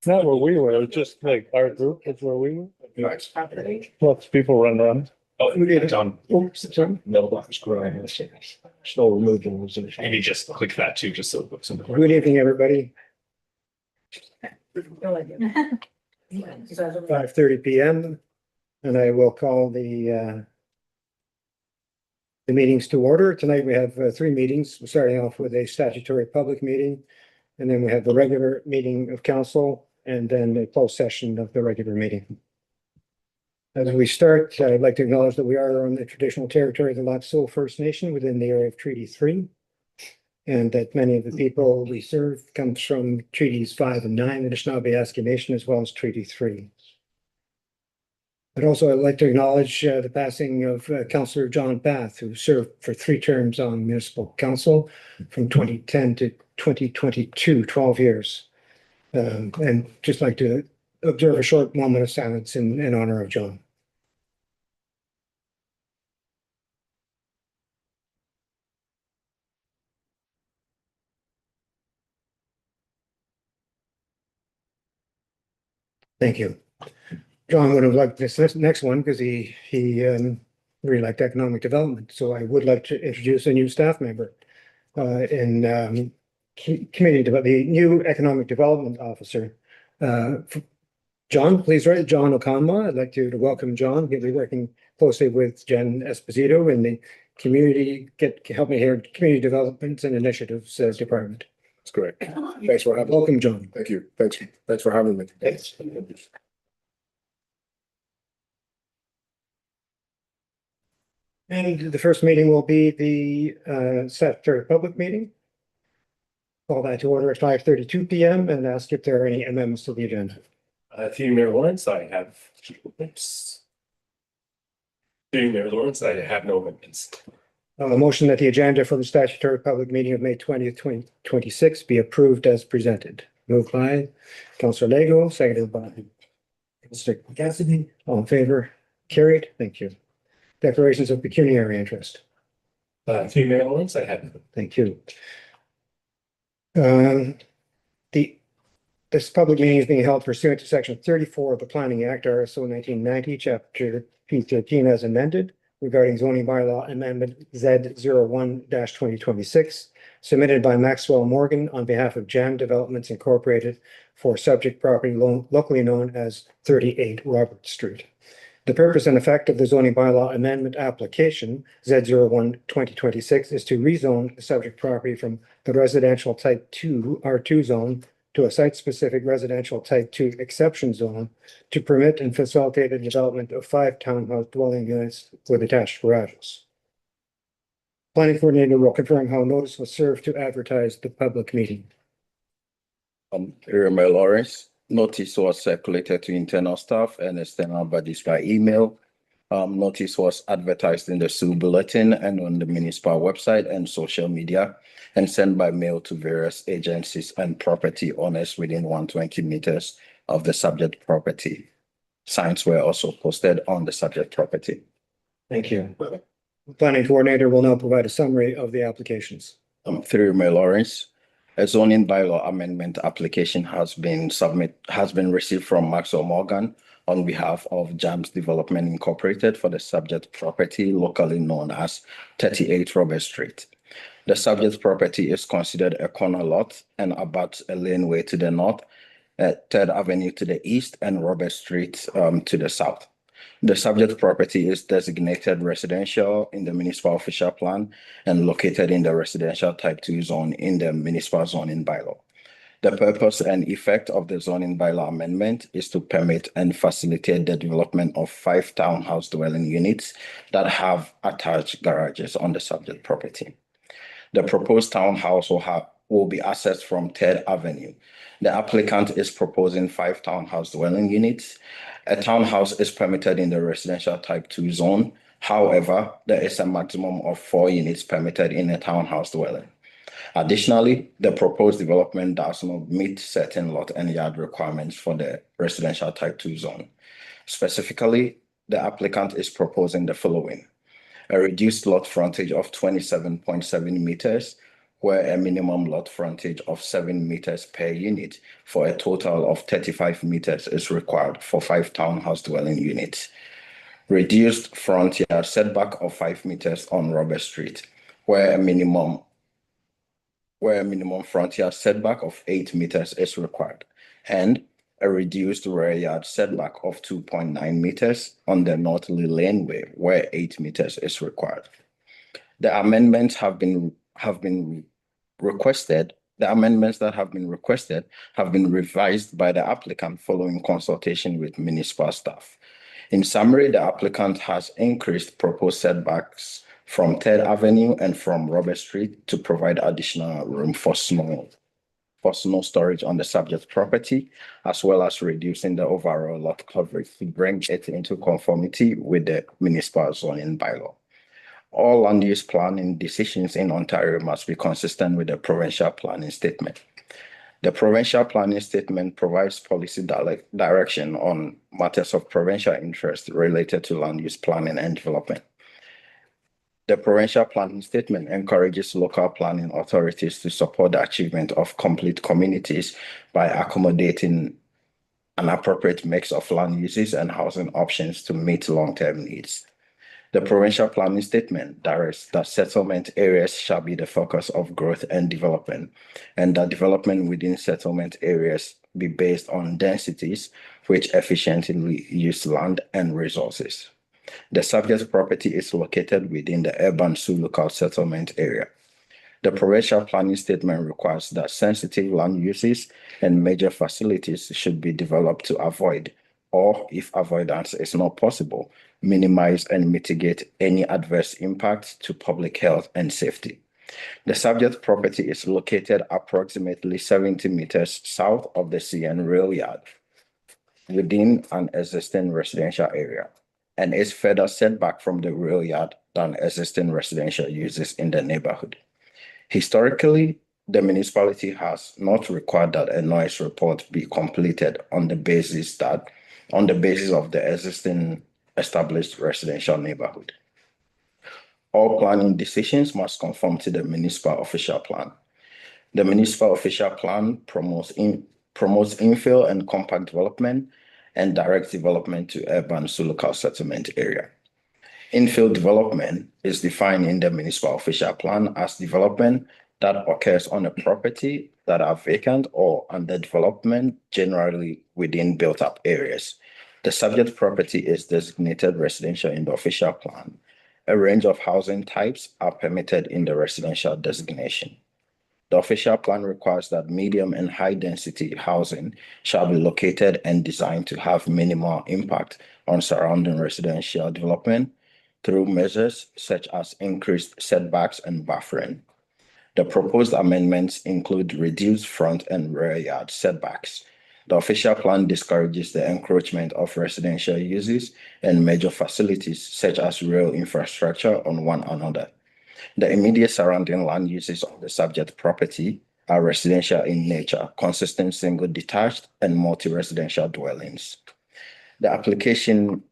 not where we were, it's just like our group, it's where we were. Nice. Lots of people run around. Oh, John. Oops, sorry. Mailbox grind. Snow removal. Maybe just click that too, just so it looks in the corner. Good evening, everybody. 5:30 p.m. and I will call the meetings to order. Tonight we have three meetings, starting off with a statutory public meeting, and then we have the regular meeting of council, and then a closed session of the regular meeting. As we start, I'd like to acknowledge that we are on the traditional territory of the Sioux First Nation within the area of Treaty 3, and that many of the people we serve comes from Treaties 5 and 9, the Anishinaabe Nation, as well as Treaty 3. But also, I'd like to acknowledge the passing of Councillor John Bath, who served for 3 terms on municipal council from 2010 to 2022, 12 years. And just like to observe a short moment of silence in honor of John. Thank you. John would have liked this next one because he really liked economic development. So I would like to introduce a new staff member in committee, the new economic development officer. John, please write John Okanma. I'd like to welcome John. He'll be working closely with Jen Esposito in the help me here, community development and initiatives department. That's correct. Thanks for having me. Welcome, John. Thank you. Thanks for having me. Thanks. And the first meeting will be the statutory public meeting. Call that to order at 5:32 p.m. and ask if there are any amendments to the agenda. Through Mayor Lawrence, I have, Through Mayor Lawrence, I have no amendments. A motion that the agenda for the statutory public meeting of May 20th, 2026 be approved as presented. Moved by Councillor Lego, seconded by Mr. Cassidy. All in favor? Carried. Thank you. Declarations of pecuniary interest. Through Mayor Lawrence, I have. Thank you. This public meeting is being held pursuant to Section 34 of the Planning Act, RSO 1990, Chapter P13 as amended, regarding zoning bylaw amendment Z01-2026, submitted by Maxwell Morgan on behalf of Jam Developments Incorporated for subject property locally known as 38 Robert Street. The purpose and effect of the zoning bylaw amendment application Z01-2026 is to rezone the subject property from the residential type 2 R2 zone to a site-specific residential type 2 exception zone to permit and facilitate the development of 5 townhouse dwelling units with attached garages. Planning coordinator will confirm how notice was served to advertise the public meeting. Here, Mayor Lawrence, notice was circulated to internal staff and external bodies by email. Notice was advertised in the Sioux Bulletin and on the municipal website and social media, and sent by mail to various agencies and property owners within 120 meters of the subject property. Signs were also posted on the subject property. Thank you. The planning coordinator will now provide a summary of the applications. Through Mayor Lawrence, a zoning bylaw amendment application has been received from Maxwell Morgan on behalf of Jams Development Incorporated for the subject property locally known as 38 Robert Street. The subject property is considered a corner lot and abuts a laneway to the north, 3rd Avenue to the east, and Robert Street to the south. The subject property is designated residential in the municipal official plan and located in the residential type 2 zone in the municipal zoning bylaw. The purpose and effect of the zoning bylaw amendment is to permit and facilitate the development of 5 townhouse dwelling units that have attached garages on the subject property. The proposed townhouse will be accessed from 3rd Avenue. The applicant is proposing 5 townhouse dwelling units. A townhouse is permitted in the residential type 2 zone. However, there is a maximum of 4 units permitted in a townhouse dwelling. Additionally, the proposed development does not meet certain lot and yard requirements for the residential type 2 zone. Specifically, the applicant is proposing the following: a reduced lot frontage of 27.7 meters, where a minimum lot frontage of 7 meters per unit for a total of 35 meters is required for 5 townhouse dwelling units. Reduced front yard setback of 5 meters on Robert Street, where a minimum front yard setback of 8 meters is required, and a reduced rear yard setback of 2.9 meters on the Northley Laneway, where 8 meters is required. The amendments requested. The amendments that have been requested have been revised by the applicant following consultation with municipal staff. In summary, the applicant has increased proposed setbacks from 3rd Avenue and from Robert Street to provide additional room for snow storage on the subject property, as well as reducing the overall lot coverage to bring it into conformity with the municipal zoning bylaw. All land use planning decisions in Ontario must be consistent with the provincial planning statement. The provincial planning statement provides policy direction on matters of provincial interest related to land use planning and development. The provincial planning statement encourages local planning authorities to support the achievement of complete communities by accommodating an appropriate mix of land uses and housing options to meet long-term needs. The provincial planning statement directs that settlement areas shall be the focus of growth and development, and that development within settlement areas be based on densities which efficiently use land and resources. The subject property is located within the urban Sioux local settlement area. The provincial planning statement requires that sensitive land uses and major facilities should be developed to avoid, or if avoidance is not possible, minimize and mitigate any adverse impact to public health and safety. The subject property is located approximately 70 meters south of the CN rail yard within an existing residential area, and is further set back from the rail yard than existing residential uses in the neighborhood. Historically, the municipality has not required that a noise report be completed on the basis of the existing established residential neighborhood. All planning decisions must conform to the municipal official plan. The municipal official plan promotes infill and compact development and direct development to urban Sioux local settlement area. Infill development is defined in the municipal official plan as development that occurs on a property that are vacant or under development, generally within built-up areas. The subject property is designated residential in the official plan. A range of housing types are permitted in the residential designation. The official plan requires that medium and high density housing shall be located and designed to have minimal impact on surrounding residential development through measures such as increased setbacks and buffering. The proposed amendments include reduced front and rear yard setbacks. The official plan discourages the encroachment of residential uses and major facilities such as rail infrastructure on one another. The immediate surrounding land uses of the subject property are residential in nature, consisting single detached and multi-residential dwellings. The application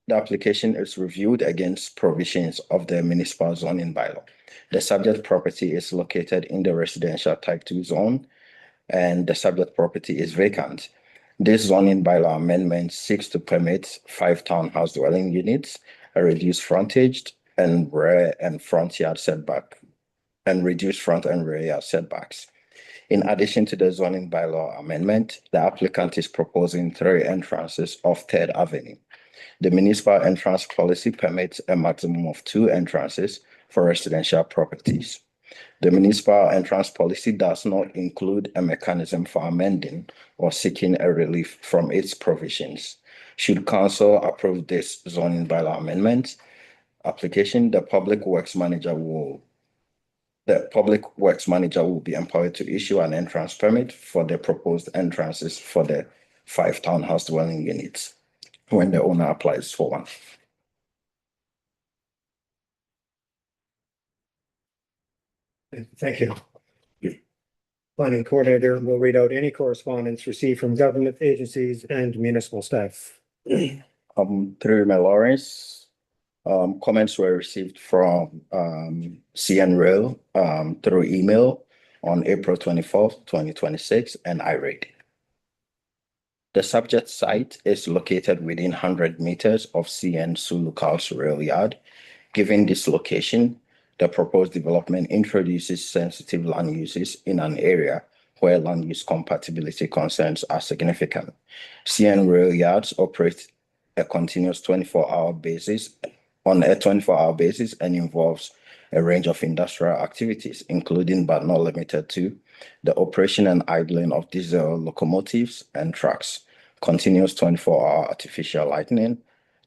is reviewed against provisions of the municipal zoning bylaw. The subject property is located in the residential type 2 zone, and the subject property is vacant. This zoning bylaw amendment seeks to permit 5 townhouse dwelling units, a reduced frontage and rear and front yard setback, and reduced front and rear yard setbacks. In addition to the zoning bylaw amendment, the applicant is proposing 3 entrances off 3rd Avenue. The municipal entrance policy permits a maximum of 2 entrances for residential properties. The municipal entrance policy does not include a mechanism for amending or seeking a relief from its provisions. Should council approve this zoning bylaw amendment application, the public works manager will be empowered to issue an entrance permit for the proposed entrances for the 5 townhouse dwelling units when the owner applies for one. Thank you. Planning coordinator will read out any correspondence received from government agencies and municipal staff. Through my Lawrence, Comments were received from CN Rail through email on April 24th, 2026, and I read. The subject site is located within 100 meters of CN Sioux rail yard. Given this location, the proposed development introduces sensitive land uses in an area where land use compatibility concerns are significant. CN rail yards operate a continuous 24-hour basis and involves a range of industrial activities, including but not limited to the operation and idling of diesel locomotives and trucks, continuous 24-hour artificial lighting,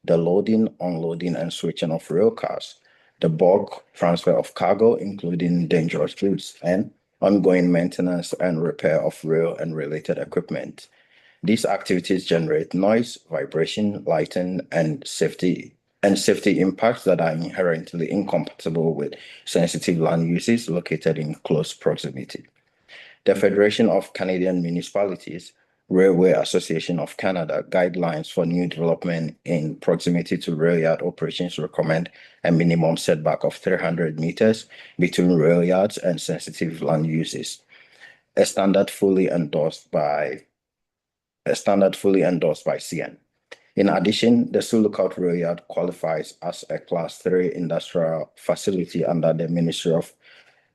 the loading, unloading, and switching of rail cars, the bulk transfer of cargo, including dangerous goods, and ongoing maintenance and repair of rail and related equipment. These activities generate noise, vibration, lighting, and safety impacts that are inherently incompatible with sensitive land uses located in close proximity. The Federation of Canadian Municipalities, Railway Association of Canada guidelines for new development in proximity to rail yard operations recommend a minimum setback of 300 meters between rail yards and sensitive land uses, a standard fully endorsed by CN. In addition, the Sioux Lookout Rail Yard qualifies as a Class 3 industrial facility under the Ministry of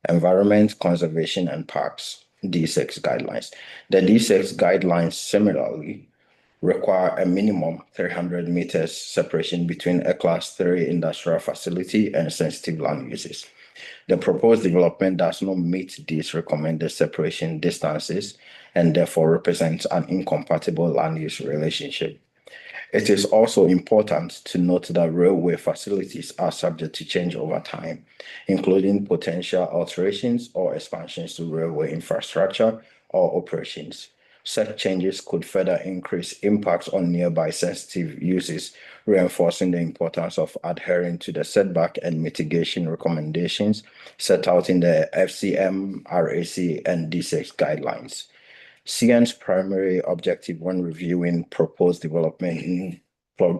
Environment, Conservation and Parks D6 guidelines. The D6 guidelines similarly require a minimum 300 meters separation between a Class 3 industrial facility and sensitive land uses. The proposed development does not meet these recommended separation distances and therefore represents an incompatible land use relationship. It is also important to note that railway facilities are subject to change over time, including potential alterations or expansions to railway infrastructure or operations. Such changes could further increase impacts on nearby sensitive uses, reinforcing the importance of adhering to the setback and mitigation recommendations set out in the FCM, RAC, and D6 guidelines. CN's primary objective when reviewing proposed development in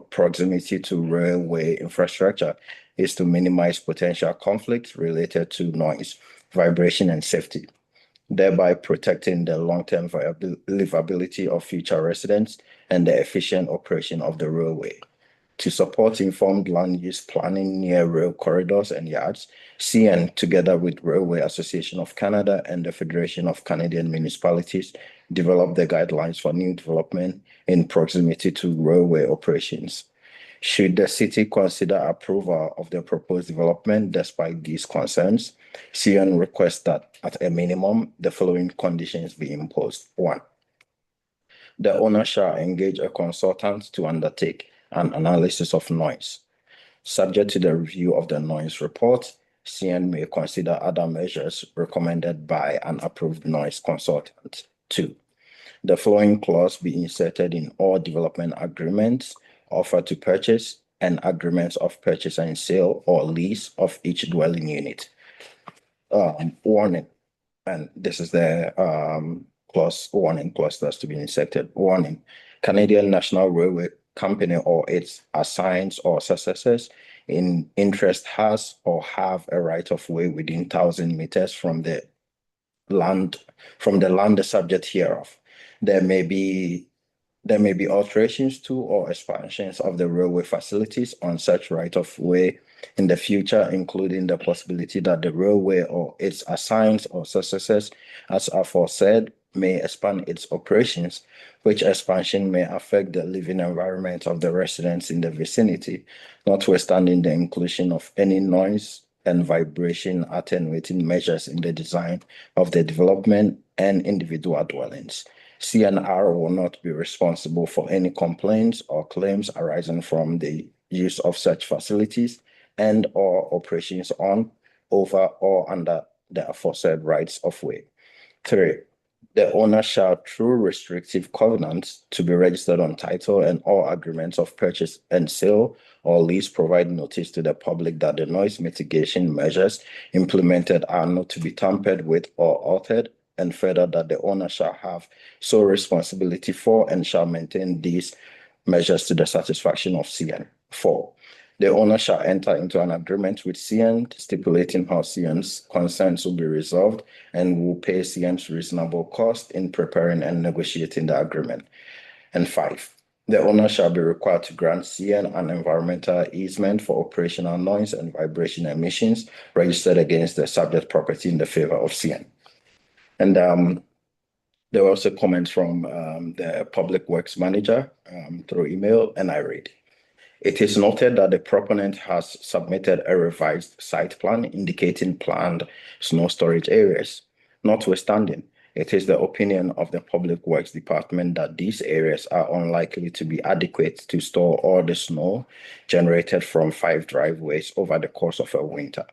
proximity to railway infrastructure is to minimize potential conflicts related to noise, vibration, and safety, thereby protecting the long-term livability of future residents and the efficient operation of the railway. To support informed land use planning near rail corridors and yards, CN, together with Railway Association of Canada and the Federation of Canadian Municipalities, developed the guidelines for new development in proximity to railway operations. Should the city consider approval of the proposed development despite these concerns, CN requests that at a minimum, the following conditions be imposed. 1. The owner shall engage a consultant to undertake an analysis of noise. Subject to the review of the noise report, CN may consider other measures recommended by an approved noise consultant. 2. The following clause be inserted in all development agreements, offer to purchase, and agreements of purchase and sale or lease of each dwelling unit. Warning, and this is the warning clause that's to be inserted. Warning, Canadian National Railway Company or its assigns or successors in interest has or have a right of way within 1,000 meters from the land the subject hereof. There may be alterations to or expansions of the railway facilities on such right of way in the future, including the possibility that the railway or its assigns or successors, as aforesaid, may expand its operations, which expansion may affect the living environment of the residents in the vicinity, notwithstanding the inclusion of any noise and vibration attenuating measures in the design of the development and individual dwellings. CNR will not be responsible for any complaints or claims arising from the use of such facilities and or operations on, over, or under the aforesaid rights of way. 3. The owner shall, through restrictive covenants, to be registered on title and all agreements of purchase and sale or lease, provide notice to the public that the noise mitigation measures implemented are not to be tampered with or altered, and further that the owner shall have sole responsibility for and shall maintain these measures to the satisfaction of CN. 4. The owner shall enter into an agreement with CN stipulating how CN's concerns will be resolved and will pay CN's reasonable cost in preparing and negotiating the agreement. And 5, the owner shall be required to grant CN an environmental easement for operational noise and vibration emissions registered against the subject property in the favor of CN. And there were also comments from the Public Works Manager through email, and I read. It is noted that the proponent has submitted a revised site plan indicating planned snow storage areas. Notwithstanding, it is the opinion of the Public Works Department that these areas are unlikely to be adequate to store all the snow generated from 5 driveways over the course of a winter.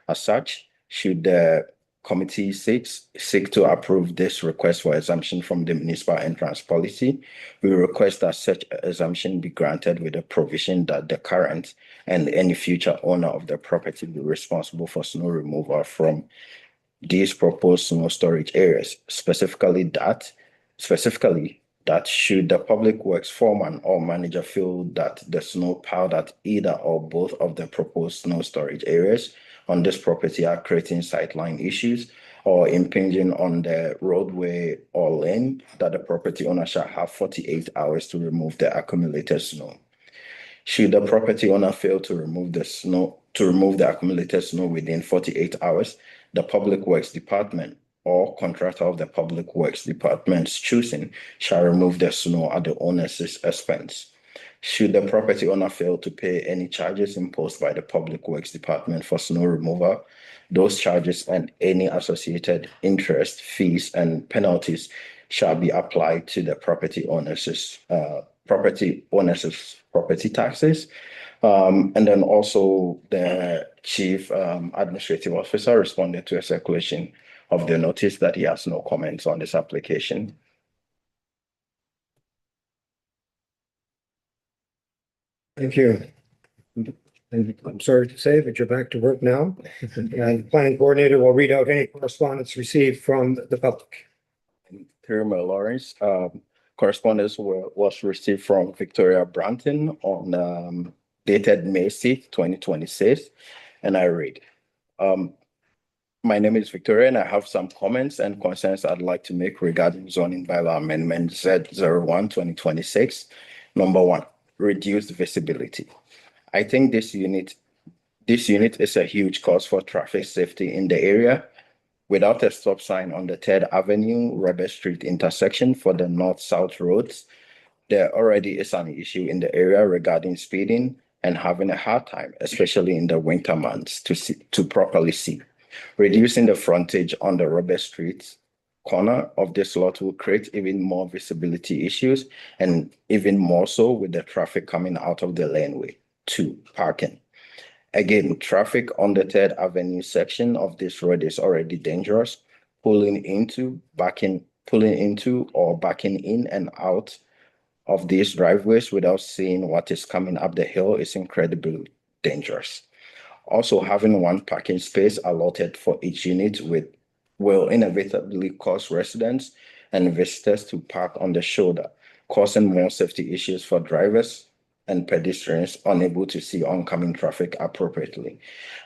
As such, should the committee seek to approve this request for exemption from the municipal entrance policy, we request that such exemption be granted with the provision that the current and any future owner of the property be responsible for snow removal from these proposed snow storage areas, specifically that should the public works foreman or manager feel that the snow piled at either or both of the proposed snow storage areas on this property are creating sightline issues or impinging on the roadway or lane, that the property owner shall have 48 hours to remove the accumulated snow. Should the property owner fail to remove the accumulated snow within 48 hours, the Public Works Department or contractor of the Public Works Department's choosing shall remove the snow at the owner's expense. Should the property owner fail to pay any charges imposed by the Public Works Department for snow removal, those charges and any associated interest, fees, and penalties shall be applied to the property owner's property taxes. And then also the chief administrative officer responded to a circulation of the notice that he has no comments on this application. Thank you. And I'm sorry to say that you're back to work now. And the planning coordinator will read out any correspondence received from the public. Through Lawrence, correspondence was received from Victoria Branton on dated May 6, 2026, and I read. My name is Victoria, and I have some comments and concerns I'd like to make regarding zoning bylaw amendment Z01 2026. Number 1, reduced visibility. I think this unit is a huge cause for traffic safety in the area. Without a stop sign on the 3rd Avenue, Robert Street intersection for the north-south roads, there already is an issue in the area regarding speeding and having a hard time, especially in the winter months, to properly see. Reducing the frontage on the Robert Street corner of this lot will create even more visibility issues, and even more so with the traffic coming out of the laneway. 2, parking. Again, traffic on the 3rd Avenue section of this road is already dangerous. Pulling into or backing in and out of these driveways without seeing what is coming up the hill is incredibly dangerous. Also, having one parking space allotted for each unit will inevitably cause residents and visitors to park on the shoulder, causing more safety issues for drivers and pedestrians unable to see oncoming traffic appropriately,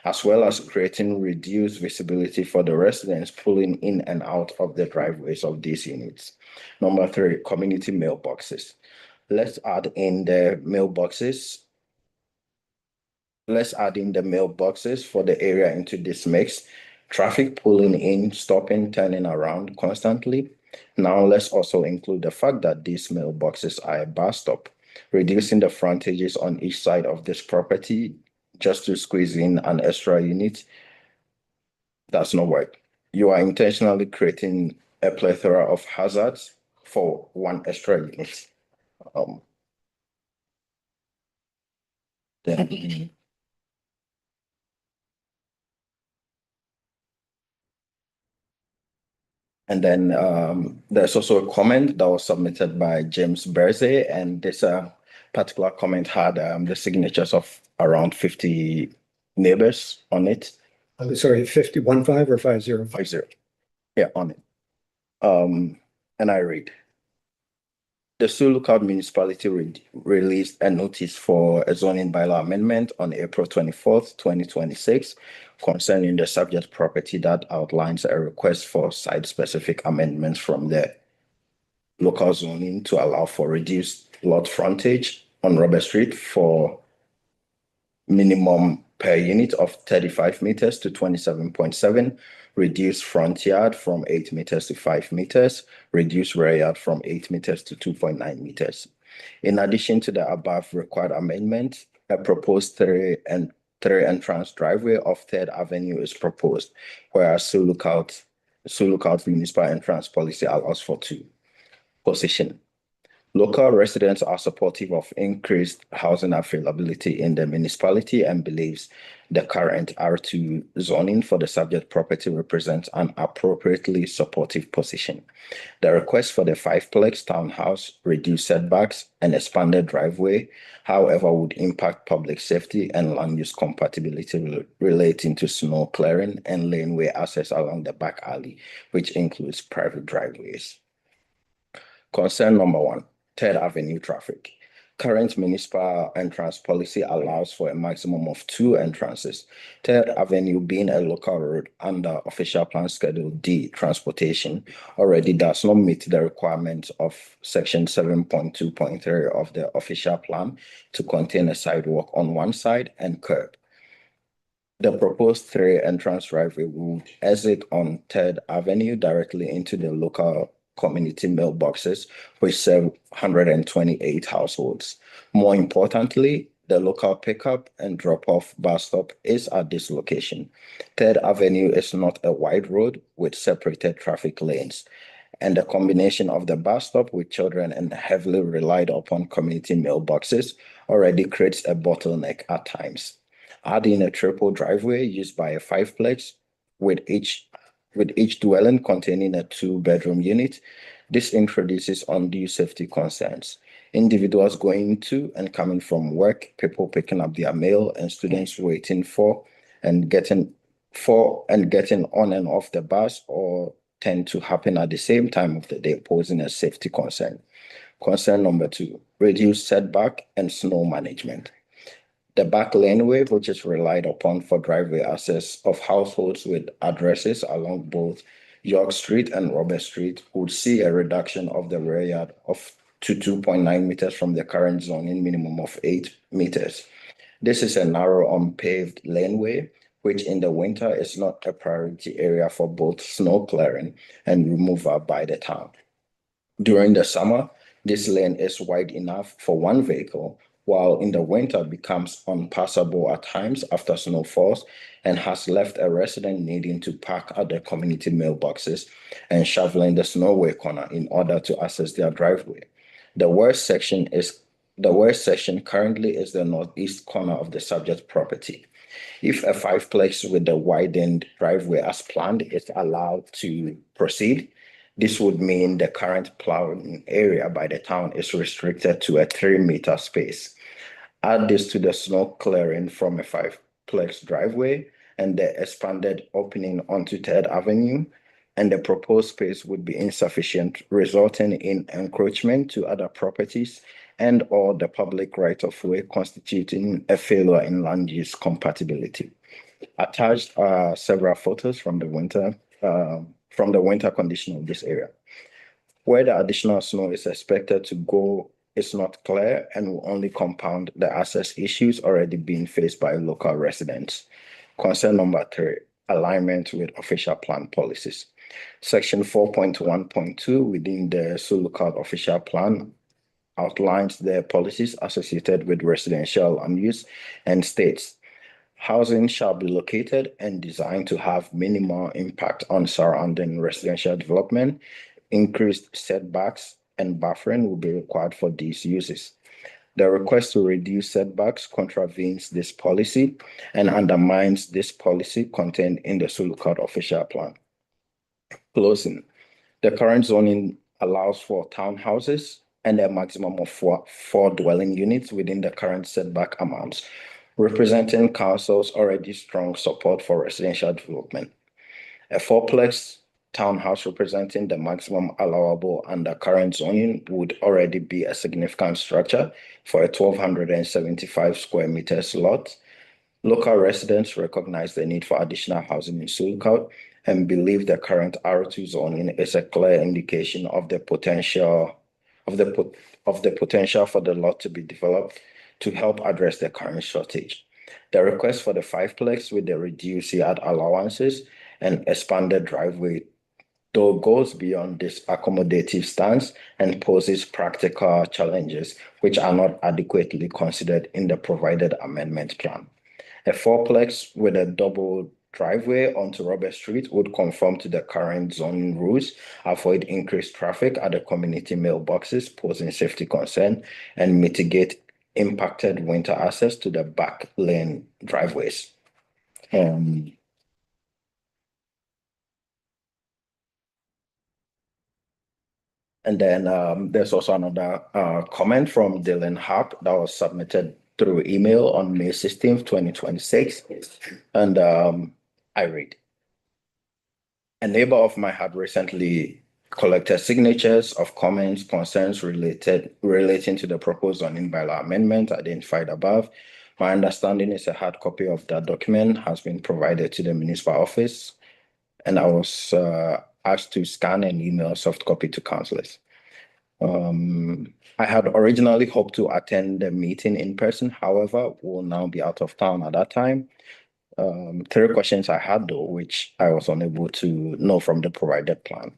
as well as creating reduced visibility for the residents pulling in and out of the driveways of these units. Number 3, community mailboxes. Let's add in the mailboxes for the area into this mix. Traffic pulling in, stopping, turning around constantly. Now let's also include the fact that these mailboxes are a bus stop, reducing the frontages on each side of this property just to squeeze in an extra unit. That's not work. You are intentionally creating a plethora of hazards for one extra unit. Then And then there's also a comment that was submitted by James Berze, and this particular comment had the signatures of around 50 neighbors on it. I'm sorry, 5015 or 50? 50. Yeah, on it. And I read. The Sioux Lookout Municipality released a notice for a zoning bylaw amendment on April 24th, 2026, concerning the subject property that outlines a request for site-specific amendments from the local zoning to allow for reduced lot frontage on Robert Street for minimum per unit of 35 meters to 27.7, reduce front yard from 8 meters to 5 meters, reduce rear yard from 8 meters to 2.9 meters. In addition to the above required amendment, a proposed three entrance driveway of 3rd Avenue is proposed, whereas Sioux Lookout municipal entrance policy allows for 2. Position. Local residents are supportive of increased housing availability in the municipality and believes the current R2 zoning for the subject property represents an appropriately supportive position. The request for the 5-plex townhouse, reduced setbacks, and expanded driveway, however, would impact public safety and land use compatibility relating to snow clearing and laneway access along the back alley, which includes private driveways. Concern number 1. 3rd Avenue traffic. Current municipal entrance policy allows for a maximum of 2 entrances. 3rd Avenue, being a local road under Official Plan Schedule D transportation, already does not meet the requirements of Section 7.2.3 of the Official Plan to contain a sidewalk on one side and curb. The proposed 3 entrance driveway would exit on 3rd Avenue directly into the local community mailboxes, which serve 128 households. More importantly, the local pickup and drop-off bus stop is at this location. 3rd Avenue is not a wide road with separated traffic lanes, and the combination of the bus stop with children and heavily relied upon community mailboxes already creates a bottleneck at times. Adding a triple driveway used by a 5-plex with each dwelling containing a 2-bedroom unit, this introduces undue safety concerns. Individuals going to and coming from work, people picking up their mail, and students waiting for and getting on and off the bus or tend to happen at the same time of the day, posing a safety concern. Concern number 2, reduced setback and snow management. The back laneway, which is relied upon for driveway access of households with addresses along both York Street and Robert Street, would see a reduction of the rear yard to 2.9 meters from the current zoning minimum of 8 meters. This is a narrow unpaved laneway, which in the winter is not a priority area for both snow clearing and removal by the town. During the summer, this lane is wide enough for 1 vehicle, while in the winter becomes unpassable at times after snow falls and has left a resident needing to park at the community mailboxes and shoveling the snowway corner in order to access their driveway. The worst section currently is the northeast corner of the subject property. If a 5-plex with the widened driveway as planned is allowed to proceed, this would mean the current plowing area by the town is restricted to a 3-meter space. Add this to the snow clearing from a 5-plex driveway and the expanded opening onto 3rd Avenue, and the proposed space would be insufficient, resulting in encroachment to other properties and or the public right-of-way, constituting a failure in land use compatibility. Attached are several photos from the winter condition of this area. Where the additional snow is expected to go is not clear and will only compound the access issues already being faced by local residents. Concern number 3, alignment with official plan policies. Section 4.1.2 within the Sioux Lookout official plan outlines the policies associated with residential land use and states housing shall be located and designed to have minimal impact on surrounding residential development. Increased setbacks and buffering will be required for these uses. The request to reduce setbacks contravenes this policy and undermines this policy contained in the Sioux Lookout official plan. Closing. The current zoning allows for townhouses and a maximum of four dwelling units within the current setback amounts, representing council's already strong support for residential development. A 4-plex townhouse representing the maximum allowable under current zoning would already be a significant structure for a 1,275 square meters lot. Local residents recognize the need for additional housing in Sioux and believe the current R2 zoning is a clear indication of the potential for the lot to be developed to help address the current shortage. The request for the fiveplex with the reduced yard allowances and expanded driveway though goes beyond this accommodative stance and poses practical challenges which are not adequately considered in the provided amendment plan. A fourplex with a double driveway onto Robert Street would conform to the current zoning rules, avoid increased traffic at the community mailboxes, posing safety concern, and mitigate impacted winter access to the back lane driveways. And then there's also another comment from Dylan Harp that was submitted through email on May 16th, 2026. And I read. A neighbor of mine had recently collected signatures of comments, concerns relating to the proposed zoning bylaw amendment identified above. My understanding is a hard copy of that document has been provided to the municipal office, and I was asked to scan and email a soft copy to councillors. I had originally hoped to attend the meeting in person, however, will now be out of town at that time. 3 questions I had though, which I was unable to know from the provided plan.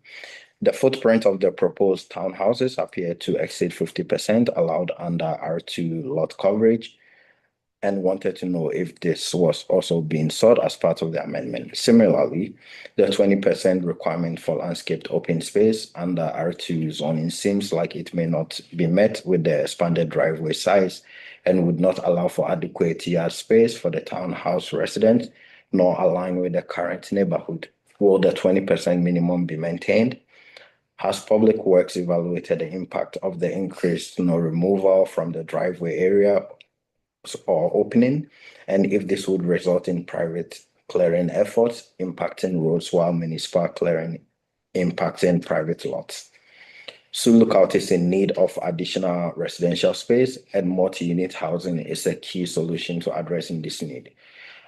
The footprint of the proposed townhouses appeared to exceed 50% allowed under R2 lot coverage, and wanted to know if this was also being sought as part of the amendment. Similarly, the 20% requirement for landscaped open space under R2 zoning seems like it may not be met with the expanded driveway size and would not allow for adequate yard space for the townhouse resident, nor align with the current neighborhood. Will the 20% minimum be maintained? Has Public Works evaluated the impact of the increased snow removal from the driveway area or opening, and if this would result in private clearing efforts impacting roads while municipal clearing impacting private lots? Sioux Lookout is in need of additional residential space, and multi-unit housing is a key solution to addressing this need.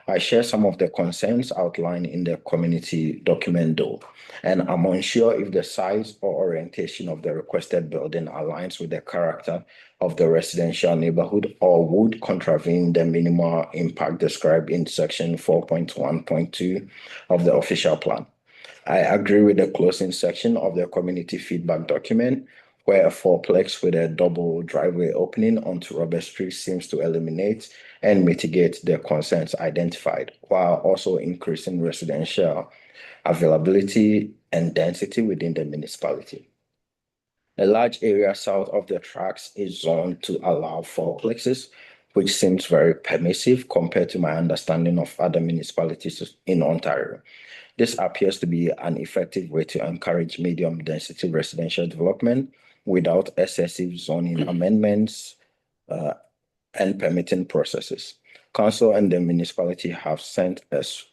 I share some of the concerns outlined in the community document though, and I'm unsure if the size or orientation of the requested building aligns with the character of the residential neighborhood or would contravene the minimal impact described in section 4.1.2 of the official plan. I agree with the closing section of the community feedback document, where a fourplex with a double driveway opening onto Robert Street seems to eliminate and mitigate the concerns identified, while also increasing residential availability and density within the municipality. A large area south of the tracks is zoned to allow fourplexes, which seems very permissive compared to my understanding of other municipalities in Ontario. This appears to be an effective way to encourage medium density residential development without excessive zoning amendments and permitting processes. Council and the municipality have sent us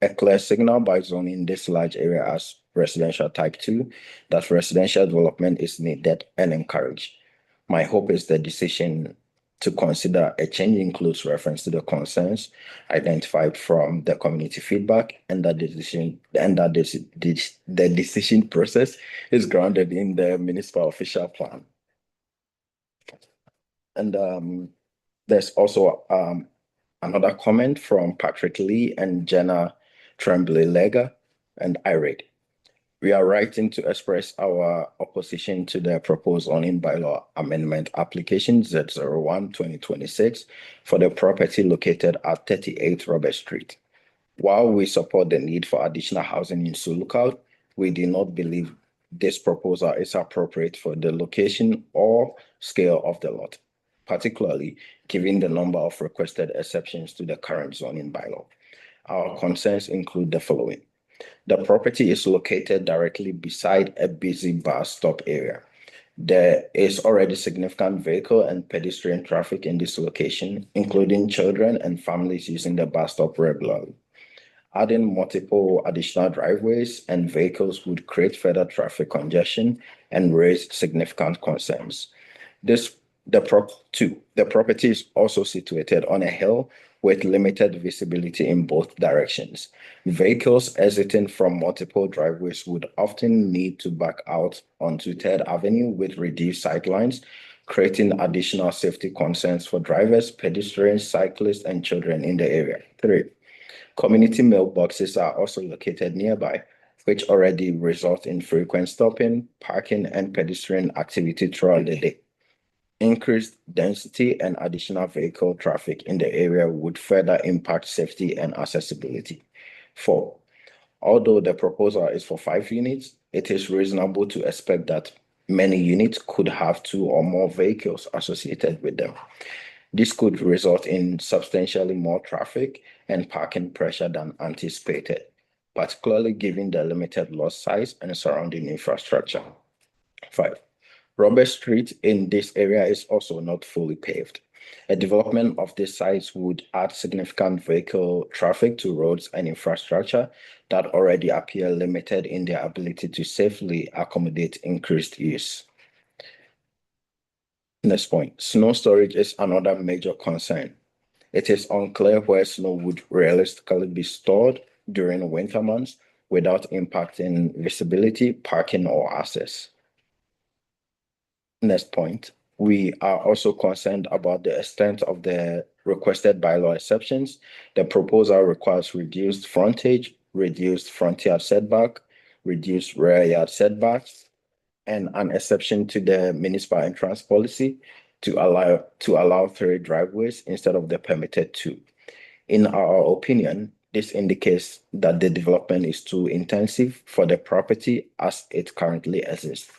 a clear signal by zoning this large area as residential type 2 that residential development is needed and encouraged. My hope is the decision to consider a change includes reference to the concerns identified from the community feedback, and that the decision process is grounded in the municipal official plan. And there's also another comment from Patrick Lee and Jenna Tremblay-Lega, and I read. We are writing to express our opposition to the proposed zoning bylaw amendment application Z01-2026 for the property located at 38 Robert Street. While we support the need for additional housing in Sioux Lookout, we do not believe this proposal is appropriate for the location or scale of the lot, particularly given the number of requested exceptions to the current zoning bylaw. Our concerns include the following. The property is located directly beside a busy bus stop area. There is already significant vehicle and pedestrian traffic in this location, including children and families using the bus stop regularly. Adding multiple additional driveways and vehicles would create further traffic congestion and raise significant concerns. The property is also situated on a hill with limited visibility in both directions. Vehicles exiting from multiple driveways would often need to back out onto Third Avenue with reduced sightlines, creating additional safety concerns for drivers, pedestrians, cyclists, and children in the area. 3. Community mailboxes are also located nearby, which already result in frequent stopping, parking, and pedestrian activity throughout the day. Increased density and additional vehicle traffic in the area would further impact safety and accessibility. 4. Although the proposal is for 5 units, it is reasonable to expect that many units could have 2 or more vehicles associated with them. This could result in substantially more traffic and parking pressure than anticipated, particularly given the limited lot size and surrounding infrastructure. 5. Robert Street in this area is also not fully paved. A development of this size would add significant vehicle traffic to roads and infrastructure that already appear limited in their ability to safely accommodate increased use. Next point, snow storage is another major concern. It is unclear where snow would realistically be stored during winter months without impacting visibility, parking, or access. Next point, we are also concerned about the extent of the requested bylaw exceptions. The proposal requires reduced frontage, reduced front yard setback, reduced rear yard setbacks, and an exception to the municipal entrance policy to allow 3 driveways instead of the permitted 2. In our opinion, this indicates that the development is too intensive for the property as it currently exists.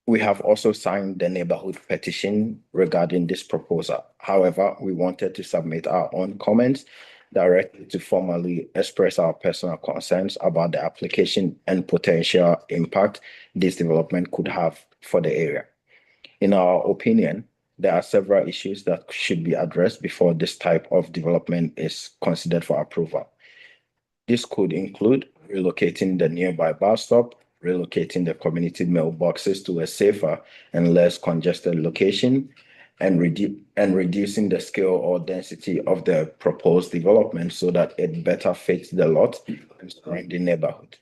We have also signed the neighborhood petition regarding this proposal. However, we wanted to submit our own comments directly to formally express our personal concerns about the application and potential impact this development could have for the area. In our opinion, there are several issues that should be addressed before this type of development is considered for approval. This could include relocating the nearby bus stop, relocating the community mailboxes to a safer and less congested location, and reducing the scale or density of the proposed development so that it better fits the lot and surrounding neighborhood.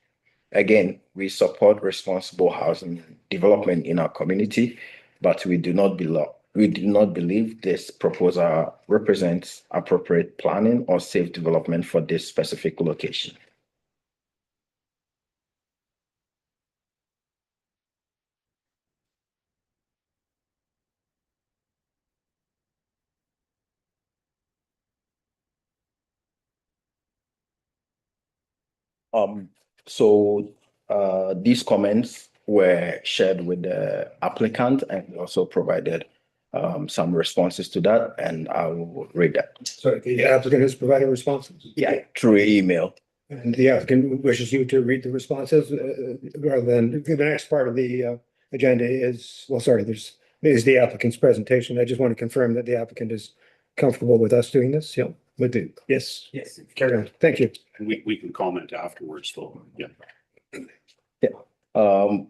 Again, we support responsible housing development in our community, but we do not believe this proposal represents appropriate planning or safe development for this specific location. So these comments were shared with the applicant and also provided some responses to that, and I will read that. So the applicant has provided responses? Yeah, through email. And the applicant wishes you to read the responses rather than, the next part of the agenda is, well, sorry, is the applicant's presentation. I just want to confirm that the applicant is comfortable with us doing this. Yeah, with the, yes. Yes. Carry on. Thank you. And we can comment afterwards, though. Yeah.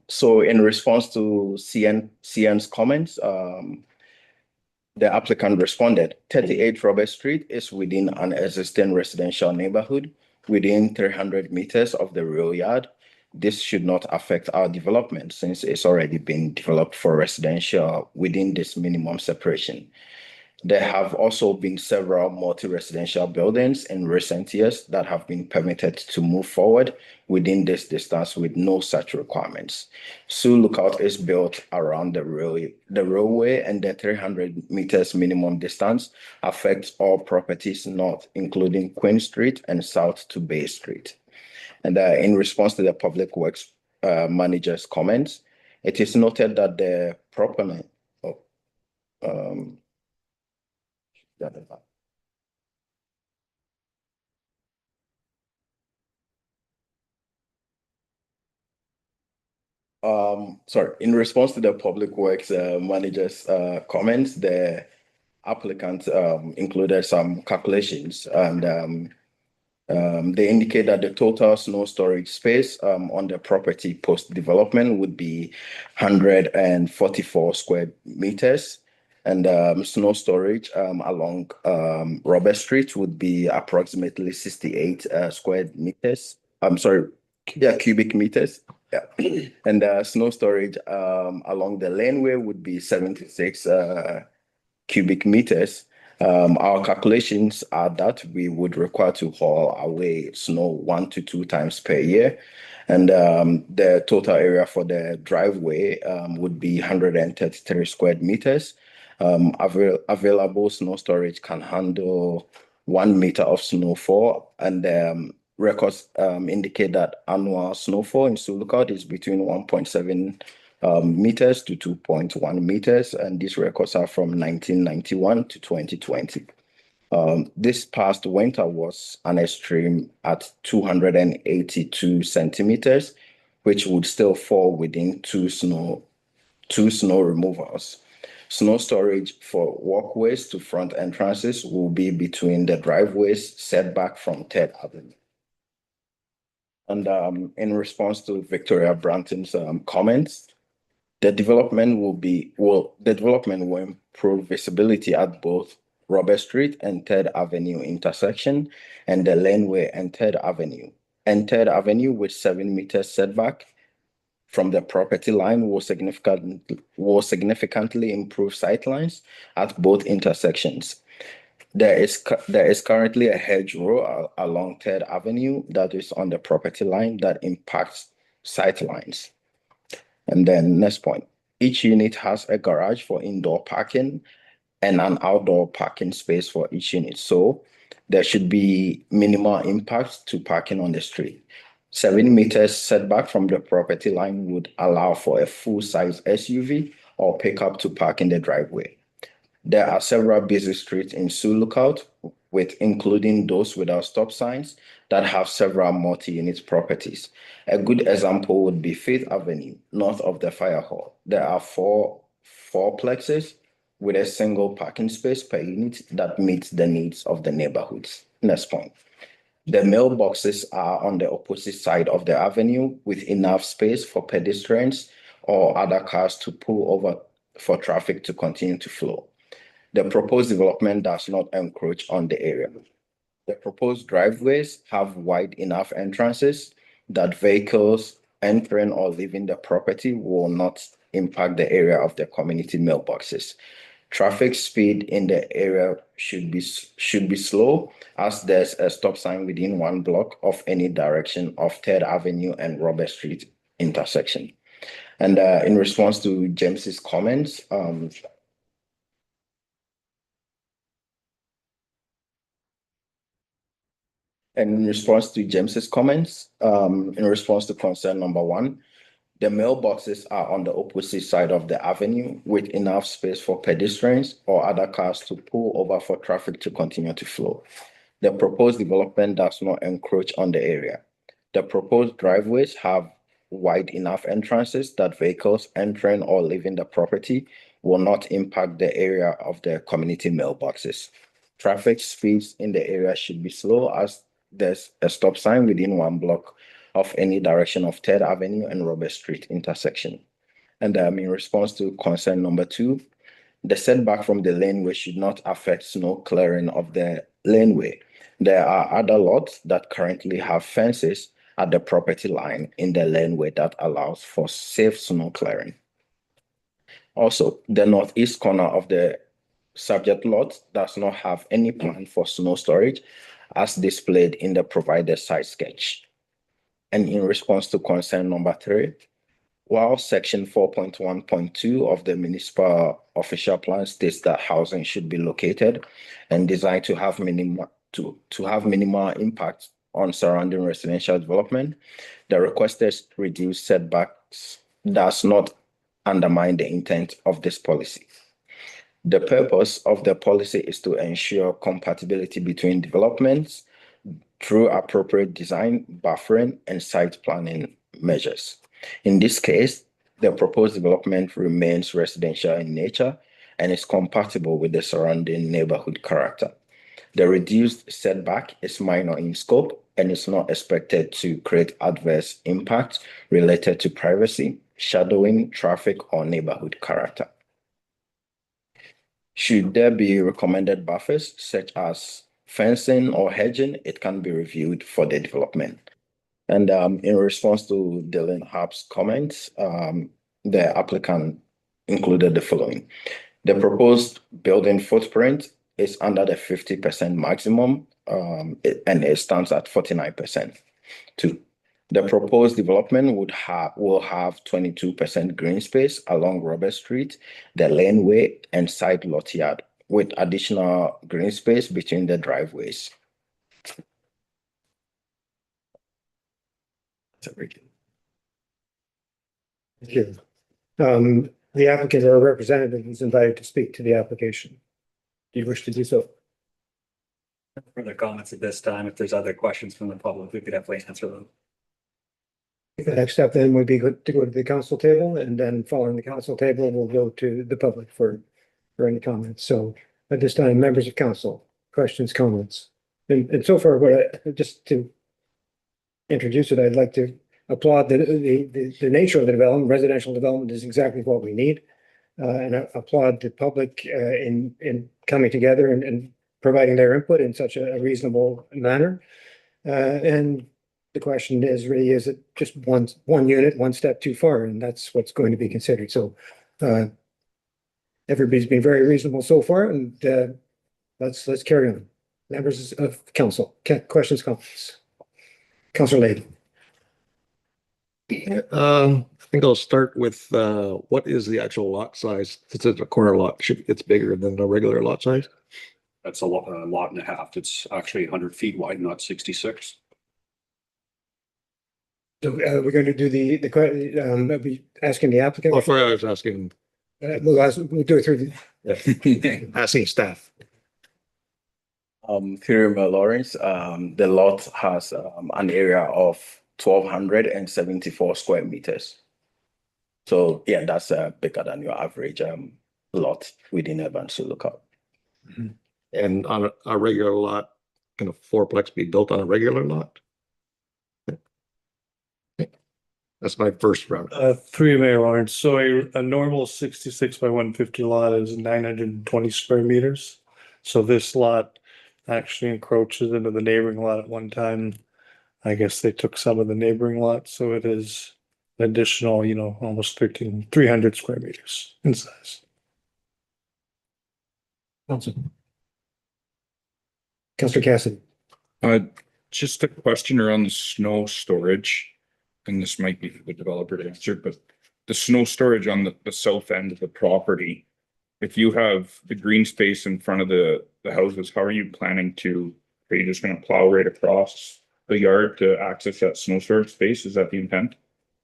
So in response to CN's comments, the applicant responded, 38 Robert Street is within an existing residential neighborhood within 300 meters of the rail yard. This should not affect our development since it's already been developed for residential within this minimum separation. There have also been several multi-residential buildings in recent years that have been permitted to move forward within this distance with no such requirements. Sioux Lookout is built around the railway, and the 300 meters minimum distance affects all properties north, including Queen Street and south to Bay Street. And in response to the Public Works manager's comments, it is noted that the proponent sorry, in response to the Public Works manager's comments, the applicant included some calculations, and They indicate that the total snow storage space on the property post-development would be 144 square meters. And snow storage along Robert Street would be approximately 68 square meters. I'm sorry, yeah, cubic meters. Yeah. And snow storage along the laneway would be 76 cubic meters. Our calculations are that we would require to haul away snow 1 to 2 times per year. And the total area for the driveway would be 133 square meters. Available snow storage can handle 1 meter of snowfall, and records indicate that annual snowfall in Sioux Lookout is between 1.7 meters to 2.1 meters, and these records are from 1991 to 2020. This past winter was an extreme at 282 centimeters, which would still fall within two snow removals. Snow storage for walkways to front entrances will be between the driveways setback from 3rd Avenue. And in response to Victoria Branton's comments, the development will improve visibility at both Robert Street and 3rd Avenue intersection, and the laneway and 3rd Avenue. And 3rd Avenue with 7 meters setback from the property line will significantly improve sightlines at both intersections. There is currently a hedgerow along 3rd Avenue that is on the property line that impacts sightlines. And then next point, each unit has a garage for indoor parking and an outdoor parking space for each unit. So there should be minimal impact to parking on the street. 7 meters setback from the property line would allow for a full-size SUV or pickup to park in the driveway. There are several busy streets in Sioux Lookout, including those without stop signs, that have several multi-unit properties. A good example would be 5th Avenue, north of the fire hall. There are four plexes with a single parking space per unit that meets the needs of the neighborhoods. Next point. The mailboxes are on the opposite side of the avenue with enough space for pedestrians or other cars to pull over for traffic to continue to flow. The proposed development does not encroach on the area. The proposed driveways have wide enough entrances that vehicles entering or leaving the property will not impact the area of the community mailboxes. Traffic speed in the area should be slow, as there's a stop sign within 1 block of any direction of 3rd Avenue and Robert Street intersection. And in response to James's comments, in response to concern number 1, the mailboxes are on the opposite side of the avenue with enough space for pedestrians or other cars to pull over for traffic to continue to flow. The proposed development does not encroach on the area. The proposed driveways have wide enough entrances that vehicles entering or leaving the property will not impact the area of the community mailboxes. Traffic speeds in the area should be slow, as there's a stop sign within 1 block of any direction of 3rd Avenue and Robert Street intersection. And in response to concern number 2, the setback from the laneway should not affect snow clearing of the laneway. There are other lots that currently have fences at the property line in the laneway that allows for safe snow clearing. Also, the northeast corner of the subject lot does not have any plan for snow storage as displayed in the provided site sketch. And in response to concern number 3, while section 4.1.2 of the municipal official plan states that housing should be located and designed to have minimal impact on surrounding residential development, the requested reduced setbacks does not undermine the intent of this policy. The purpose of the policy is to ensure compatibility between developments through appropriate design, buffering, and site planning measures. In this case, the proposed development remains residential in nature and is compatible with the surrounding neighborhood character. The reduced setback is minor in scope and is not expected to create adverse impact related to privacy, shadowing, traffic, or neighborhood character. Should there be recommended buffers such as fencing or hedging, it can be reviewed for the development. And in response to Dylan Harp's comments, the applicant included the following. The proposed building footprint is under the 50% maximum, and it stands at 49%. Two, the proposed development will have 22% green space along Robert Street, the laneway, and side lot yard, with additional green space between the driveways. Thank you. The applicant or representative is invited to speak to the application. Do you wish to do so? Further comments at this time. If there's other questions from the public, we could definitely answer them. The next step then would be to go to the council table, and then following the council table, we'll go to the public for any comments. So at this time, members of council, questions, comments. And so far, just to introduce it, I'd like to applaud the nature of the development. Residential development is exactly what we need. And I applaud the public in coming together and providing their input in such a reasonable manner. And the question is really, is it just one unit, one step too far? And that's what's going to be considered. So everybody's been very reasonable so far, and let's carry on. Members of council, questions, comments? Councilor Lady. I think I'll start with, what is the actual lot size? It's a corner lot. It's bigger than a regular lot size. That's a lot and a half. It's actually 100 feet wide, not 66. So we're going to do I'll be asking the applicant. Oh, sorry, I was asking, We'll do it through asking staff. Through Lawrence, the lot has an area of 1,274 square meters. So yeah, that's bigger than your average lot within urban lookout. And on a regular lot, can a fourplex be built on a regular lot? That's my first round. Through Mayor Lawrence, so a normal 66 by 150 lot is 920 square meters. So this lot actually encroaches into the neighboring lot at one time. I guess they took some of the neighboring lots, so it is additional, almost 300 square meters in size. Councilor Cassidy. Just a question around the snow storage, and this might be for the developer to answer, but the snow storage on the south end of the property, if you have the green space in front of the houses, how are you planning are you just gonna plow right across the yard to access that snow storage space? Is that the intent?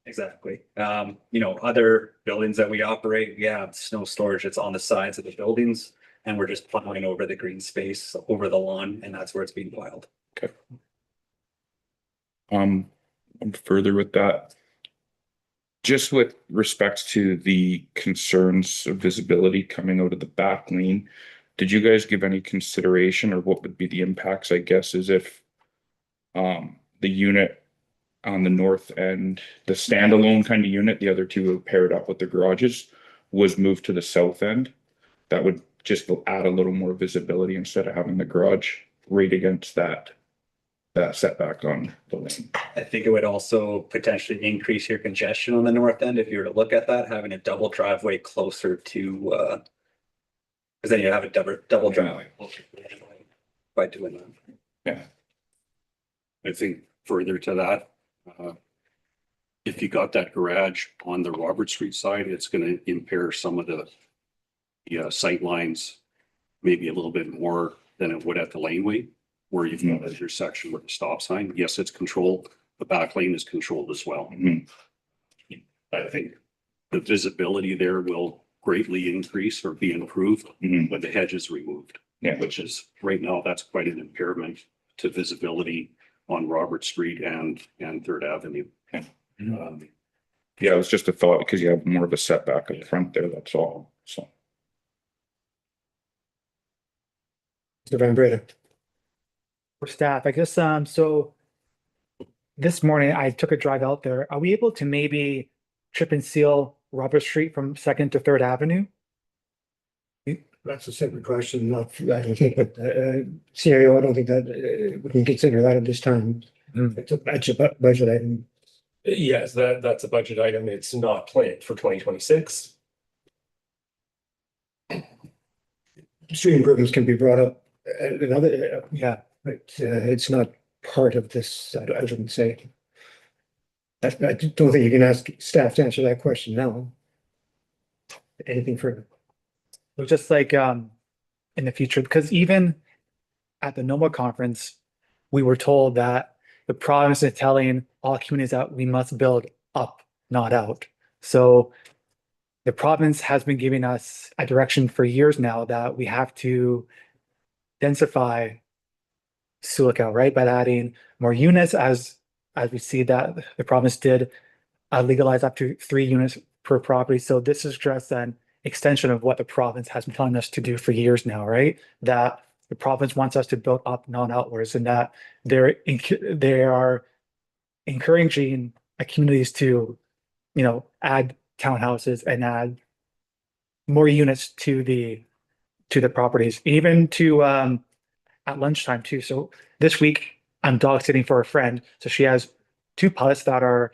Exactly. Other buildings that we operate, we have snow storage that's on the sides of the buildings, and we're just plowing over the green space over the lawn, and that's where it's being plowed. Okay. Further with that, just with respect to the concerns of visibility coming out of the back lane, did you guys give any consideration, or what would be the impacts, I guess, is if the unit on the north end, the standalone kind of unit, the other two paired up with the garages, was moved to the south end? That would just add a little more visibility instead of having the garage right against that setback on the lane. I think it would also potentially increase your congestion on the north end if you were to look at that, having a double driveway closer to, because then you have a double driveway closer to the driveway by doing that. Yeah. I think further to that, if you got that garage on the Robert Street side, it's going to impair some of the sight lines, maybe a little bit more than it would at the laneway, where you've got an intersection with a stop sign. Yes, it's controlled. The back lane is controlled as well. I think the visibility there will greatly increase or be improved when the hedge is removed. Yeah. Which is right now, that's quite an impairment to visibility on Robert Street and Third Avenue. Yeah, it was just a thought because you have more of a setback up front there, that's all. So Mr. Van Breda. For staff, I guess, so this morning I took a drive out there. Are we able to maybe chip and seal Robert Street from Second to Third Avenue? That's a separate question, not, I don't think, but, CIO, I don't think that, we can consider that at this time. Hmm. It's a budget item. Yes, that's a budget item. It's not planned for 2026. Street improvements can be brought up, another, Yeah, but, it's not part of this, I wouldn't say. I don't think you can ask staff to answer that question now. Anything further? so just like, in the future, because even at the NOMA conference, we were told that the province is telling all communities that we must build up, not out. So the province has been giving us a direction for years now that we have to densify Silica, right? By adding more units as we see that the province did legalize up to 3 units per property. So this is just an extension of what the province has been telling us to do for years now, right? That the province wants us to build up, not outwards, and that they are encouraging communities to, add townhouses and add more units to the properties, even to at lunchtime too. So this week I'm dog sitting for a friend. So she has 2 pups that are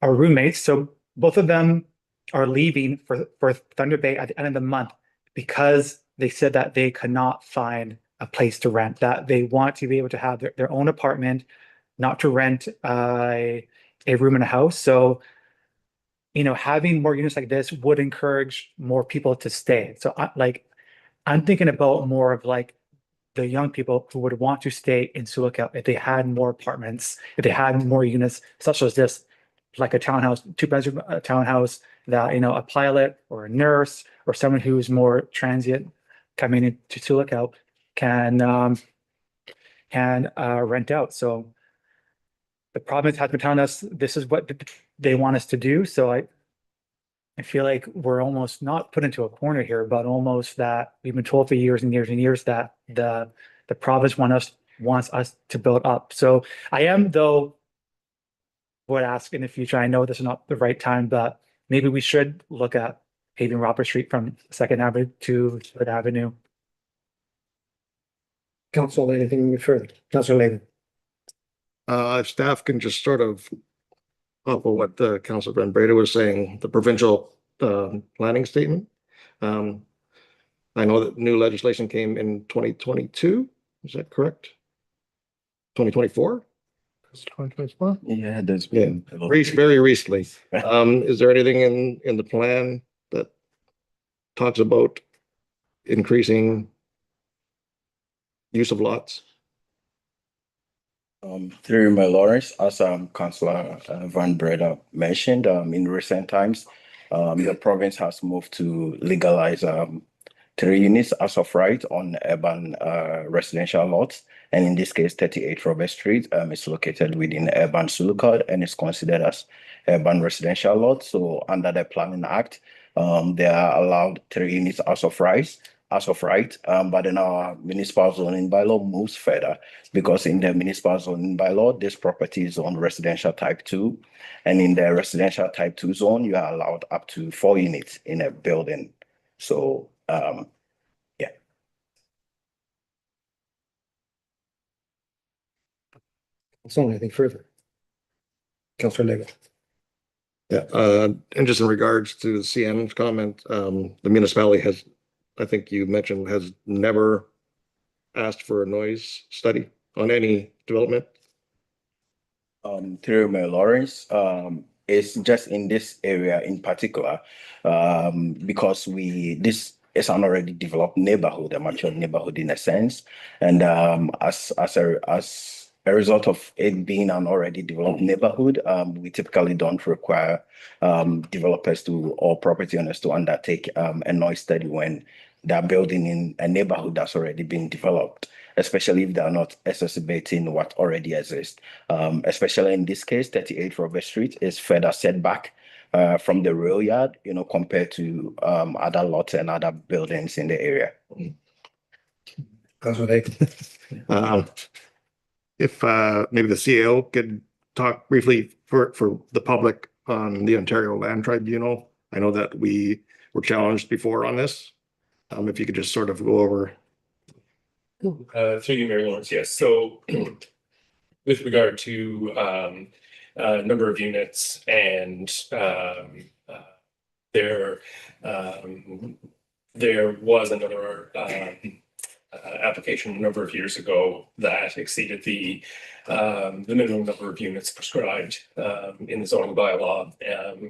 roommates. So both of them are leaving for Thunder Bay at the end of the month because they said that they could not find a place to rent, that they want to be able to have their own apartment, not to rent a room in a house. So, having more units like this would encourage more people to stay. So I'm thinking about more of like the young people who would want to stay in Silica if they had more apartments, if they had more units such as this, like a townhouse, 2 bedroom townhouse that, a pilot or a nurse or someone who's more transient coming into Silica can rent out. So the province has been telling us this is what they want us to do. So I feel like we're almost not put into a corner here, but almost that we've been told for years and years and years that the province wants us to build up. So I am, though, would ask in the future, I know this is not the right time, but maybe we should look at paving Robert Street from Second Avenue to Third Avenue. Council, anything further? Councilor Layton. If staff can just sort of off of what Councilor Van Breda was saying, the provincial planning statement. I know that new legislation came in 2022. Is that correct? 2024? Yeah, there's been a lot. Very recently. Is there anything in the plan that talks about increasing use of lots? Through my Lawrence, as Councillor Van Breda mentioned, in recent times, the province has moved to legalize 3 units as of right on urban residential lots. And in this case, 38 Robert Street is located within urban Sulucod and is considered as urban residential lot. So under the Planning Act, they are allowed 3 units as of right. But then our municipal zoning bylaw moves further because in the municipal zoning bylaw, this property is on residential type 2. And in the residential type 2 zone, you are allowed up to 4 units in a building. So, yeah. So anything further? Councilor Layton. Yeah, and just in regards to the CN's comment, the municipality has, I think you mentioned, has never asked for a noise study on any development. Through my Lawrence, it's just in this area in particular, because this is an already developed neighborhood, a mature neighborhood in a sense, and as a result of it being an already developed neighborhood, we typically don't require developers or property owners to undertake a noise study when they're building in a neighborhood that's already been developed, especially if they're not exacerbating what already exists. Especially in this case, 38 Robert Street is further setback from the rail yard, compared to other lots and other buildings in the area. Councilor Lake. If maybe the CAO could talk briefly for the public on the Ontario Land Tribunal. I know that we were challenged before on this. If you could just sort of go over. Through you, Mary Lawrence, yes. So with regard to number of units and there there was another application a number of years ago that exceeded the minimum number of units prescribed in the zoning bylaw.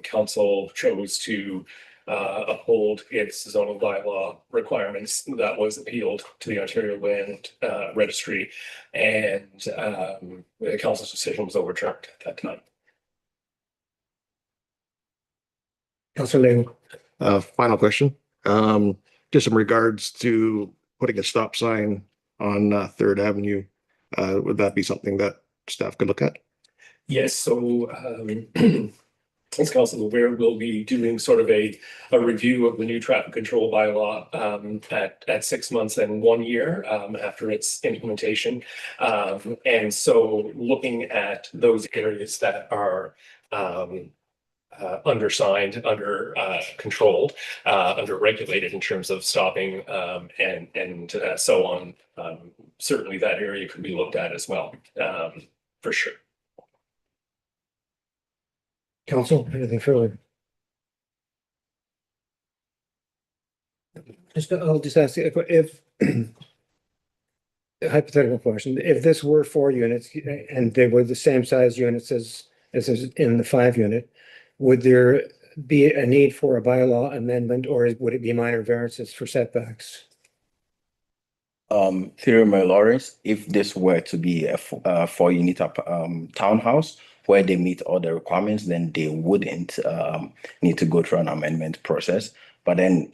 Council chose to uphold its zoning bylaw requirements. That was appealed to the Ontario Land Registry, and the council's decision was overturned at that time. Councilor Lake. Final question. Just in regards to putting a stop sign on Third Avenue, would that be something that staff could look at? Yes, so as council is aware, we'll be doing sort of a review of the new traffic control bylaw at 6 months and 1 year after its implementation. And so looking at those areas that are undersigned, under controlled, under regulated in terms of stopping and so on. Certainly that area could be looked at as well, for sure. Council, anything further? I'll just ask you if a hypothetical question, if this were 4 units and they were the same size units as is in the 5 unit, would there be a need for a bylaw amendment, or would it be minor variances for setbacks? Through my Lawrence, if this were to be a 4-unit townhouse where they meet all the requirements, then they wouldn't need to go through an amendment process. But then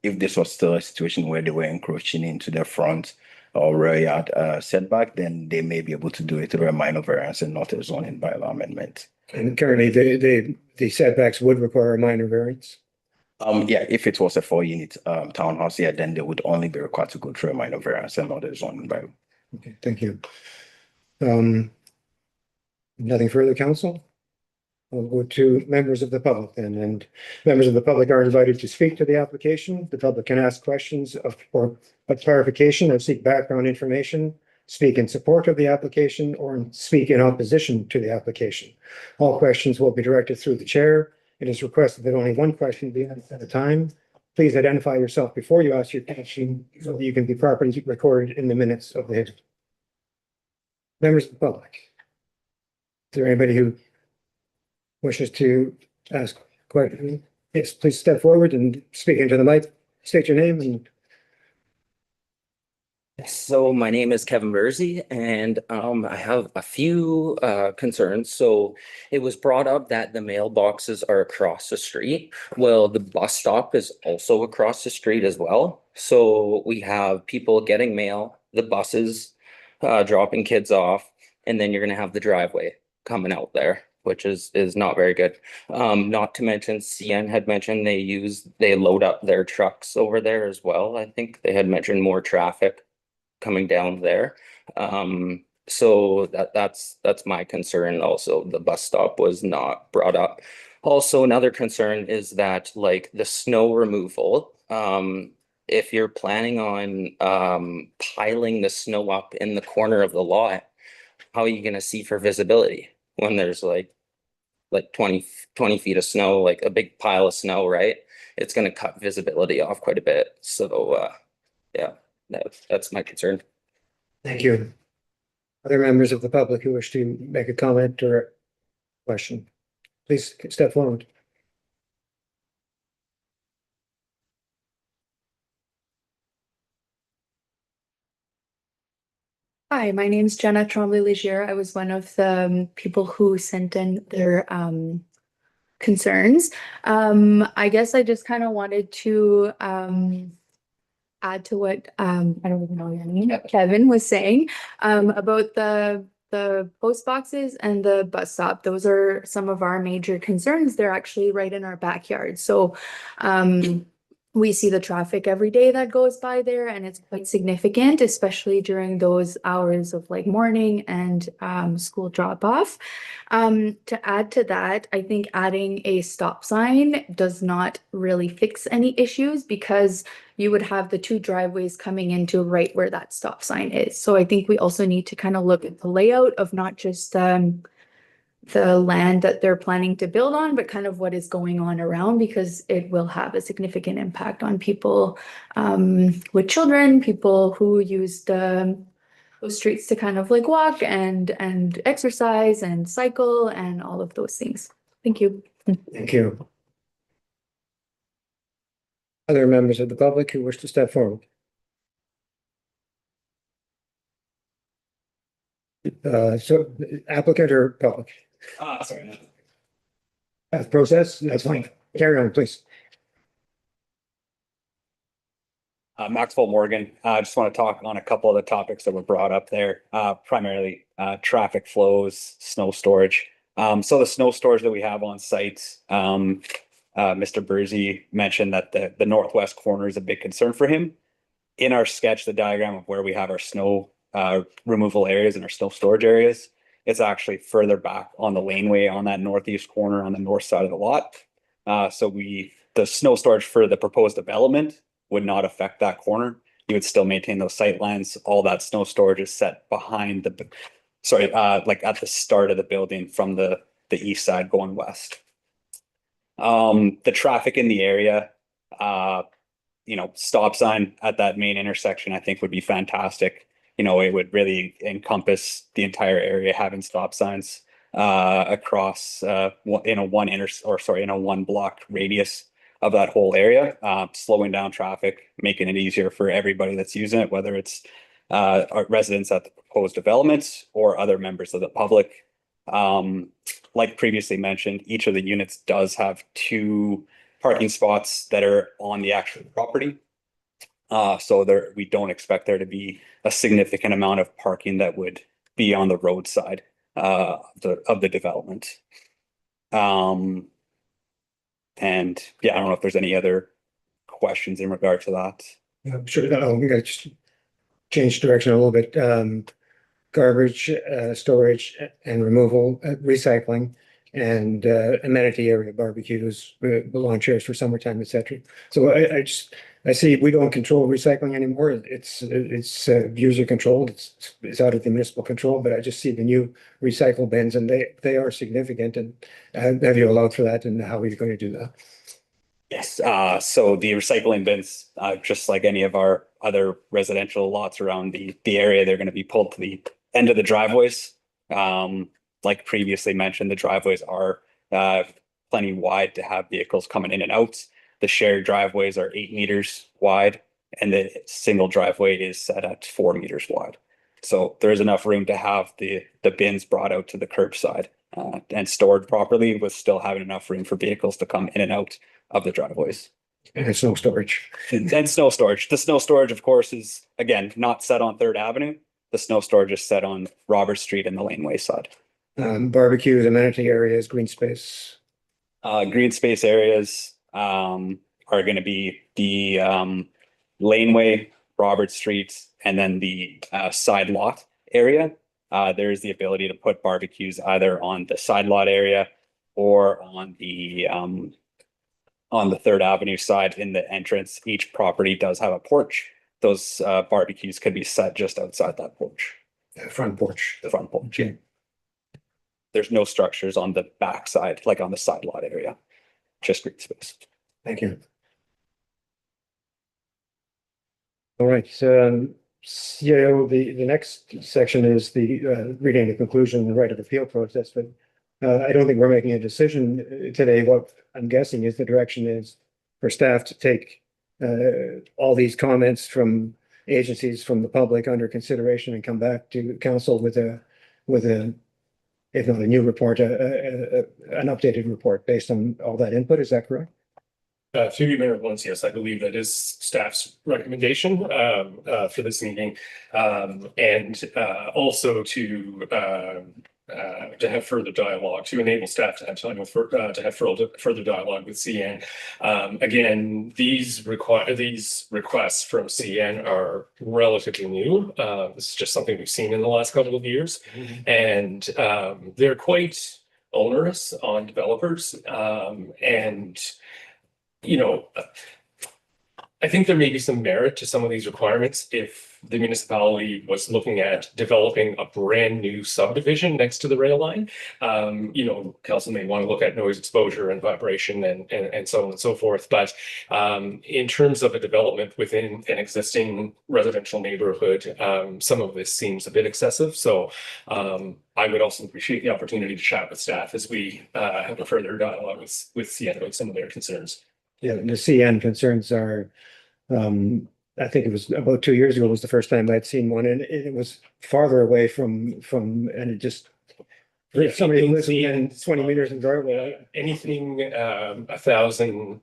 if this was still a situation where they were encroaching into the front or rear yard setback, then they may be able to do it through a minor variance and not a zoning bylaw amendment. And currently, the setbacks would require a minor variance. Yeah, if it was a 4-unit townhouse, yeah, then they would only be required to go through a minor variance and not a zoning bylaw. Okay, thank you. Nothing further, council? I'll go to members of the public then, and members of the public are invited to speak to the application. The public can ask questions of clarification or seek background information, speak in support of the application, or speak in opposition to the application. All questions will be directed through the chair. It is requested that only one question be asked at a time. Please identify yourself before you ask your question so that you can be properly recorded in the minutes of the hearing. Members of the public. Is there anybody who wishes to ask a question? Yes, please step forward and speak into the mic. State your name and So my name is Kevin Bursey, and I have a few concerns. So it was brought up that the mailboxes are across the street. Well, the bus stop is also across the street as well. So we have people getting mail, the buses dropping kids off, and then you're gonna have the driveway coming out there, which is not very good. Not to mention, CN had mentioned they load up their trucks over there as well. I think they had mentioned more traffic coming down there. So that's my concern. Also, the bus stop was not brought up. Also, another concern is that like the snow removal, if you're planning on piling the snow up in the corner of the lot, how are you gonna see for visibility when there's like 20 feet of snow, like a big pile of snow, right? It's gonna cut visibility off quite a bit. So yeah. That's my concern. thank you. Other members of the public who wish to make a comment or question, please step forward. Hi, my name's Jenna Tremblay-Legier. I was one of the people who sent in their concerns. I guess I just kind of wanted to add to what I don't even know your name, Kevin was saying about the post boxes and the bus stop. Those are some of our major concerns. They're actually right in our backyard. So we see the traffic every day that goes by there, and it's quite significant, especially during those hours of like morning and school drop off. To add to that, I think adding a stop sign does not really fix any issues because you would have the two driveways coming into right where that stop sign is. So I think we also need to kind of look at the layout of not just the land that they're planning to build on, but kind of what is going on around, because it will have a significant impact on people with children, people who use those streets to kind of like walk and exercise and cycle and all of those things. Thank you. Thank you. Other members of the public who wish to step forward? So applicant or public? Sorry. Process, that's fine. Carry on, please. Maxwell Morgan, I just want to talk on a couple of the topics that were brought up there, primarily traffic flows, snow storage. So the snow storage that we have on site, Mr. Bursey mentioned that the northwest corner is a big concern for him. In our sketch, the diagram of where we have our snow removal areas and our snow storage areas, it's actually further back on the laneway on that northeast corner on the north side of the lot. So the snow storage for the proposed development would not affect that corner. You would still maintain those sight lines. All that snow storage is set behind like at the start of the building from the east side going west. The traffic in the area, stop sign at that main intersection, I think would be fantastic. It would really encompass the entire area, having stop signs across in a one block radius of that whole area, slowing down traffic, making it easier for everybody that's using it, whether it's our residents at the proposed developments or other members of the public. Like previously mentioned, each of the units does have 2 parking spots that are on the actual property. So we don't expect there to be a significant amount of parking that would be on the roadside of the development. And yeah, I don't know if there's any other questions in regard to that. Sure, I'm gonna just change direction a little bit. Garbage, storage and removal, recycling, and amenity area, barbecues, lawn chairs for summertime, etc. So I see we don't control recycling anymore. It's user controlled. It's out of the municipal control, but I just see the new recycle bins and they are significant. And have you allowed for that, and how are you going to do that? Yes, so the recycling bins, just like any of our other residential lots around the area, they're going to be pulled to the end of the driveways. Like previously mentioned, the driveways are plenty wide to have vehicles coming in and out. The shared driveways are 8 meters wide, and the single driveway is set at 4 meters wide. So there's enough room to have the bins brought out to the curbside and stored properly, with still having enough room for vehicles to come in and out of the driveways. And snow storage. And snow storage. The snow storage, of course, is again not set on 3rd Avenue. The snow storage is set on Robert Street and the laneway side. Barbecues, amenity areas, green space. Green space areas are going to be the laneway, Robert Street, and then the side lot area. There's the ability to put barbecues either on the side lot area or on the 3rd Avenue side in the entrance. Each property does have a porch. Those barbecues could be set just outside that porch. The front porch. The front porch, yeah. There's no structures on the back side, like on the side lot area, just green space. Thank you. All right, so the next section is the reading the conclusion and the right of appeal process, but I don't think we're making a decision today. What I'm guessing is the direction is for staff to take all these comments from agencies, from the public under consideration, and come back to council with a if not a new report, an updated report based on all that input. Is that correct? Through you, Mayor Lawrence, yes, I believe that is staff's recommendation for this meeting. And also to to have further dialogue, to enable staff to have time with, to have further dialogue with CN. Again, these requests from CN are relatively new. This is just something we've seen in the last couple of years. And they're quite onerous on developers. And, you know, I think there may be some merit to some of these requirements if the municipality was looking at developing a brand new subdivision next to the rail line. You know, council may want to look at noise exposure and vibration and so on and so forth. But in terms of a development within an existing residential neighborhood, some of this seems a bit excessive. So I would also appreciate the opportunity to chat with staff as we have a further dialogue with CN about some of their concerns. Yeah, the CN concerns are, I think it was about 2 years ago was the first time I'd seen one, and it was farther away from, and it just, for somebody who lives within 20 meters in driveway. Anything 1,000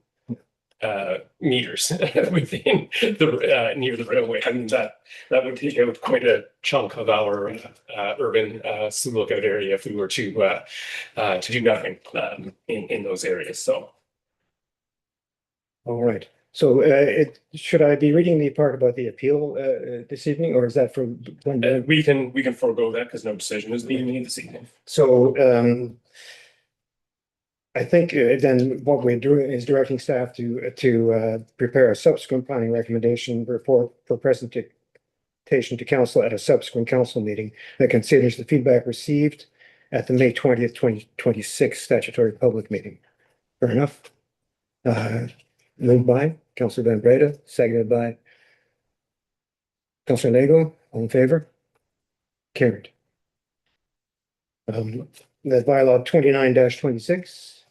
meters within the near the railway. I mean, that would take out quite a chunk of our urban lookout area if we were to do nothing in those areas. So. All right. So should I be reading the part about the appeal this evening, or is that for when? We can forego that because no decision is being made this evening. So I think then what we're doing is directing staff to prepare a subsequent planning recommendation report for presentation to council at a subsequent council meeting that considers the feedback received at the May 20th, 2026 statutory public meeting. Fair enough. Moved by Councillor Van Breda, seconded by Councillor Lego. All in favor? Carried. That bylaw 29-26,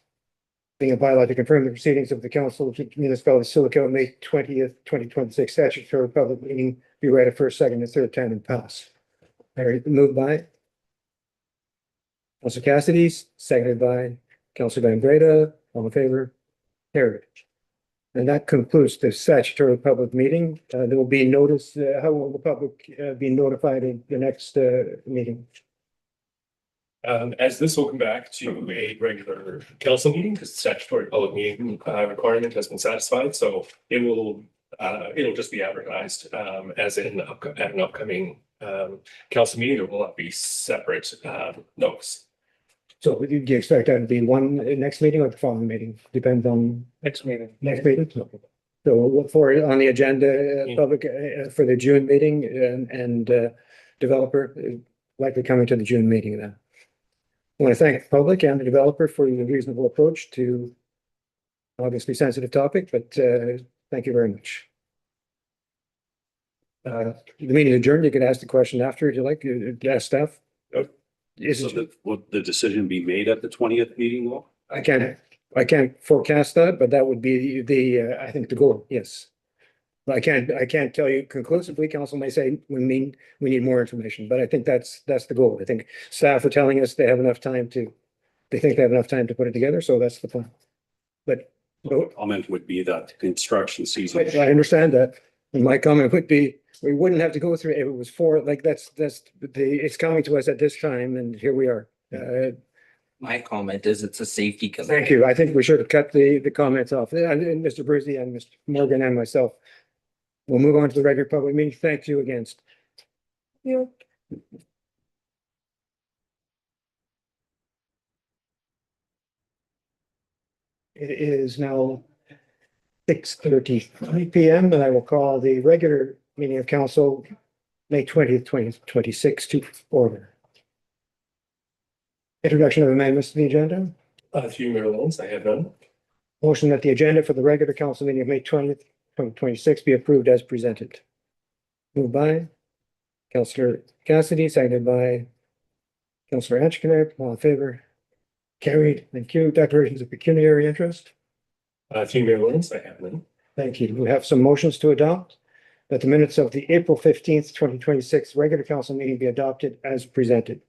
being a bylaw to confirm the proceedings of the council of the municipality of Sioux May 20th, 2026 statutory public meeting be read a first, second, and third time and pass. Carried. Moved by Councillor Cassidy, seconded by Councillor Van Breda. All in favor? Carried. And that concludes the statutory public meeting. There will be notice, how will the public be notified in the next meeting? As this will come back to a regular council meeting, because the statutory public meeting requirement has been satisfied, so it'll just be advertised as at an upcoming council meeting. There will not be separate notice. So do you expect that to be one next meeting or the following meeting? Depends on. Next meeting. Next meeting. So we'll look for it on the agenda, public for the June meeting and developer likely coming to the June meeting then. I want to thank the public and the developer for your reasonable approach to obviously sensitive topic, but thank you very much. The meeting adjourned. You can ask the question after if you like, ask staff. So will the decision be made at the 20th meeting though? I can't forecast that, but that would be I think the goal, yes. But I can't tell you conclusively. Council may say we need more information, but I think that's the goal. I think staff are telling us they think they have enough time to put it together, so that's the plan. But Comment would be that construction season. I understand that. And my comment would be, we wouldn't have to go through, if it was it's coming to us at this time, and here we are. My comment is it's a safety concern. Thank you. I think we should have cut the comments off. And Mr. Brucey and Mr. Morgan and myself. We'll move on to the regular public meeting. Thank you again. You. It is now 6:33 PM, and I will call the regular meeting of council, May 20th, 2026 to order. Introduction of amendments to the agenda. Through Mayor Lawrence, I have none. Motion that the agenda for the regular council meeting of May 20th, 2026 be approved as presented. Moved by Councillor Cassidy, seconded by Councillor Anchikene. All in favor? Carried. Thank you. Declarations of pecuniary interest. Through Mayor Lawrence, I have none. Thank you. We have some motions to adopt. That the minutes of the April 15th, 2026 regular council meeting be adopted as presented.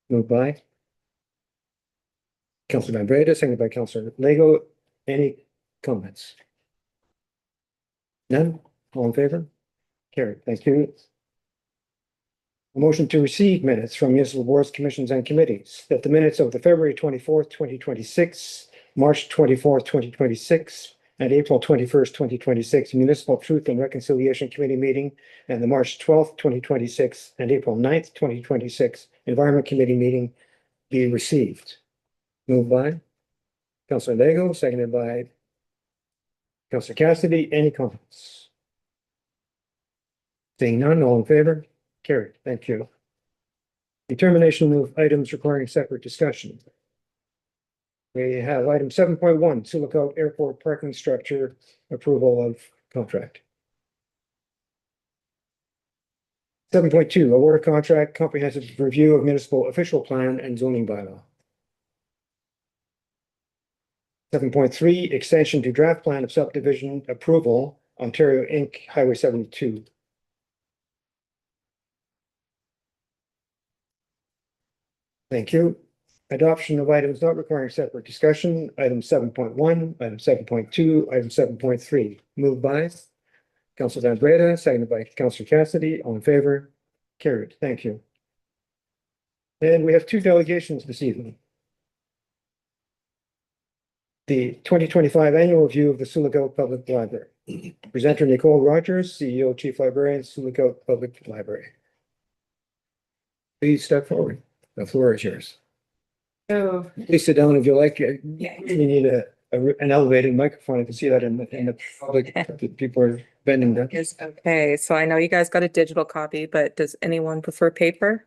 Moved by Councillor Van Breda, seconded by Councillor Lego. Any comments? None? All in favor? Carried. Thank you. A motion to receive minutes from municipal boards, commissions, and committees, that the minutes of the February 24th, 2026, March 24th, 2026, and April 21st, 2026 Municipal Truth and Reconciliation Committee meeting, and the March 12th, 2026, and April 9th, 2026 Environment Committee meeting be received. Moved by Councilor Lego, seconded by Councilor Cassidy. Any comments? Seeing none, all in favor? Carried. Thank you. Determination of items requiring separate discussion. We have item 7.1, Sioux Airport parking structure approval of contract. 7.2, award of contract, comprehensive review of municipal official plan and zoning bylaw. 7.3, extension to draft plan of subdivision approval, Ontario Inc., Highway 72. Thank you. Adoption of items not requiring separate discussion, item 7.1, item 7.2, item 7.3. Moved by Councilor Van Breda, seconded by Councilor Cassidy. All in favor? Carried. Thank you. And we have two delegations this evening. The 2025 annual review of the Sioux Public Library. Presenter Nicole Rogers, CEO, Chief Librarian, Sioux Public Library. Please step forward. The floor is yours. So, Please sit down if you like. yeah. You need an elevated microphone. I can see that in the public. People are bending down. Is okay. So I know you guys got a digital copy, but does anyone prefer paper?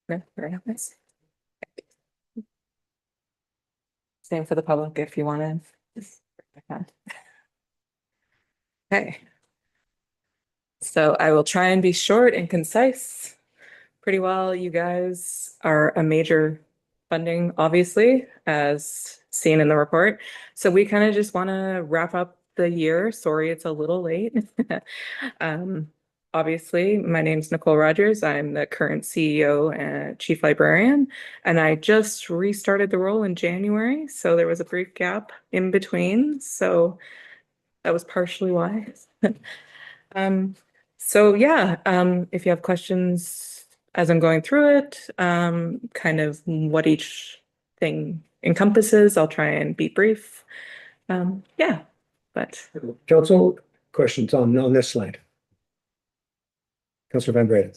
No, very nice. Same for the public if you wanted. Okay. So I will try and be short and concise. Pretty well, you guys are a major funding, obviously, as seen in the report. So we kind of just want to wrap up the year. Sorry, it's a little late. Obviously, my name's Nicole Rogers. I'm the current CEO and Chief Librarian, and I just restarted the role in January. So there was a brief gap in between. So that was partially why. So yeah, if you have questions as I'm going through it, kind of what each thing encompasses, I'll try and be brief. Yeah, but Council, questions on this slide? Councilor Van Breda.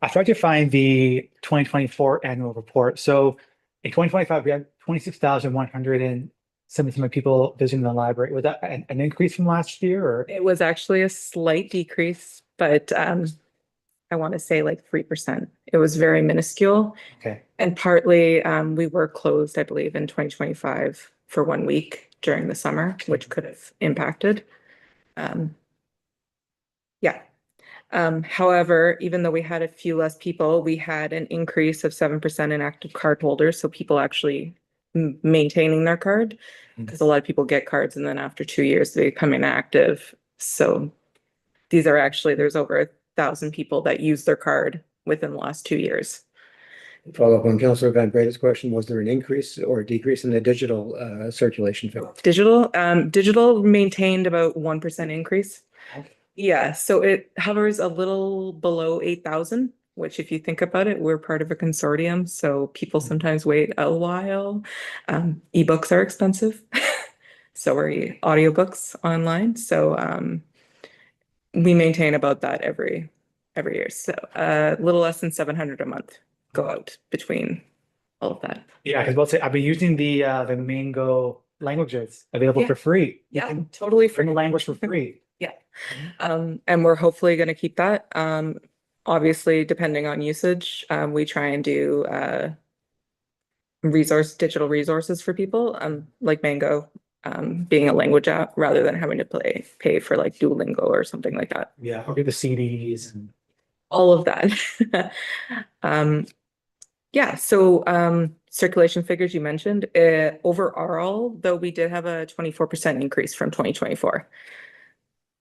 I tried to find the 2024 annual report. So in 2025, we had 26,177 people visiting the library. Was that an increase from last year, or? it was actually a slight decrease, but I want to say like 3%. It was very minuscule. Okay. And partly we were closed, I believe, in 2025 for 1 week during the summer, which could have impacted. Yeah. However, even though we had a few less people, we had an increase of 7% in active card holders. So people actually maintaining their card, because a lot of people get cards and then after 2 years they become inactive. So these are actually, there's over 1,000 people that use their card within the last 2 years. Follow up on Councilor Van Breda's question, was there an increase or decrease in the digital circulation figure? Digital maintained about 1% increase. Okay. Yeah, so it hovers a little below 8,000, which if you think about it, we're part of a consortium, so people sometimes wait a while. Ebooks are expensive, so are audiobooks online. So we maintain about that every year. So a little less than 700 a month go out between all of that. Yeah, because I've been using the Mango languages available Yeah. for free. You Yeah, can totally bring free. a language for free. Yeah. And we're hopefully going to keep that. Obviously, depending on usage, we try and do digital resources for people, like Mango, being a language app rather than having to pay for like Duolingo or something like that. Yeah, or get the CDs and All of that. Yeah, so circulation figures you mentioned, overall, though we did have a 24% increase from 2024.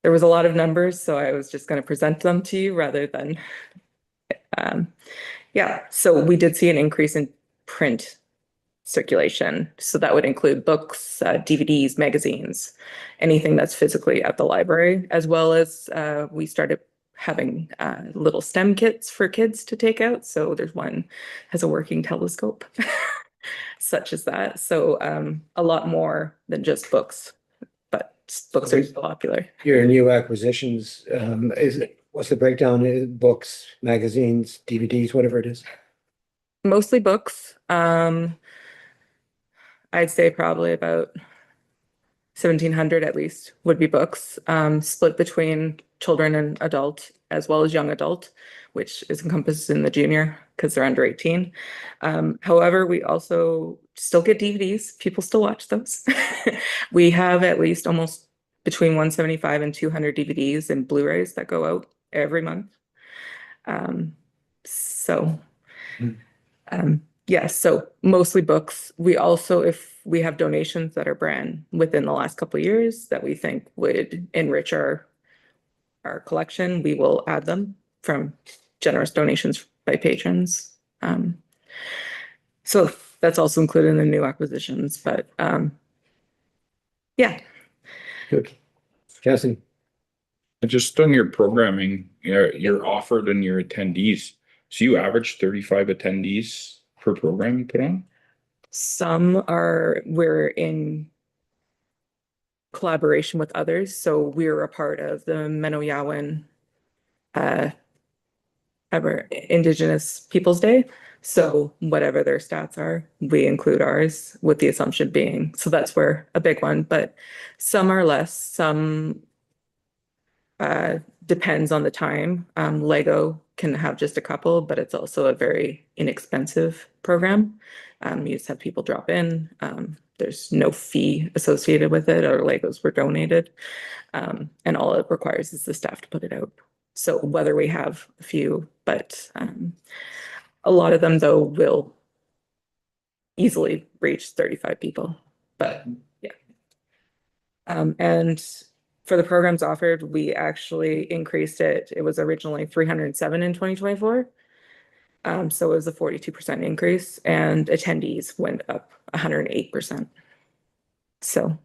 There was a lot of numbers, so I was just going to present them to you rather than, yeah, so we did see an increase in print circulation. So that would include books, DVDs, magazines, anything that's physically at the library, as well as we started having little STEM kits for kids to take out. So there's one has a working telescope, such as that. So a lot more than just books, but books are still popular. Your new acquisitions, what's the breakdown? Books, magazines, DVDs, whatever it is? Mostly books. I'd say probably about 1,700 at least would be books, split between children and adult, as well as young adult, which is encompassed in the junior because they're under 18. However, we also still get DVDs. People still watch those. We have at least almost between 175 and 200 DVDs and Blu-rays that go out every month. So, yes, so mostly books. We also, if we have donations that are brand within the last couple of years that we think would enrich our collection, we will add them from generous donations by patrons. So that's also included in the new acquisitions, but yeah. Good. Cassie? Just on your programming, you're offered and your attendees. So you average 35 attendees per program you put on? We're in collaboration with others. So we're a part of the Menoyawan Indigenous Peoples Day. So whatever their stats are, we include ours, with the assumption being, so that's where a big one, but some are less, some depends on the time. Lego can have just a couple, but it's also a very inexpensive program. You just have people drop in. There's no fee associated with it. Our Legos were donated. And all it requires is the staff to put it out. So whether we have a few, but a lot of them though will easily reach 35 people. But yeah. And for the programs offered, we actually increased it. It was originally 307 in 2024. So it was a 42% increase, and attendees went up 108%. So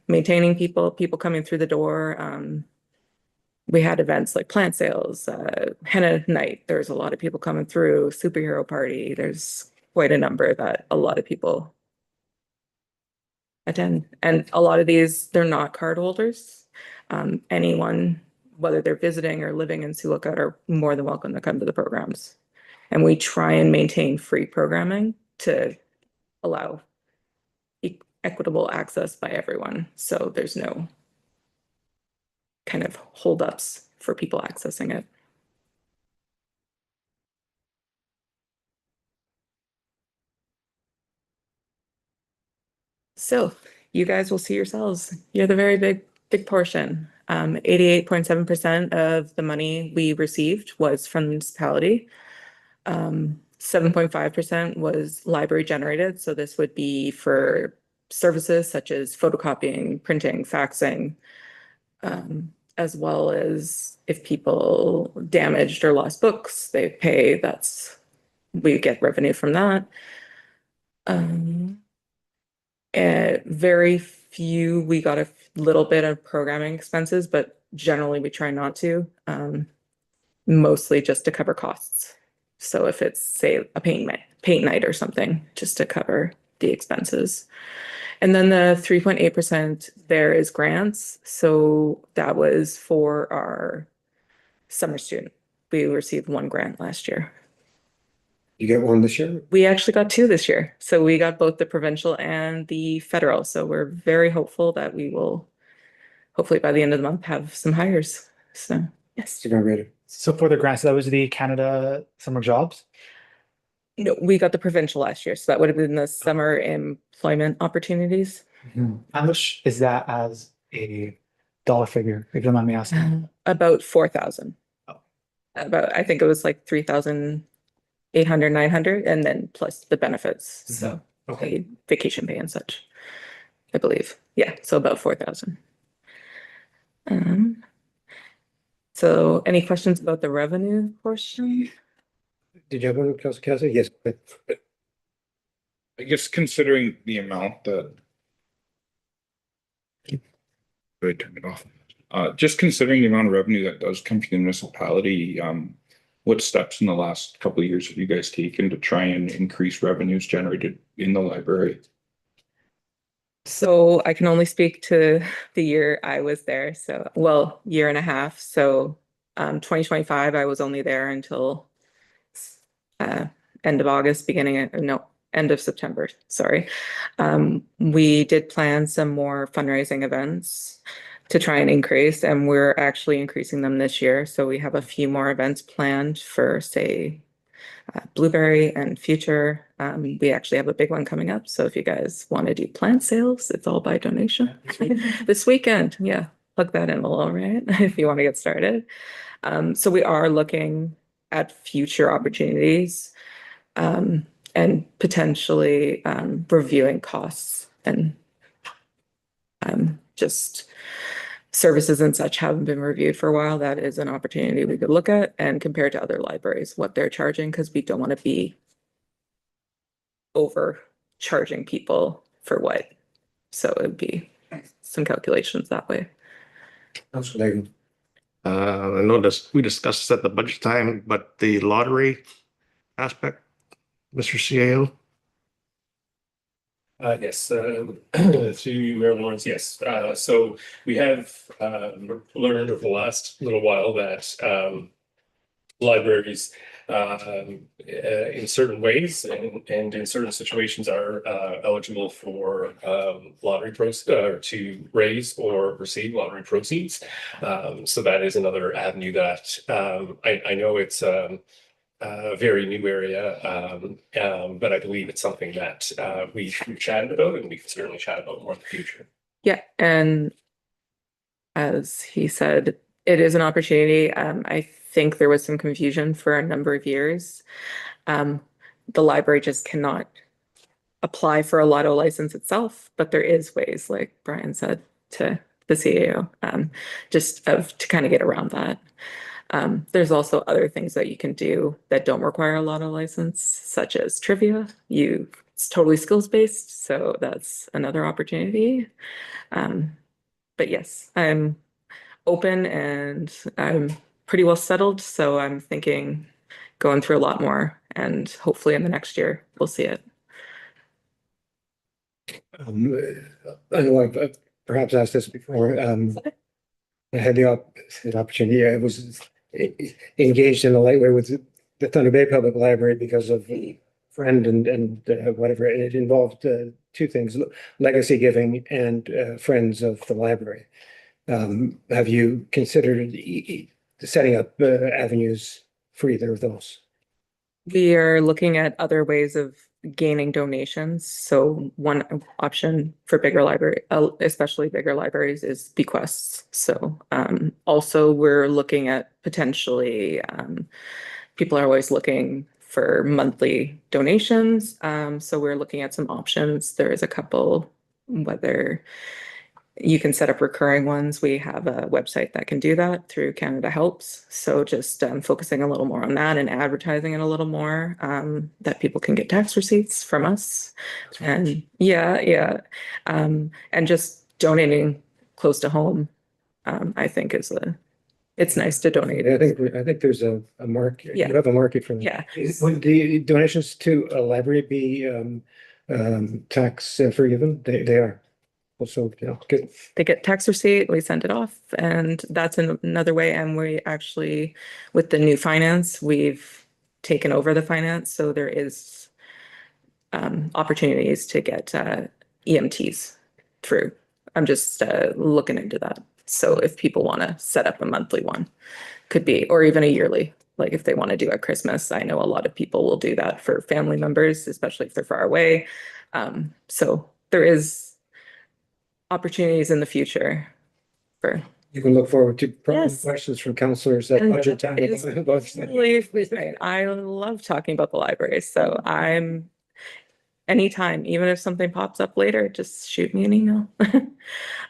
maintaining people coming through the door. We had events like plant sales, henna night. There's a lot of people coming through, superhero party. There's quite a number that a lot of people attend. And a lot of these, they're not card holders. Anyone, whether they're visiting or living in Sioux are more than welcome to come to the programs. And we try and maintain free programming to allow equitable access by everyone. So there's no kind of holdups for people accessing it. So you guys will see yourselves. You're the very big portion. 88.7% of the money we received was from the municipality. 7.5% was library generated. So this would be for services such as photocopying, printing, faxing, as well as if people damaged or lost books, they pay. We get revenue from that. Very few, we got a little bit of programming expenses, but generally we try not to, mostly just to cover costs. So if it's, say, a paint night or something, just to cover the expenses. And then the 3.8% there is grants. So that was for our summer student. We received one grant last year. You get one this year? We actually got two this year. So we got both the provincial and the federal. So we're very hopeful that we will, hopefully by the end of the month, have some hires. So yes. So for the grants, that was the Canada Summer Jobs? No, we got the provincial last year. So that would have been the summer employment opportunities. How much is that as a dollar figure, if you don't mind me asking? About 4,000. Oh. I think it was like 3,800, 900, and then plus the benefits. So Okay. vacation pay and such, I believe. Yeah, so about 4,000. So any questions about the revenue portion? Did you have one, Councilor Cassidy? Yes. I guess considering the amount that. Go ahead, turn it off. Just considering the amount of revenue that does come from the municipality, what steps in the last couple of years have you guys taken to try and increase revenues generated in the library? So I can only speak to the year I was there. So, well, year and a half. So, 2025, I was only there until uh, end of August, end of September. Sorry. We did plan some more fundraising events to try and increase, and we're actually increasing them this year. So we have a few more events planned for, say, Blueberry and Future. We actually have a big one coming up. So if you guys want to do plant sales, it's all by donation this weekend. Yeah, plug that in a little, right? If you want to get started. So we are looking at future opportunities and potentially reviewing costs and just services and such haven't been reviewed for a while. That is an opportunity we could look at and compare to other libraries, what they're charging, because we don't want to be overcharging people for what. So it'd be some calculations that way. Councilor Leahy. I know this, we discussed this at the budget time, but the lottery aspect, Mr. CAO? Yes, to Mayor Lawrence, yes. So we have learned over the last little while that libraries in certain ways and in certain situations are eligible for lottery to raise or receive lottery proceeds. So that is another avenue that I know it's a very new area, but I believe it's something that we've chatted about and we can certainly chat about more in the future. Yeah, and as he said, it is an opportunity. I think there was some confusion for a number of years. The library just cannot apply for a lotto license itself, but there is ways, like Brian said to the CAO, to kind of get around that. There's also other things that you can do that don't require a lotto license, such as trivia. It's totally skills based, so that's another opportunity. But yes, I'm open and I'm pretty well settled, so I'm thinking going through a lot more, and hopefully in the next year we'll see it. I know I've perhaps asked this before. I had the opportunity. I was engaged in a light way with the Thunder Bay Public Library because of a friend and whatever. It involved two things: legacy giving and friends of the library. Have you considered setting up avenues for either of those? We are looking at other ways of gaining donations. So one option for bigger library, especially bigger libraries, is bequests. So also we're looking at potentially, people are always looking for monthly donations. So we're looking at some options. There is a couple, whether you can set up recurring ones. We have a website that can do that through Canada Helps. So just focusing a little more on that and advertising it a little more, that people can get tax receipts from us. And yeah. And just donating close to home, I think it's nice to donate. I think there's a market. Yeah. You have a market for that. Yeah. Would the donations to a library be tax forgiven? They are. Also, good. They get tax receipt, we send it off, and that's another way. And we actually, with the new finance, we've taken over the finance, so there is opportunities to get EMTs through. I'm just looking into that. So if people want to set up a monthly one, could be, or even a yearly, like if they want to do at Christmas. I know a lot of people will do that for family members, especially if they're far away. So there is opportunities in the future for. You can look forward to Yes. questions from counselors at budget time. I love talking about the library, so I'm anytime, even if something pops up later, just shoot me an email.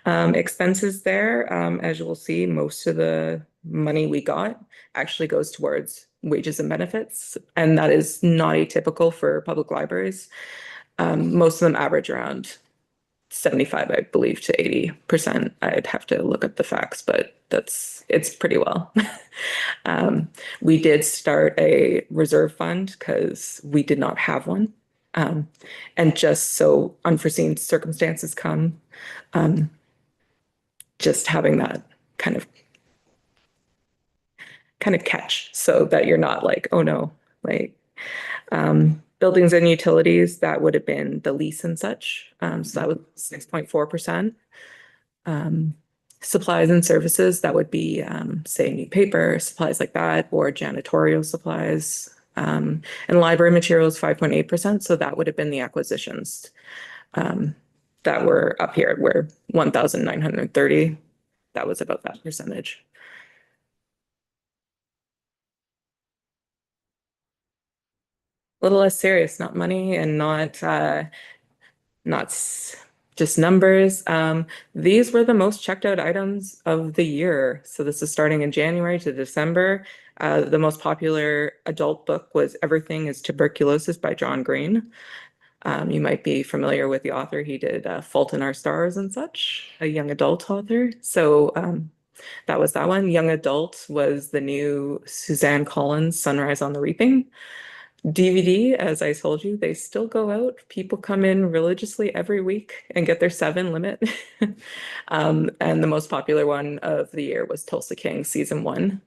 Expenses there, as you will see, most of the money we got actually goes towards wages and benefits, and that is not atypical for public libraries. Most of them average around 75, I believe, to 80%. I'd have to look up the facts, but it's pretty well. We did start a reserve fund because we did not have one. And just so unforeseen circumstances come, just having that kind of catch so that you're not like, oh no, like buildings and utilities, that would have been the lease and such. So that was 6.4%. Supplies and services, that would be say new paper, supplies like that, or janitorial supplies. And library materials, 5.8%. So that would have been the acquisitions that were up here, where 1,930. That was about that percentage. A little less serious, not money and not just numbers. These were the most checked out items of the year. So this is starting in January to December. The most popular adult book was Everything is Tuberculosis by John Green. You might be familiar with the author. He did Fault in Our Stars and such, a young adult author. So that was that one. Young adult was the new Suzanne Collins, Sunrise on the Reaping. DVD, as I told you, they still go out. People come in religiously every week and get their 7 limit. And the most popular one of the year was Tulsa King season 1.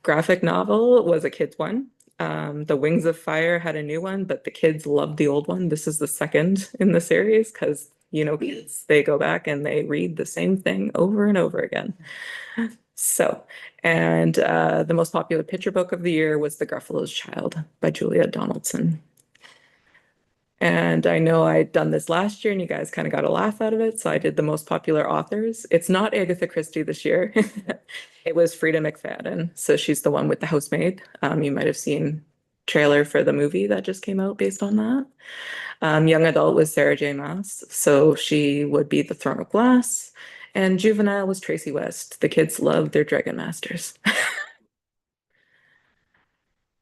Graphic novel was a kid's one. The Wings of Fire had a new one, but the kids loved the old one. This is the second in the series because, kids, they go back and they read the same thing over and over again. So, and the most popular picture book of the year was The Gruffalo's Child by Julia Donaldson. And I know I'd done this last year and you guys kind of got a laugh out of it. So I did the most popular authors. It's not Agatha Christie this year. It was Frida McFadden. So she's the one with The Housemaid. You might have seen trailer for the movie that just came out based on that. Young adult was Sarah J. Maas. So she would be The Throne of Glass. And juvenile was Tracy West. The kids loved their Dragon Masters.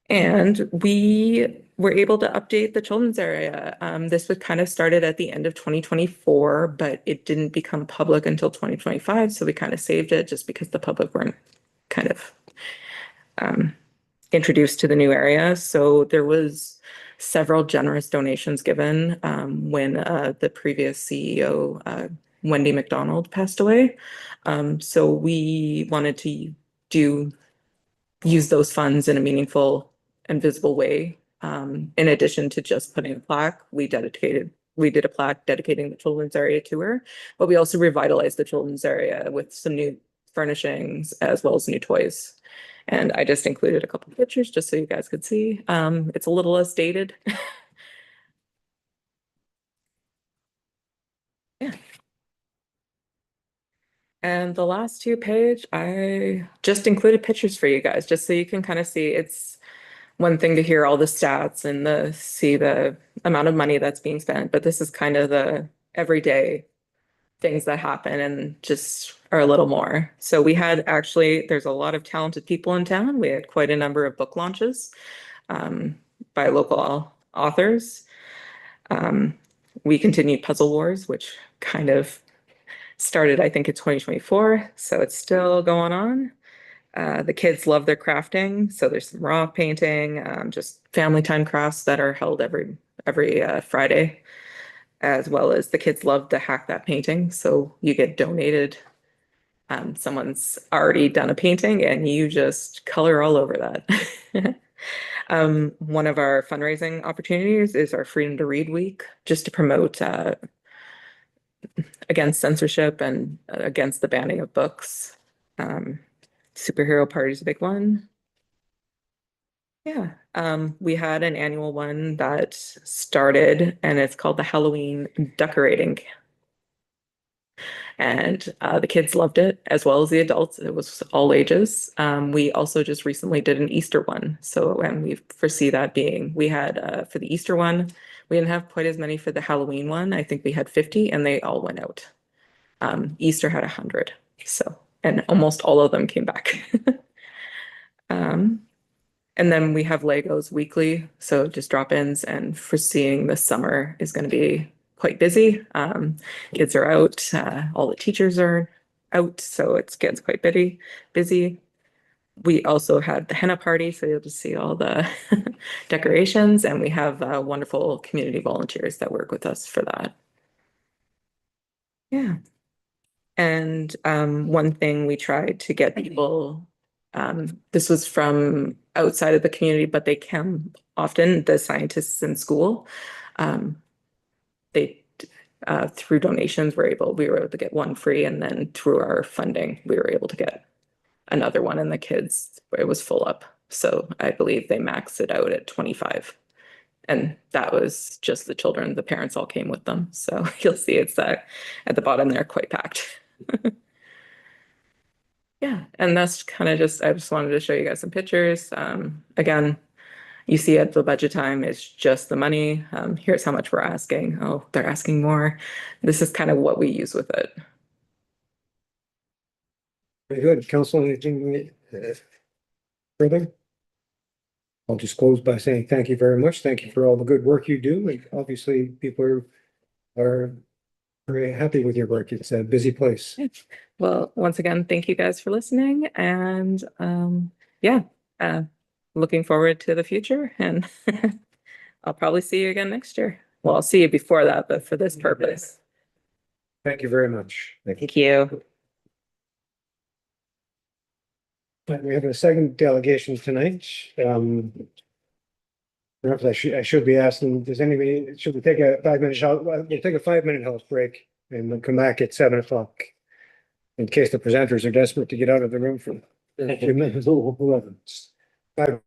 And we were able to update the children's area. This was kind of started at the end of 2024, but it didn't become public until 2025. So we kind of saved it just because the public weren't kind of introduced to the new area. So there was several generous donations given when the previous CEO, Wendy McDonald, passed away. So we wanted to use those funds in a meaningful and visible way. In addition to just putting a plaque, we did a plaque dedicating the children's area to her, but we also revitalized the children's area with some new furnishings as well as new toys. And I just included a couple of pictures just so you guys could see. It's a little less dated. Yeah. And the last 2 page, I just included pictures for you guys, just so you can kind of see. It's one thing to hear all the stats and see the amount of money that's being spent, but this is kind of the everyday things that happen and just are a little more. So there's a lot of talented people in town. We had quite a number of book launches by local authors. We continued Puzzle Wars, which kind of started, I think, in 2024. So it's still going on. The kids love their crafting. So there's some raw painting, just family time crafts that are held every Friday, as well as the kids love to hack that painting. So you get donated. Someone's already done a painting and you just color all over that. One of our fundraising opportunities is our Freedom to Read Week, just to promote against censorship and against the banning of books. Superhero Party is a big one. Yeah, we had an annual one that started and it's called the Halloween Decorating. And the kids loved it as well as the adults. It was all ages. We also just recently did an Easter one. So, and we foresee that we had for the Easter one, we didn't have quite as many for the Halloween one. I think we had 50 and they all went out. Easter had 100. So, and almost all of them came back. And then we have Legos weekly. So just drop-ins, and foreseeing this summer is going to be quite busy. Kids are out, all the teachers are out, so it gets quite busy. We also had the henna party, so you'll just see all the decorations, and we have wonderful community volunteers that work with us for that. Yeah. And one thing we tried to get people, this was from outside of the community, but they come often, the scientists in school. They through donations we were able to get one free, and then through our funding we were able to get another one, and the kids, it was full up. So I believe they maxed it out at 25. And that was just the children. The parents all came with them. So you'll see it's at the bottom there, quite packed. Yeah, and that's kind of I just wanted to show you guys some pictures. Again, you see at the budget time, it's just the money. Here's how much we're asking. Oh, they're asking more. This is kind of what we use with it. Very good. Council, anything further? I'll just close by saying thank you very much. Thank you for all the good work you do. And obviously, people are very happy with your work. It's a busy place. Well, once again, thank you guys for listening, and yeah, looking forward to the future, and I'll probably see you again next year. Well, I'll see you before that, but for this purpose. Thank you very much. Thank you. But we have a second delegation tonight. Perhaps I should be asking, does anybody, should we take a 5-minute health, we'll take a 5-minute health break and we'll come back at 7 o'clock. In case the presenters are desperate to get out of the room for a few minutes. 5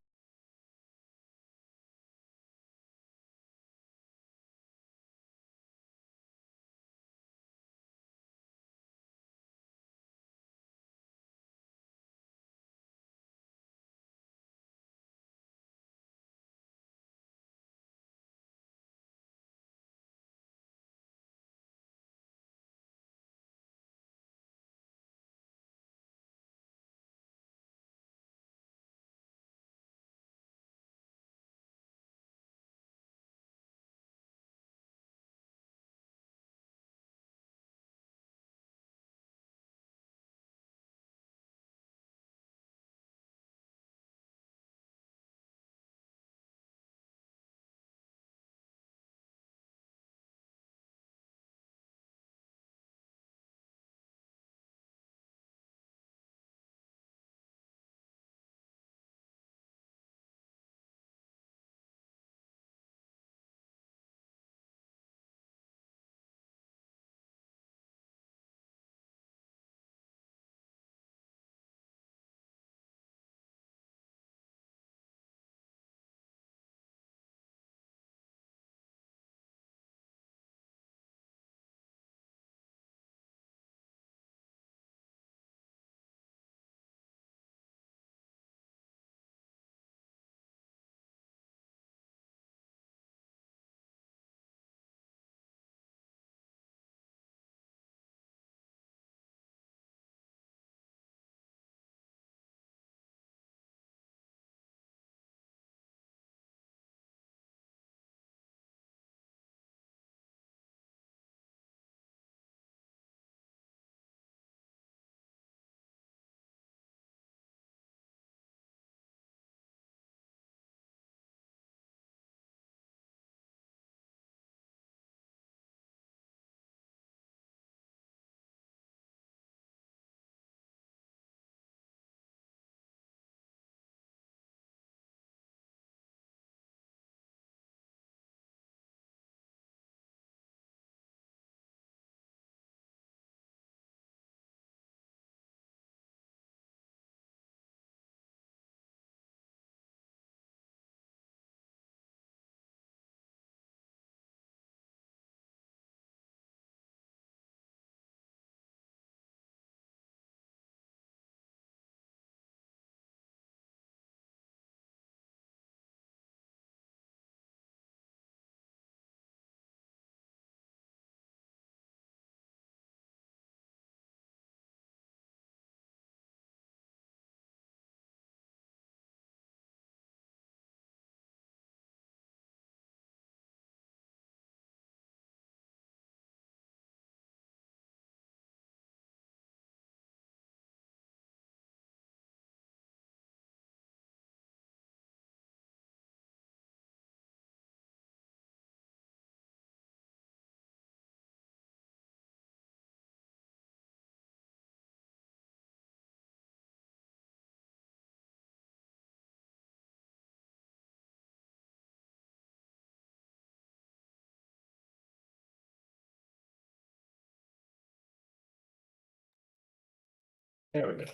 There we go.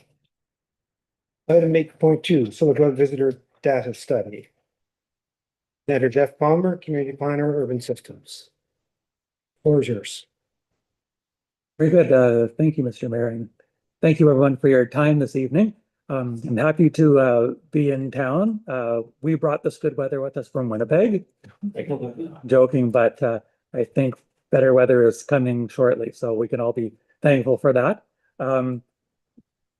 Item 8.2, Silver Glen Visitor Data Study. Senator Jeff Palmer, Community Planner, Urban Systems. Floor is yours. Very good. Thank you, Mr. Mayor. And thank you everyone for your time this evening. I'm happy to be in town. We brought this good weather with us from Winnipeg. Joking, but I think better weather is coming shortly, so we can all be thankful for that.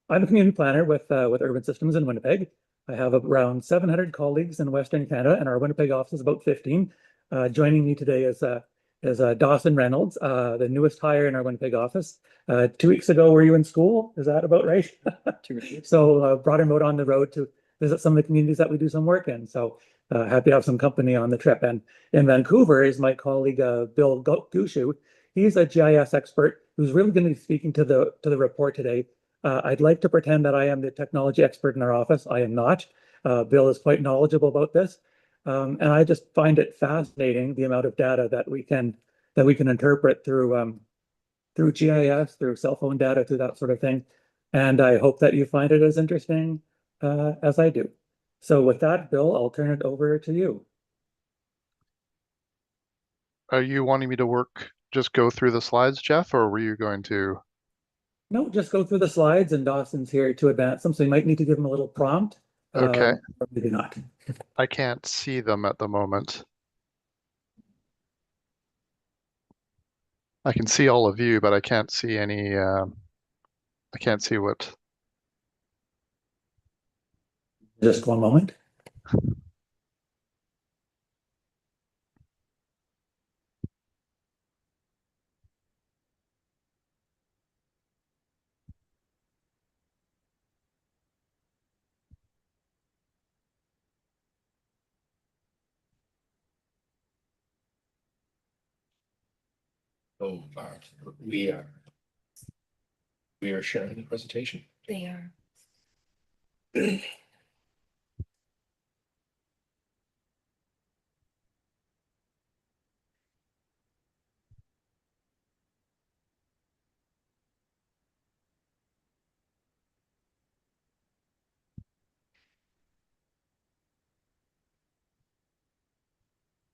I'm a community planner with Urban Systems in Winnipeg. I have around 700 colleagues in Western Canada, and our Winnipeg office is about 15. Joining me today is Dawson Reynolds, the newest hire in our Winnipeg office. 2 weeks ago, were you in school? Is that about right? So brought him out on the road to visit some of the communities that we do some work in. So happy to have some company on the trip. And in Vancouver is my colleague, Bill Gushu. He's a GIS expert who's really going to be speaking to the report today. I'd like to pretend that I am the technology expert in our office. I am not. Bill is quite knowledgeable about this. And I just find it fascinating the amount of data that we can interpret through GIS, through cell phone data, through that sort of thing. And I hope that you find it as interesting as I do. So with that, Bill, I'll turn it over to you. Are you wanting me to just go through the slides, Jeff, or were you going to? No, just go through the slides, and Dawson's here to advance them, so you might need to give him a little prompt. Okay. Or maybe not. I can't see them at the moment. I can see all of you, but I can't see any, I can't see what. Just one moment. Oh, we are sharing the presentation. They are.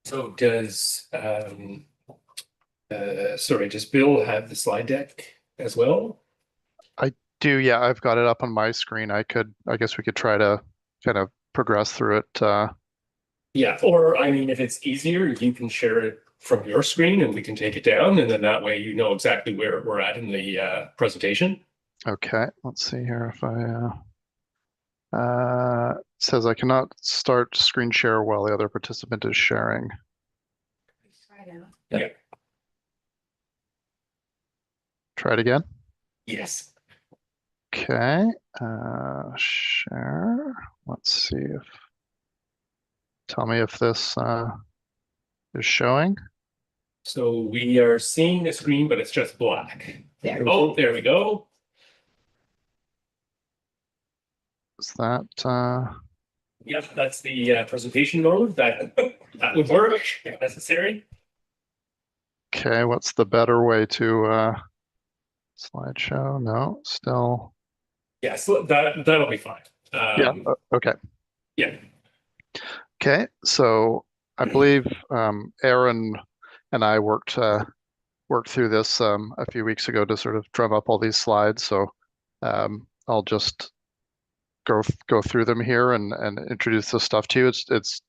So does does Bill have the slide deck as well? I do, yeah, I've got it up on my screen. I guess we could try to kind of progress through it. Yeah, or I mean, if it's easier, you can share it from your screen and we can take it down, and then that way you know exactly where we're at in the presentation. Okay, let's see here if it says I cannot start screen share while the other participant is sharing. Yeah. Try it again. Yes. Okay, share. Let's see if, tell me if this is showing. So we are seeing the screen, but it's just black. Oh, there we go. Is that Yep, that's the presentation mode. That would work if necessary. okay? What's the better way to slideshow? No, still. Yeah, so that'll be fine. Yeah. Okay. Yeah. Okay. So I believe Aaron and I worked through this a few weeks ago to sort of drum up all these slides. So I'll just go through them here and introduce this stuff to you. It's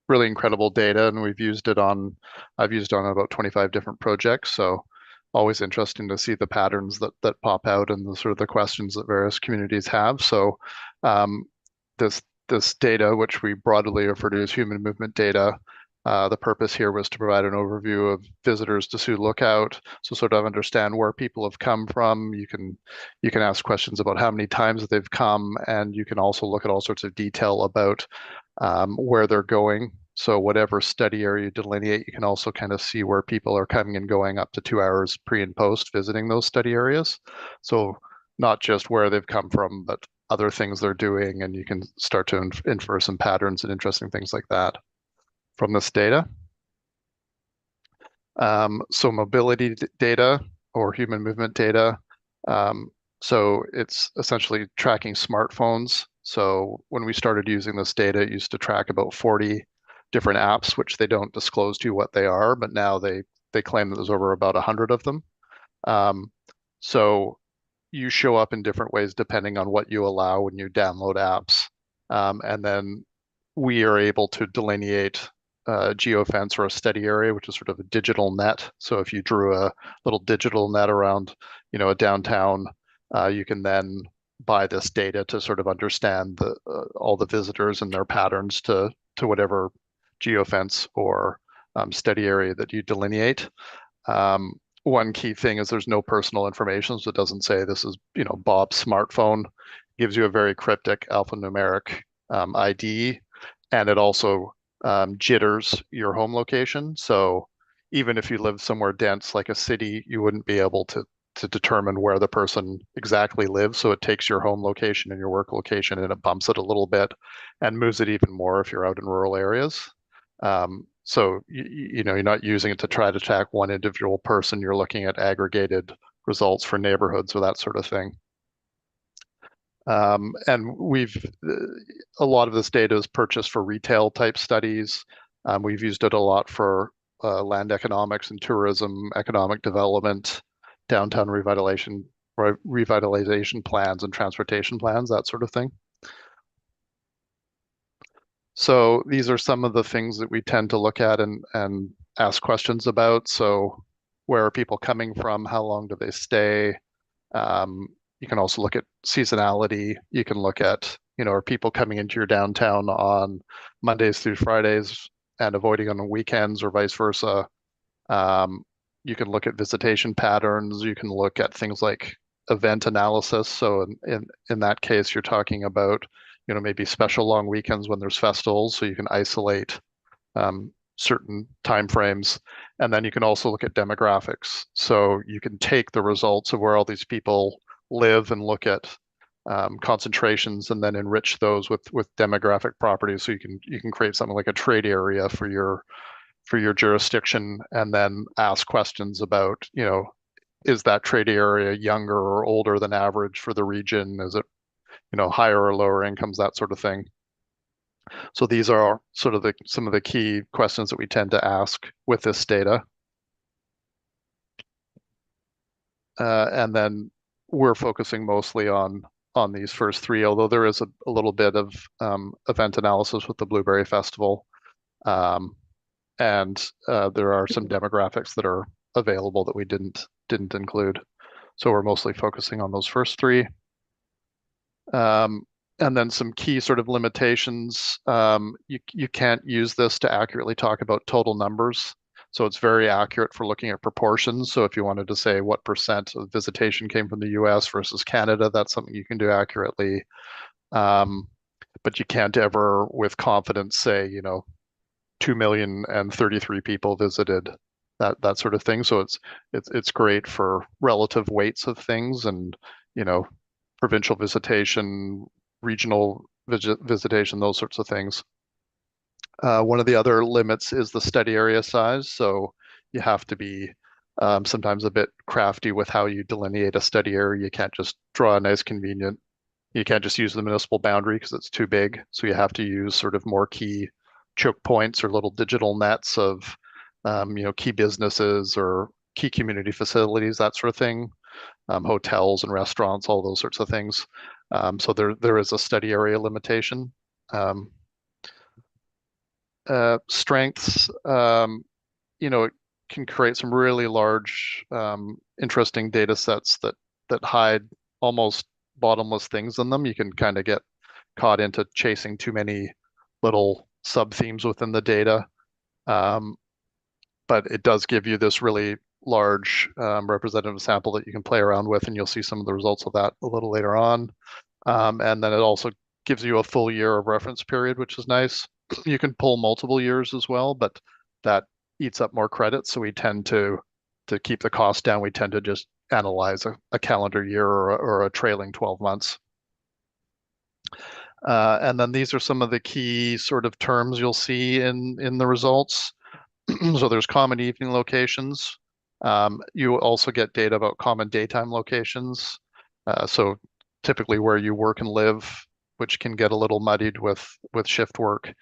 really incredible data, and I've used it on about 25 different projects. So always interesting to see the patterns that pop out and the sort of the questions that various communities have. So this data, which we broadly refer to as human movement data, the purpose here was to provide an overview of visitors to Sioux Lookout, so sort of understand where people have come from. You can ask questions about how many times they've come, and you can also look at all sorts of detail about where they're going. So whatever study area you delineate, you can also kind of see where people are coming and going up to 2 hours pre and post visiting those study areas. So not just where they've come from, but other things they're doing, and you can start to infer some patterns and interesting things like that from this data. So mobility data or human movement data So it's essentially tracking smartphones. So when we started using this data, it used to track about 40 different apps, which they don't disclose to you what they are, but now they claim that there's over about 100 of them. So you show up in different ways depending on what you allow when you download apps. And then we are able to delineate a geofence or a steady area, which is sort of a digital net. So if you drew a little digital net around, a downtown, you can then buy this data to sort of understand all the visitors and their patterns to whatever geofence or steady area that you delineate. One key thing is there's no personal information, so it doesn't say this is, Bob's smartphone. It gives you a very cryptic alphanumeric ID, and it also jitters your home location. So even if you live somewhere dense like a city, you wouldn't be able to determine where the person exactly lives. So it takes your home location and your work location and it bumps it a little bit and moves it even more if you're out in rural areas. So you're not using it to try to track one individual person. You're looking at aggregated results for neighborhoods or that sort of thing. And a lot of this data is purchased for retail type studies. We've used it a lot for land economics and tourism, economic development, downtown revitalization plans and transportation plans, that sort of thing. So these are some of the things that we tend to look at and ask questions about. So where are people coming from? How long do they stay? You can also look at seasonality. You can look at, are people coming into your downtown on Mondays through Fridays and avoiding on the weekends or vice versa. You can look at visitation patterns. You can look at things like event analysis. So in that case, you're talking about, maybe special long weekends when there's festivals, so you can isolate certain timeframes. And then you can also look at demographics. So you can take the results of where all these people live and look at concentrations and then enrich those with demographic properties. So you can create something like a trade area for your jurisdiction and then ask questions about, is that trade area younger or older than average for the region? Is it, higher or lower incomes, that sort of thing. So these are sort of some of the key questions that we tend to ask with this data. And then we're focusing mostly on these first three, although there is a little bit of event analysis with the Blueberry Festival. And there are some demographics that are available that we didn't include. So we're mostly focusing on those first three. And then some key sort of limitations. You can't use this to accurately talk about total numbers. So it's very accurate for looking at proportions. So if you wanted to say what percent of visitation came from the US versus Canada, that's something you can do accurately. But you can't ever with confidence say, 2,033,000 people visited, that sort of thing. So it's great for relative weights of things and, provincial visitation, regional visitation, those sorts of things. One of the other limits is the study area size. So you have to be sometimes a bit crafty with how you delineate a study area. You can't just draw a nice convenient, you can't just use the municipal boundary because it's too big. So you have to use sort of more key choke points or little digital nets of, key businesses or key community facilities, that sort of thing. Hotels and restaurants, all those sorts of things. So there is a study area limitation. Strengths, it can create some really large, interesting data sets that hide almost bottomless things in them. You can kind of get caught into chasing too many little sub themes within the data. But it does give you this really large representative sample that you can play around with, and you'll see some of the results of that a little later on. And then it also gives you a full year of reference period, which is nice. You can pull multiple years as well, but that eats up more credit. So we tend to keep the cost down. We tend to just analyze a calendar year or a trailing 12 months. And then these are some of the key sort of terms you'll see in the results. So there's common evening locations. You also get data about common daytime locations. So typically where you work and live, which can get a little muddied with shift work.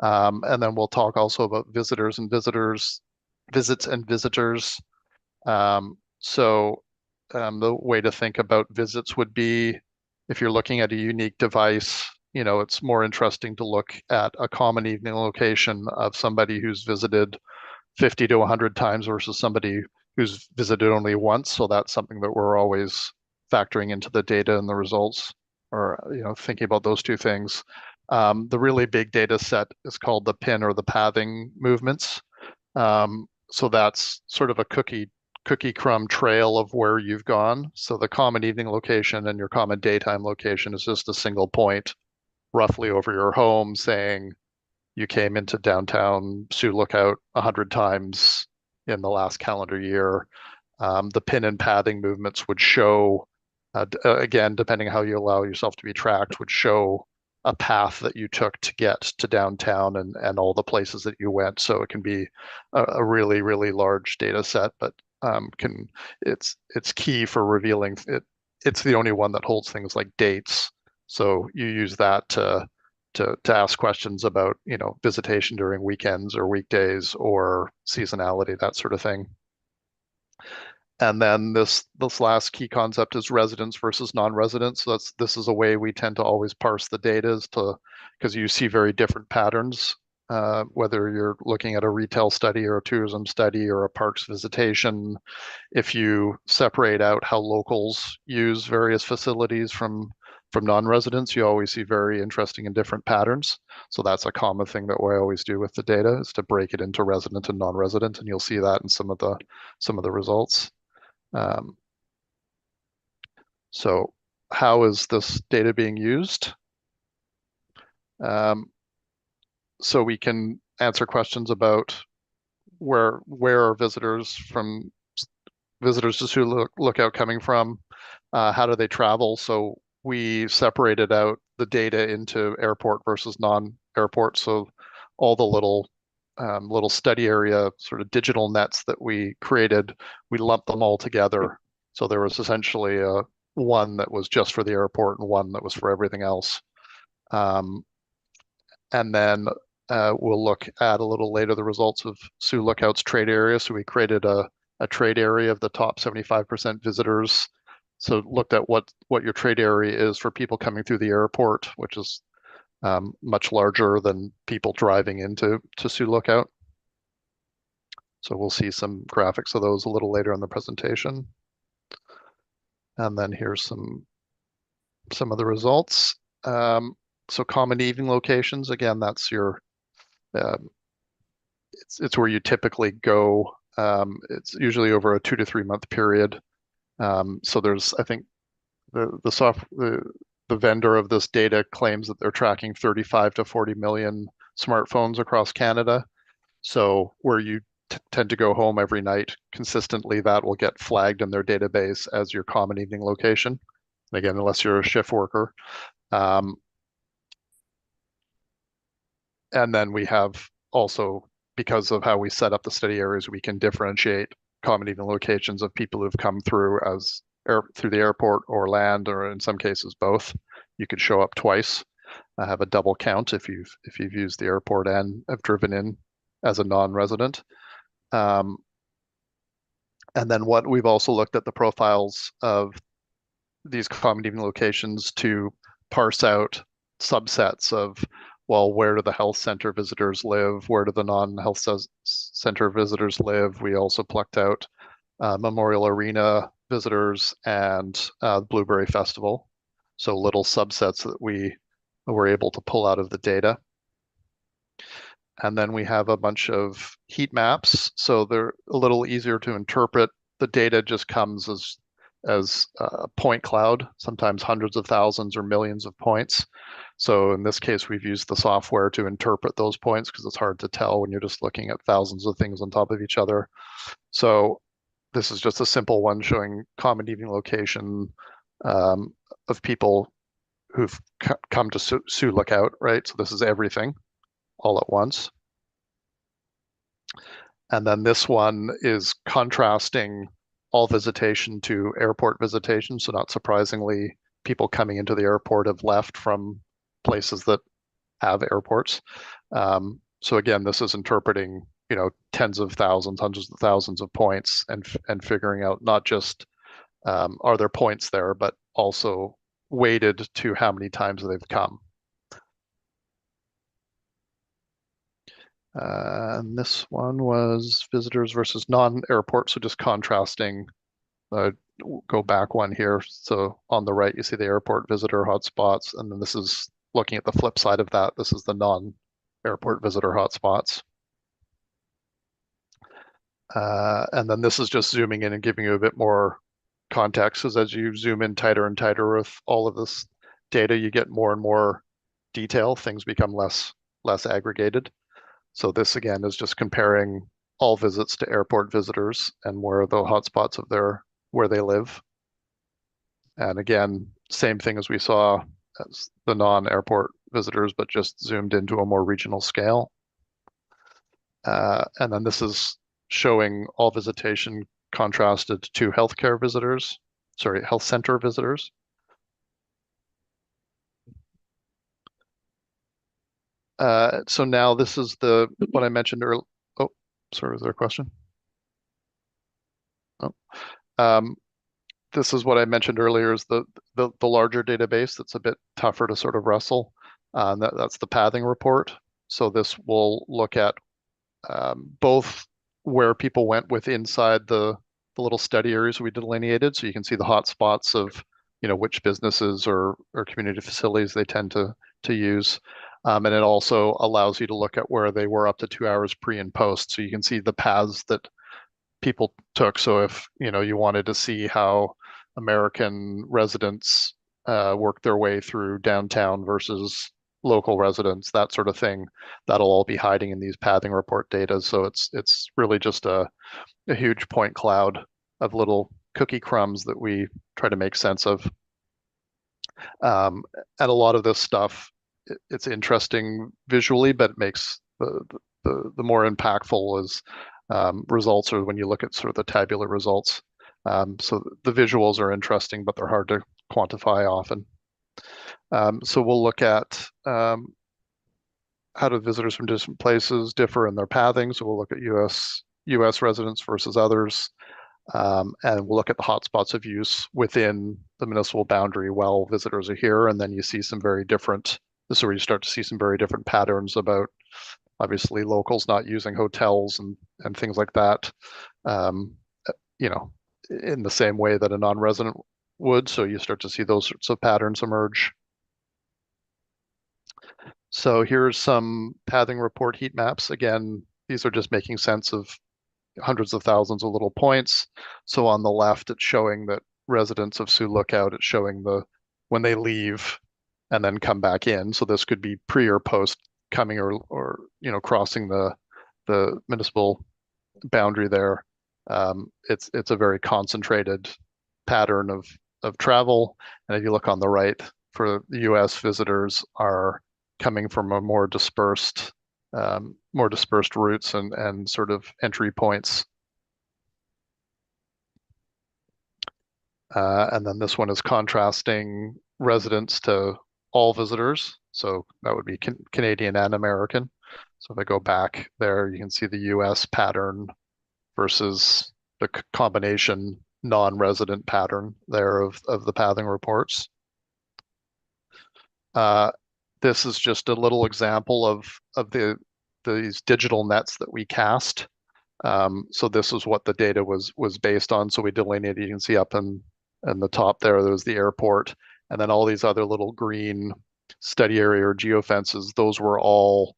And then we'll talk also about visits and visitors. The way to think about visits would be if you're looking at a unique device, it's more interesting to look at a common evening location of somebody who's visited 50 to 100 times versus somebody who's visited only once. So that's something that we're always factoring into the data and the results, or thinking about those two things. The really big data set is called the pin or the pathing movements. So that's sort of a cookie crumb trail of where you've gone. So the common evening location and your common daytime location is just a single point roughly over your home saying you came into downtown Sioux Lookout 100 times in the last calendar year. The pin and pathing movements would show, again, depending how you allow yourself to be tracked, would show a path that you took to get to downtown and all the places that you went. So it can be a really, really large data set, but it's key for revealing it. It's the only one that holds things like dates. So you use that to ask questions about, visitation during weekends or weekdays or seasonality, that sort of thing. And then this last key concept is residents versus non-residents. So this is a way we tend to always parse the data because you see very different patterns, whether you're looking at a retail study or a tourism study or a parks visitation. If you separate out how locals use various facilities from non-residents, you always see very interesting and different patterns. So that's a common thing that we always do with the data is to break it into resident and non-resident, and you'll see that in some of the results. So how is this data being used? So we can answer questions about where are visitors to Sioux Lookout coming from? How do they travel? So we separated out the data into airport versus non-airport. So all the little study area sort of digital nets that we created, we lumped them all together. So there was essentially one that was just for the airport and one that was for everything else. And then we'll look at a little later the results of Sioux Lookout's trade area. So we created a trade area of the top 75% visitors. So looked at what your trade area is for people coming through the airport, which is much larger than people driving into Sioux Lookout. So we'll see some graphics of those a little later in the presentation. And then here's some of the results. So common evening locations, again, that's your, it's where you typically go. It's usually over a 2 to 3 month period. So there's, I think, the vendor of this data claims that they're tracking 35 to 40 million smartphones across Canada. So where you tend to go home every night consistently, that will get flagged in their database as your common evening location. Again, unless you're a shift worker. And then we have also, because of how we set up the study areas, we can differentiate common evening locations of people who've come through through the airport or land, or in some cases both. You could show up twice. Have a double count if you've used the airport and have driven in as a non-resident. And then what we've also looked at the profiles of these common evening locations to parse out subsets of, well, where do the health center visitors live? Where do the non-health center visitors live? We also plucked out Memorial Arena visitors and Blueberry Festival. So little subsets that we were able to pull out of the data. And then we have a bunch of heat maps. So they're a little easier to interpret. The data just comes as a point cloud, sometimes hundreds of thousands or millions of points. So in this case, we've used the software to interpret those points because it's hard to tell when you're just looking at thousands of things on top of each other. So this is just a simple one showing common evening location of people who've come to Sioux Lookout, right? So this is everything all at once. And then this one is contrasting all visitation to airport visitation. So not surprisingly, people coming into the airport have left from places that have airports. So again, this is interpreting, tens of thousands, hundreds of thousands of points and figuring out not just are there points there, but also weighted to how many times they've come. And this one was visitors versus non-airport. So just contrasting, go back one here. So on the right, you see the airport visitor hotspots. And then this is looking at the flip side of that. This is the non-airport visitor hotspots. And then this is just zooming in and giving you a bit more context, because as you zoom in tighter and tighter with all of this data, you get more and more detail. Things become less aggregated. So this again is just comparing all visits to airport visitors and where the hotspots of where they live. And again, same thing as we saw as the non-airport visitors, but just zoomed into a more regional scale. And then this is showing all visitation contrasted to health center visitors. So now this is what I mentioned earlier. Oh, sorry, was there a question? Oh, this is what I mentioned earlier is the larger database that's a bit tougher to sort of wrestle. That's the pathing report. So this will look at both where people went inside the little study areas we delineated. So you can see the hot spots of, which businesses or community facilities they tend to use. And it also allows you to look at where they were up to 2 hours pre and post. So you can see the paths that people took. So if, you wanted to see how American residents work their way through downtown versus local residents, that sort of thing, that'll all be hiding in these pathing report data. So it's really just a huge point cloud of little cookie crumbs that we try to make sense of. And a lot of this stuff, it's interesting visually, but it makes the more impactful is results, or when you look at sort of the tabular results. So the visuals are interesting, but they're hard to quantify often. So we'll look at how do visitors from different places differ in their pathing. So we'll look at US residents versus others. And we'll look at the hotspots of use within the municipal boundary while visitors are here. And then you see some very different, this is where you start to see some very different patterns about obviously locals not using hotels and things like that, in the same way that a non-resident would. So you start to see those sorts of patterns emerge. So here's some pathing report heat maps. Again, these are just making sense of hundreds of thousands of little points. So on the left, it's showing that residents of Sioux Lookout, it's showing when they leave and then come back in. So this could be pre or post coming or crossing the municipal boundary there. It's a very concentrated pattern of travel. And if you look on the right, for the US, visitors are coming from a more dispersed routes and sort of entry points. And then this one is contrasting residents to all visitors. So that would be Canadian and American. So if I go back there, you can see the US pattern versus the combination non-resident pattern there of the pathing reports. This is just a little example of these digital nets that we cast. So this is what the data was based on. So we delineated, you can see up in the top there's the airport, and then all these other little green study area or geofences, those were all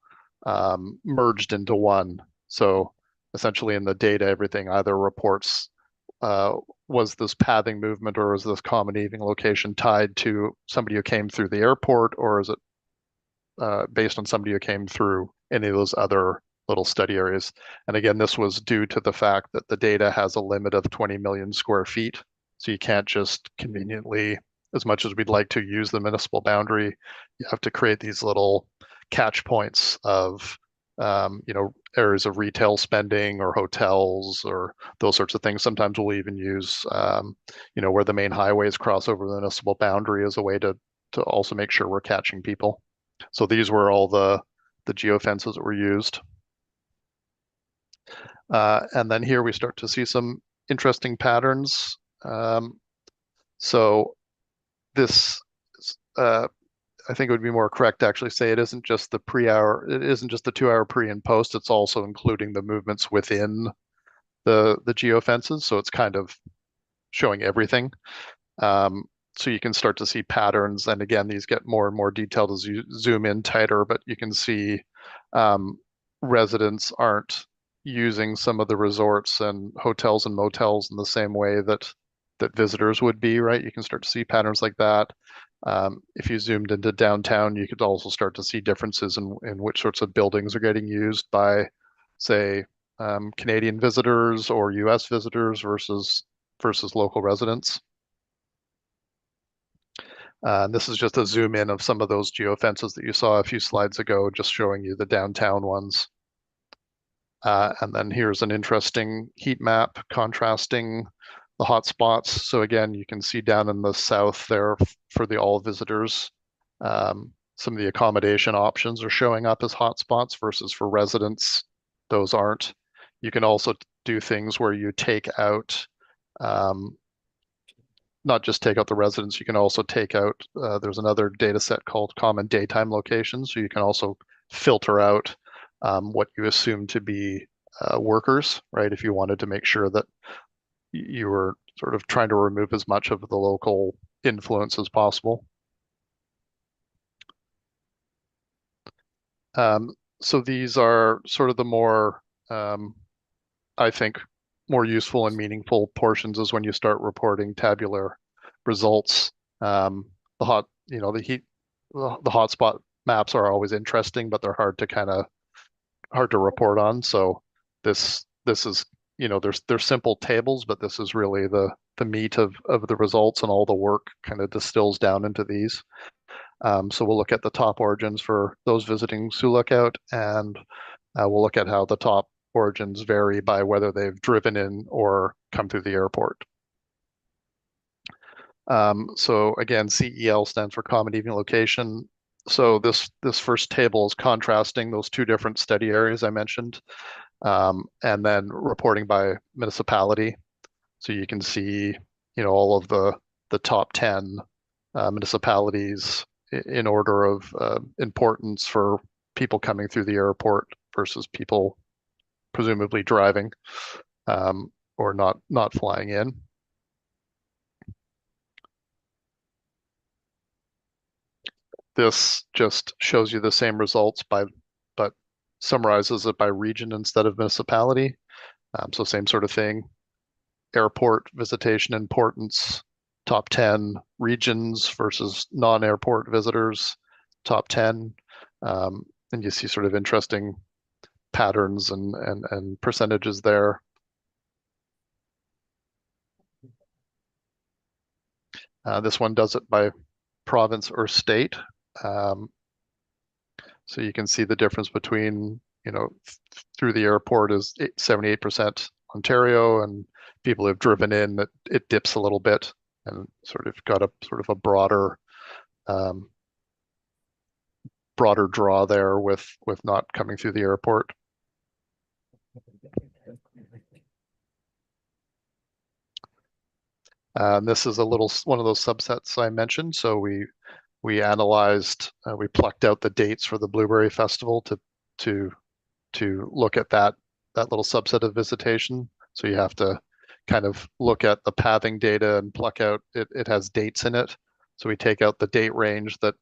merged into one. So essentially in the data, everything either reports was this pathing movement or is this common evening location tied to somebody who came through the airport, or is it based on somebody who came through any of those other little study areas. And again, this was due to the fact that the data has a limit of 20 million square feet. So you can't just conveniently, as much as we'd like to use the municipal boundary, you have to create these little catch points of areas of retail spending or hotels or those sorts of things. Sometimes we'll even use, where the main highways cross over the municipal boundary as a way to also make sure we're catching people. So these were all the geofences that were used. And then here we start to see some interesting patterns. So this, I think it would be more correct to actually say it isn't just the 2-hour pre and post, it's also including the movements within the geofences. So it's kind of showing everything. So you can start to see patterns. And again, these get more and more detailed as you zoom in tighter, but you can see residents aren't using some of the resorts and hotels and motels in the same way that visitors would be, right? You can start to see patterns like that. If you zoomed into downtown, you could also start to see differences in which sorts of buildings are getting used by, say, Canadian visitors or US visitors versus local residents. This is just a zoom in of some of those geofences that you saw a few slides ago, just showing you the downtown ones. And then here's an interesting heat map contrasting the hotspots. So again, you can see down in the south there for the all visitors, some of the accommodation options are showing up as hotspots versus for residents, those aren't. You can also do things where you take out, not just take out the residents, you can also take out, there's another data set called common daytime locations. So you can also filter out what you assume to be workers, right? If you wanted to make sure that you were sort of trying to remove as much of the local influence as possible. So these are sort of the more, I think, more useful and meaningful portions is when you start reporting tabular results. The hotspot maps are always interesting, but they're hard to report on. So this is, there's simple tables, but this is really the meat of the results, and all the work kind of distills down into these. So we'll look at the top origins for those visiting Sioux Lookout, and we'll look at how the top origins vary by whether they've driven in or come through the airport. So again, CEL stands for Common Evening Location. So this first table is contrasting those two different study areas I mentioned, and then reporting by municipality. So you can see, all of the top 10 municipalities in order of importance for people coming through the airport versus people presumably driving or not flying in. This just shows you the same results but summarizes it by region instead of municipality. So same sort of thing. Airport visitation importance, top 10 regions versus non-airport visitors, top 10. And you see sort of interesting patterns and percentages there. This one does it by province or state. So you can see the difference between, through the airport is 78% Ontario, and people who've driven in, it dips a little bit and sort of got a broader draw there with not coming through the airport. This is one of those subsets I mentioned. So we analyzed, we plucked out the dates for the Blueberry Festival to look at that little subset of visitation. So you have to kind of look at the pathing data and pluck out, it has dates in it. So we take out the date range that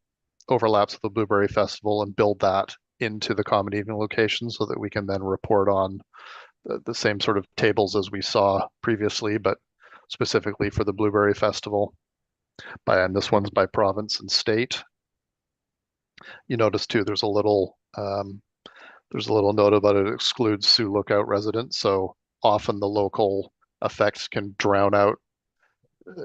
overlaps with the Blueberry Festival and build that into the common evening location so that we can then report on the same sort of tables as we saw previously, but specifically for the Blueberry Festival. And this one's by province and state. You notice too, there's a little note about it excludes Sioux Lookout residents. So often the local effects can drown out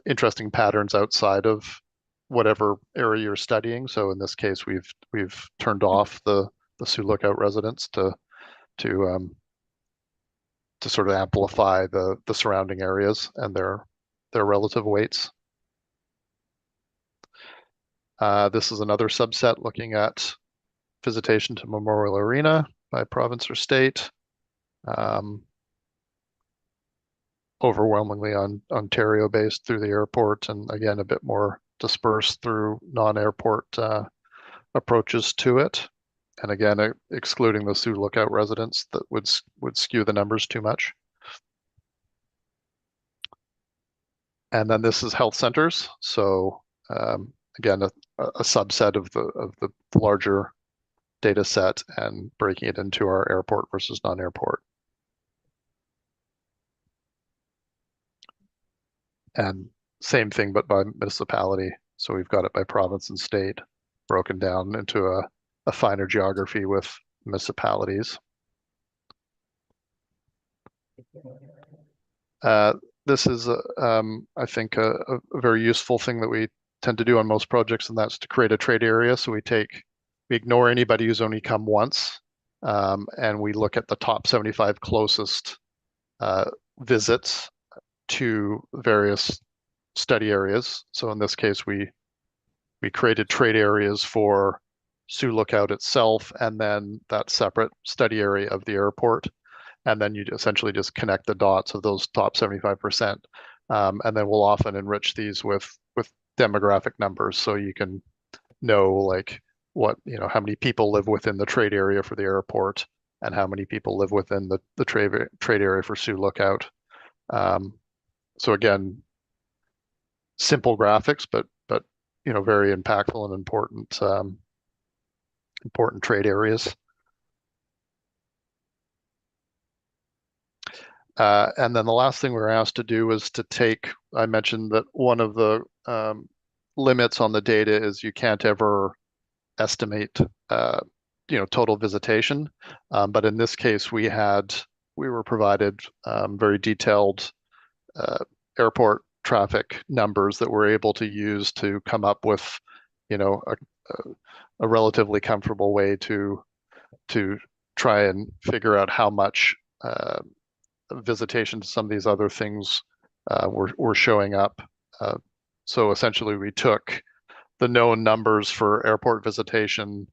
interesting patterns outside of whatever area you're studying. So in this case, we've turned off the Sioux Lookout residents to to sort of amplify the surrounding areas and their relative weights. This is another subset looking at visitation to Memorial Arena by province or state. Overwhelmingly on Ontario based through the airport, and again a bit more dispersed through non-airport approaches to it. And again, excluding the Sioux Lookout residents that would skew the numbers too much. And then this is health centers. So again, a subset of the larger data set and breaking it into our airport versus non-airport. And same thing, but by municipality. So we've got it by province and state, broken down into a finer geography with municipalities. This is, I think, a very useful thing that we tend to do on most projects, and that's to create a trade area. So we ignore anybody who's only come once, and we look at the top 75 closest visits to various study areas. So in this case, we created trade areas for Sioux Lookout itself, and then that separate study area of the airport. And then you essentially just connect the dots of those top 75%. And then we'll often enrich these with demographic numbers. So you can know like how many people live within the trade area for the airport and how many people live within the trade area for Sioux Lookout. So again, simple graphics, but very impactful and important trade areas. And then the last thing we were asked to do was to I mentioned that one of the limits on the data is you can't ever estimate, total visitation. But in this case, we were provided very detailed airport traffic numbers that we're able to use to come up with, a relatively comfortable way to try and figure out how much visitation to some of these other things were showing up. So essentially, we took the known numbers for airport visitation,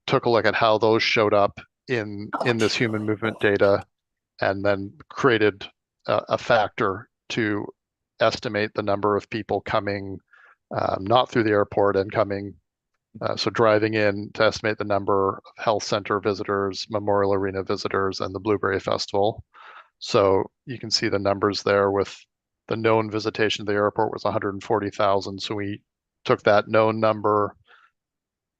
took a look at how those showed up in this human movement data, and then created a factor to estimate the number of people coming not through the airport and coming, so driving in to estimate the number of health center visitors, Memorial Arena visitors, and the Blueberry Festival. So you can see the numbers there with the known visitation to the airport was 140,000. So we took that known number,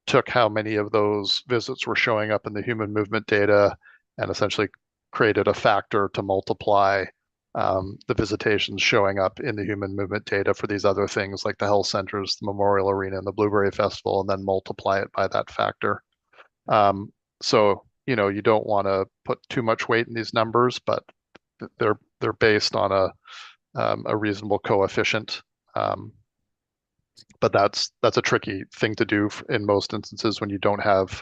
took how many of those visits were showing up in the human movement data, and essentially created a factor to multiply the visitations showing up in the human movement data for these other things like the health centers, the Memorial Arena, and the Blueberry Festival, and then multiply it by that factor. So you don't want to put too much weight in these numbers, but they're based on a reasonable coefficient. But that's a tricky thing to do in most instances when you don't have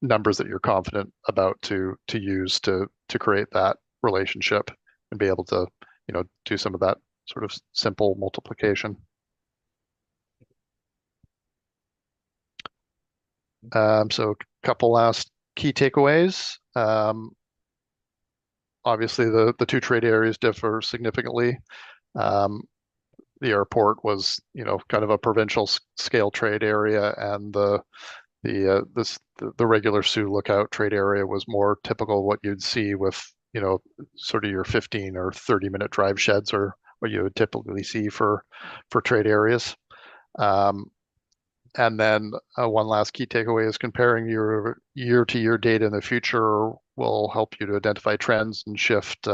numbers that you're confident about to use to create that relationship and be able to do some of that sort of simple multiplication. So a couple last key takeaways. Obviously, the two trade areas differ significantly. The airport was, kind of a provincial scale trade area, and the regular Sioux Lookout trade area was more typical what you'd see with, sort of your 15 or 30-minute drive sheds, or what you would typically see for trade areas. And then one last key takeaway is comparing your year-to-year data in the future will help you to identify trends and shift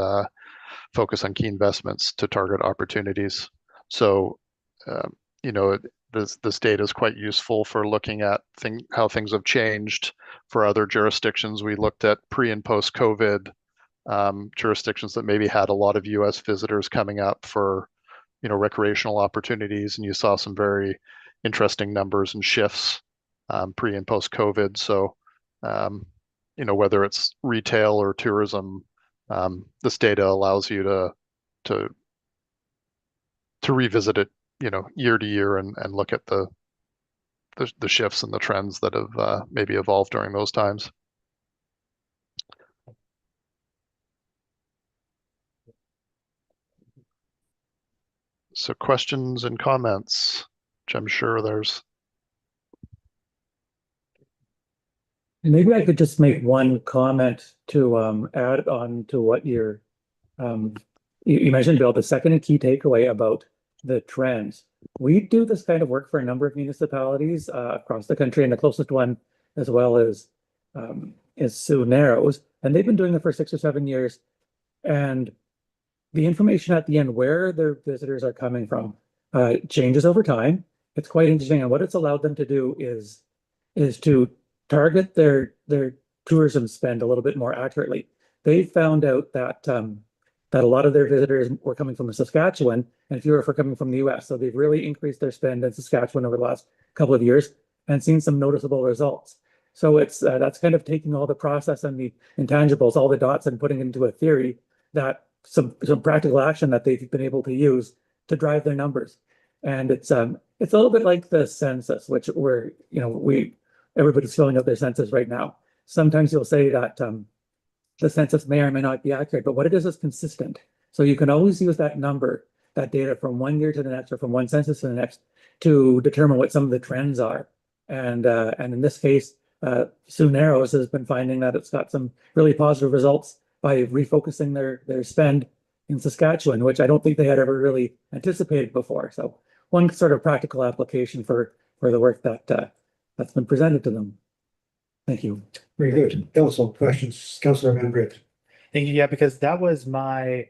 focus on key investments to target opportunities. So, this data is quite useful for looking at how things have changed for other jurisdictions. We looked at pre and post COVID jurisdictions that maybe had a lot of U.S. visitors coming up for, recreational opportunities, and you saw some very interesting numbers and shifts pre and post COVID. So, whether it's retail or tourism, this data allows you to revisit it, year to year and look at the shifts and the trends that have maybe evolved during those times. So questions and comments, which I'm sure there's. Maybe I could just make one comment to add on to what you're you mentioned, Bill, the second key takeaway about the trends. We do this kind of work for a number of municipalities across the country, and the closest one as well is Sioux Narrows, and they've been doing it for 6 or 7 years. And the information at the end where their visitors are coming from changes over time. It's quite interesting, and what it's allowed them to do is to target their tourism spend a little bit more accurately. They found out that that a lot of their visitors were coming from Saskatchewan and fewer were coming from the US. So they've really increased their spend in Saskatchewan over the last couple of years and seen some noticeable results. So it's that's kind of taking all the process and the intangibles, all the dots, and putting it into a theory that some practical action that they've been able to use to drive their numbers. And it's a little bit like the census, which everybody's filling out their census right now. Sometimes you'll say that the census may or may not be accurate, but what it is consistent. So you can always use that number, that data from one year to the next or from one census to the next to determine what some of the trends are. And in this case, Sioux Narrows has been finding that it's got some really positive results by refocusing their spend in Saskatchewan, which I don't think they had ever really anticipated before. So one sort of practical application for the work that's been presented to them. Thank you. Very good. Council questions, Councillor Van Britt. Thank you. Yeah, because that was my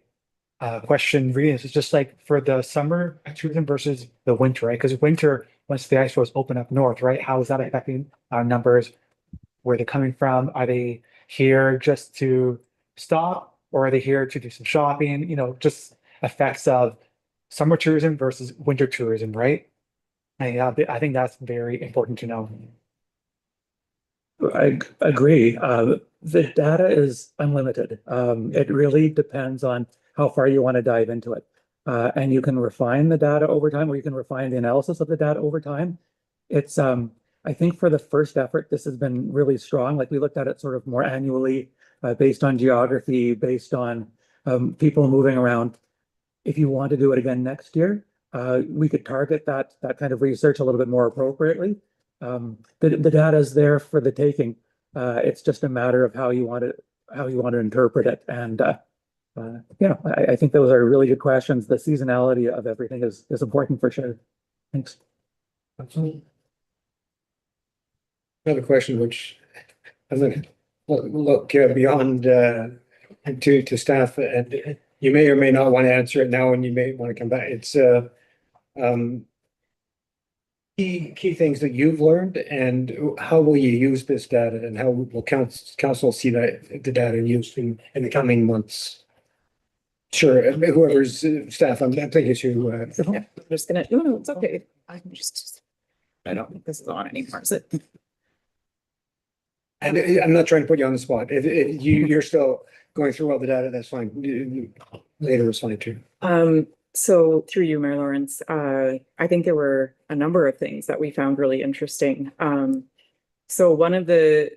question reading. It's just like for the summer tourism versus the winter, right? Because winter, once the ice floes open up north, right? How is that affecting our numbers? Where they're coming from? Are they here just to stop, or are they here to do some shopping? Just effects of summer tourism versus winter tourism, right? I think that's very important to know. I agree. The data is unlimited. It really depends on how far you want to dive into it. And you can refine the data over time, or you can refine the analysis of the data over time. It's, I think for the first effort, this has been really strong. Like we looked at it sort of more annually, based on geography, based on people moving around. If you want to do it again next year, we could target that kind of research a little bit more appropriately. The data is there for the taking. It's just a matter of how you want to interpret it. And I think those are really good questions. The seasonality of everything is important for sure. Thanks. Another question, which I'm going to look beyond to staff, and you may or may not want to answer it now, and you may want to come back. It's key things that you've learned, and how will you use this data, and how will council see the data used in the coming months? Sure, whoever's staff, I'm thinking to. I'm just gonna, no, it's okay. I can just, I don't think this is on anymore, is it? And I'm not trying to put you on the spot. If you're still going through all the data, that's fine. Later is fine too. So through you, Mayor Lawrence, I think there were a number of things that we found really interesting. So one of the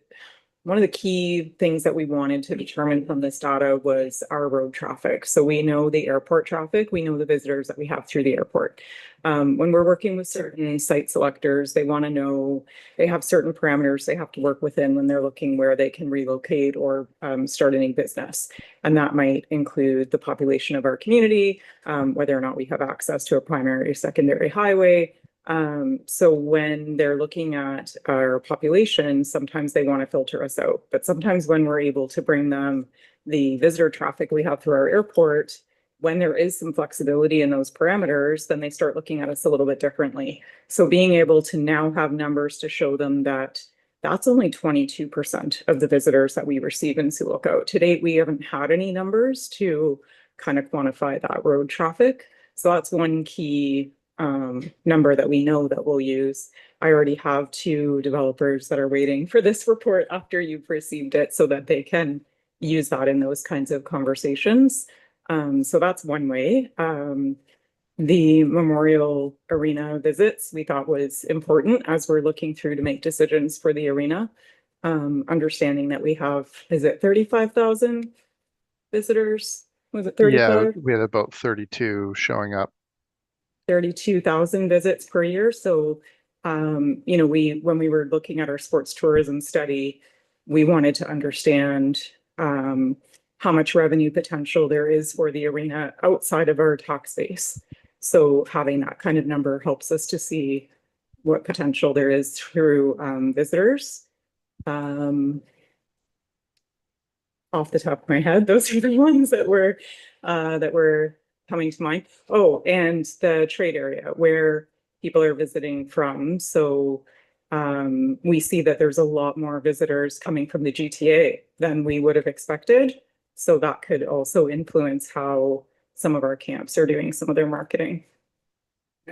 key things that we wanted to determine from this data was our road traffic. So we know the airport traffic, we know the visitors that we have through the airport. When we're working with certain site selectors, they want to know, they have certain parameters they have to work within when they're looking where they can relocate or start a new business. And that might include the population of our community, whether or not we have access to a primary or secondary highway. So when they're looking at our population, sometimes they want to filter us out, but sometimes when we're able to bring them the visitor traffic we have through our airport, when there is some flexibility in those parameters, then they start looking at us a little bit differently. So being able to now have numbers to show them that that's only 22% of the visitors that we receive in Sioux Lookout. To date, we haven't had any numbers to kind of quantify that road traffic. So that's one key number that we know that we'll use. I already have 2 developers that are waiting for this report after you've received it so that they can use that in those kinds of conversations. So that's one way. The Memorial Arena visits we thought was important as we're looking through to make decisions for the arena. Understanding that we have, is it 35,000 visitors? Was it Yeah, 35? we had about 32 showing up. 32,000 visits per year. So, you know, when we were looking at our sports tourism study, we wanted to understand how much revenue potential there is for the arena outside of our tax base. So having that kind of number helps us to see what potential there is through visitors. Off the top of my head, those are the ones that were coming to mind. Oh, and the trade area where people are visiting from. So we see that there's a lot more visitors coming from the GTA than we would have expected. So that could also influence how some of our camps are doing some of their marketing.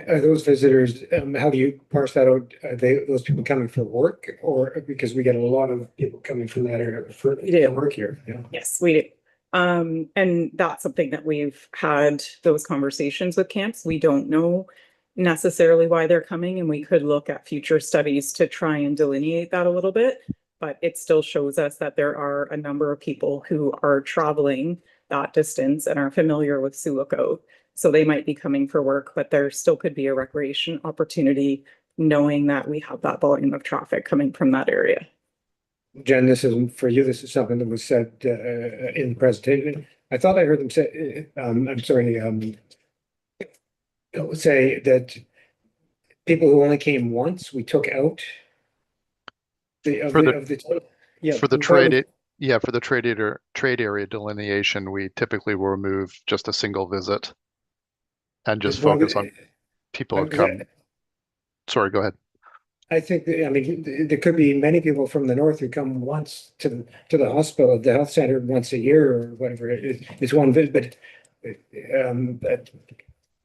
Are those visitors, how do you parse that out? Are those people coming for work, or because we get a lot of people coming from that area for work here? Yeah. Yes, we do. And that's something that we've had those conversations with camps. We don't know necessarily why they're coming, and we could look at future studies to try and delineate that a little bit. But it still shows us that there are a number of people who are traveling that distance and are familiar with Sioux. So they might be coming for work, but there still could be a recreation opportunity knowing that we have that volume of traffic coming from that area. Jen, this isn't for you. This is something that was said in the presentation. I thought I heard them say, say that people who only came once, we took out For the trade area delineation, we typically will remove just a single visit and just focus on people who come. Sorry, go ahead. I think, I mean, there could be many people from the north who come once to the hospital, the health center once a year or whatever. It's one visit, but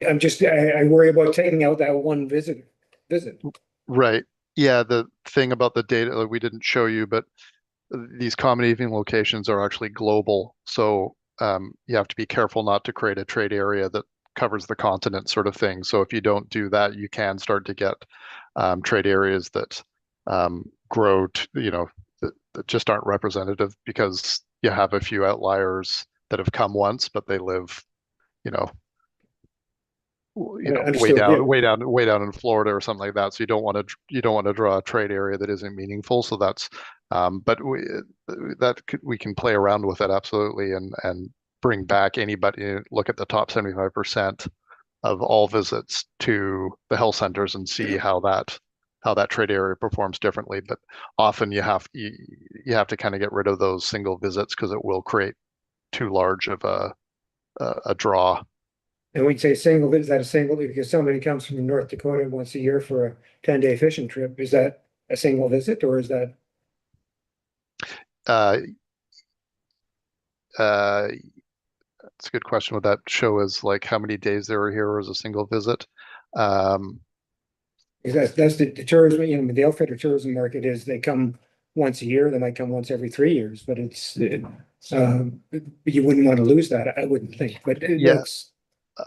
I worry about taking out that one visit. Right. Yeah, the thing about the data that we didn't show you, but these common evening locations are actually global. So you have to be careful not to create a trade area that covers the continent sort of thing. So if you don't do that, you can start to get trade areas that grow, that just aren't representative because you have a few outliers that have come once, but they live, way down in Florida or something like that. So you don't want to draw a trade area that isn't meaningful. So that's, but we can play around with it absolutely and bring back anybody. Look at the top 75% of all visits to the health centers and see how that trade area performs differently. But often you have to kind of get rid of those single visits because it will create too large of a draw. And we'd say single, is that a single? Because somebody comes from North Dakota once a year for a 10-day fishing trip. Is that a single visit or is that? It's a good question. Would that show as like how many days they were here as a single visit? That's the tourism, the outfitter tourism market is they come once a year, they might come once every 3 years, but you wouldn't want to lose that, I wouldn't think, but yes.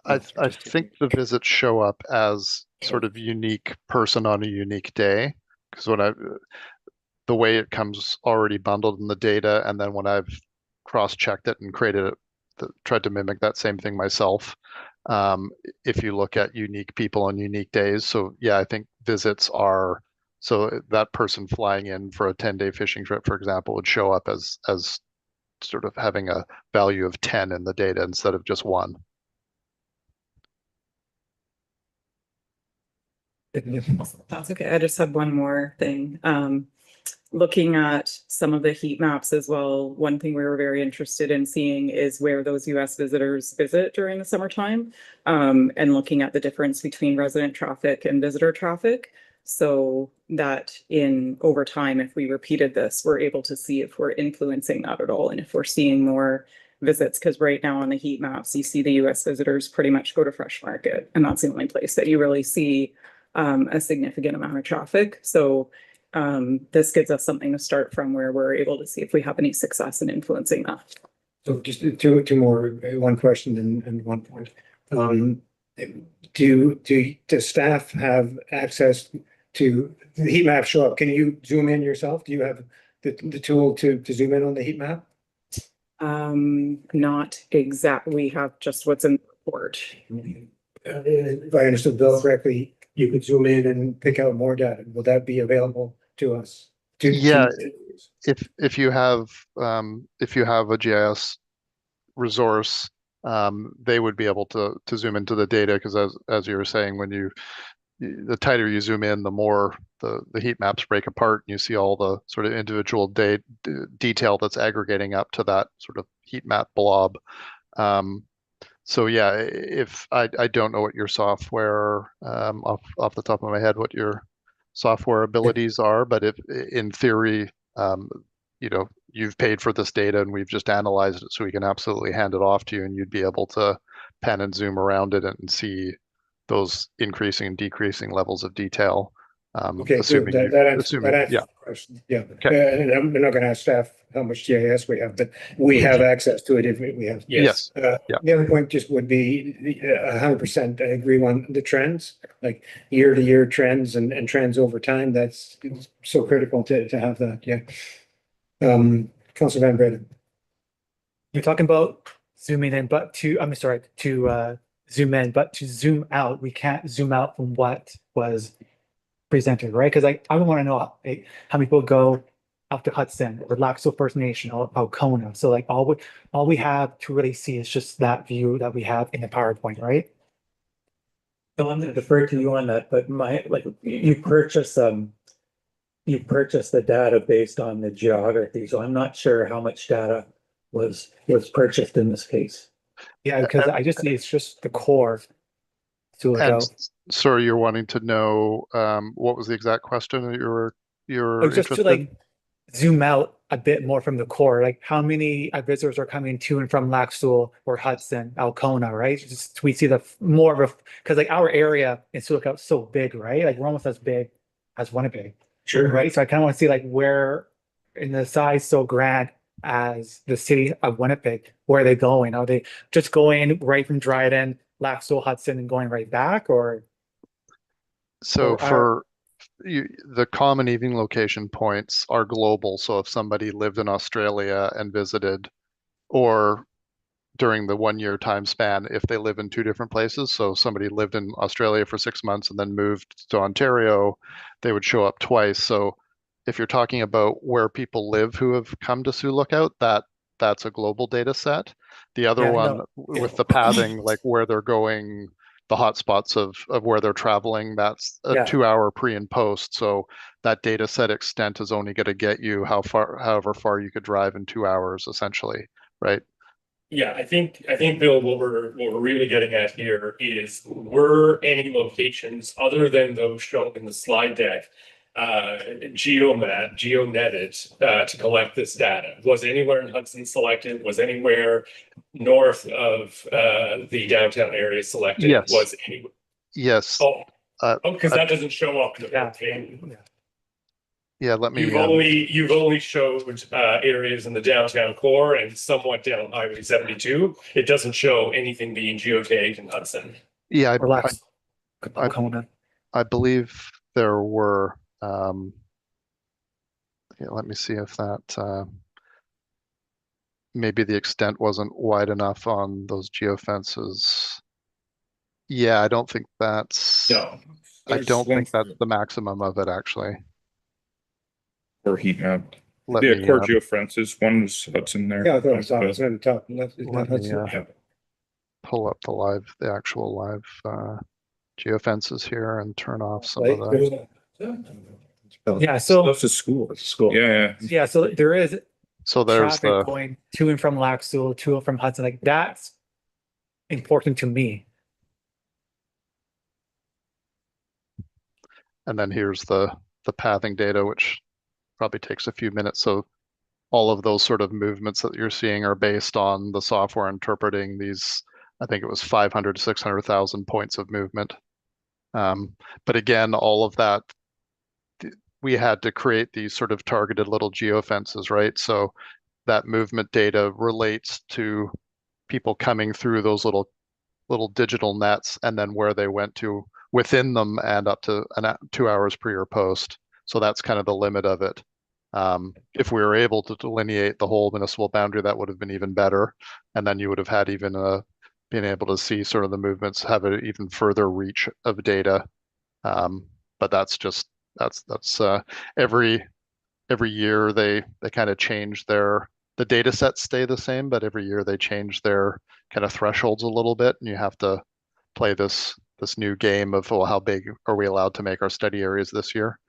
I think the visits show up as sort of unique person on a unique day because the way it comes already bundled in the data, and then when I've cross-checked it and tried to mimic that same thing myself, if you look at unique people on unique days. So yeah, I think visits are, so that person flying in for a 10-day fishing trip, for example, would show up as sort of having a value of 10 in the data instead of just 1. That's okay. I just had one more thing. Looking at some of the heat maps as well, one thing we were very interested in seeing is where those US visitors visit during the summertime, and looking at the difference between resident traffic and visitor traffic. So that over time, if we repeated this, we're able to see if we're influencing that at all and if we're seeing more visits, because right now on the heat maps, you see the US visitors pretty much go to Fresh Market, and that's the only place that you really see a significant amount of traffic. So this gives us something to start from where we're able to see if we have any success in influencing that. So just two more, one question and one point. Does staff have access to the heat map show up? Can you zoom in yourself? Do you have the tool to zoom in on the heat map? Not exact, we have just what's in the report. If I understood Bill correctly, you could zoom in and pick out more data. Will that be available to us? Yeah, if you have a GIS resource, they would be able to zoom into the data, because as you were saying, the tighter you zoom in, the more the heat maps break apart, and you see all the sort of individual detail that's aggregating up to that sort of heat map blob. So yeah, if I don't know what your software, off the top of my head, what your software abilities are, but if in theory, you've paid for this data and we've just analyzed it, so we can absolutely hand it off to you, and you'd be able to pan and zoom around it and see those increasing and decreasing levels of detail. Okay, assuming good. That answers yeah. the question. Yeah. And I'm not gonna ask staff how much GIS we have, but we have access to it if we have. Yes. Yeah. The other point just would be 100%, I agree on the trends, like year to year trends and trends over time. That's so critical to have that. Yeah. Councilor Van Breda. You're talking about zooming in, but I'm sorry, to zoom in, but to zoom out, we can't zoom out from what was presented, right? Because I would want to know how many people go out to Hudson or Laxo First Nation or Alcona. So like all we have to really see is just that view that we have in the PowerPoint, right? So I'm gonna defer to you on that, but you purchase the data based on the geography, so I'm not sure how much data was purchased in this case. Yeah, because I just see it's just the core to look And out. so you're wanting to know, what was the exact question that you're Just to interested like in? zoom out a bit more from the core, like how many visitors are coming to and from Laxul or Hudson, Alcona, right? Just we see the more of a, because like our area in Sioux is so big, right? Like we're almost as big as Winnipeg. Sure. Right? So I kind of want to see like where in the size so grand as the city of Winnipeg, where are they going? Are they just going right from Dryden, Laxul, Hudson, and going right back, or So or are the common evening location points are global. So if somebody lived in Australia and visited, or during the 1 year time span, if they live in two different places, so somebody lived in Australia for 6 months and then moved to Ontario, they would show up twice. So if you're talking about where people live who have come to Sioux Lookout, that's a global data set. The other yeah, one no. with the pathing, like where they're going, the hotspots of where they're traveling, that's a Yeah. 2 hour pre and post. So that data set extent is only going to get you however far you could drive in 2 hours, essentially, right? Yeah, I think Bill, what we're really getting at here is, were any locations other than those shown in the slide deck geonetted to collect this data? Was anywhere in Hudson selected? Was anywhere north of the downtown area selected? Yes. Was anywhere? Yes. Because that doesn't show up in the page. Yeah, let me. You've only showed areas in the downtown core and somewhat down Highway 72. It doesn't show anything being geotagged in Hudson. Yeah, or Alcona. I believe there were. Let me see if that. Maybe the extent wasn't wide enough on those geofences. Yeah, I don't think that's. No. I don't think that's the maximum of it, actually. Or heat map. Let Yeah, me, core geofences, one was Hudson there. Yeah, I thought it's on the top. Let me pull up the actual live geofences here and turn off some of the. Yeah, so That's a school. It's a school. yeah, so there is So there's traffic going to and from Laxul, to and from Hudson. Like that's important to me. And then here's the pathing data, which probably takes a few minutes. So all of those sort of movements that you're seeing are based on the software interpreting these, I think it was 500 to 600,000 points of movement. But again, all of that, we had to create these sort of targeted little geofences, right? So that movement data relates to people coming through those little digital nets and then where they went to within them and up to 2 hours pre or post. So that's kind of the limit of it. If we were able to delineate the whole municipal boundary, that would have been even better. And then you would have had even been able to see sort of the movements have an even further reach of data. But that's just every year they kind of change the data sets stay the same, but every year they change their kind of thresholds a little bit, and you have to play this new game of, well, how big are we allowed to make our study areas this year?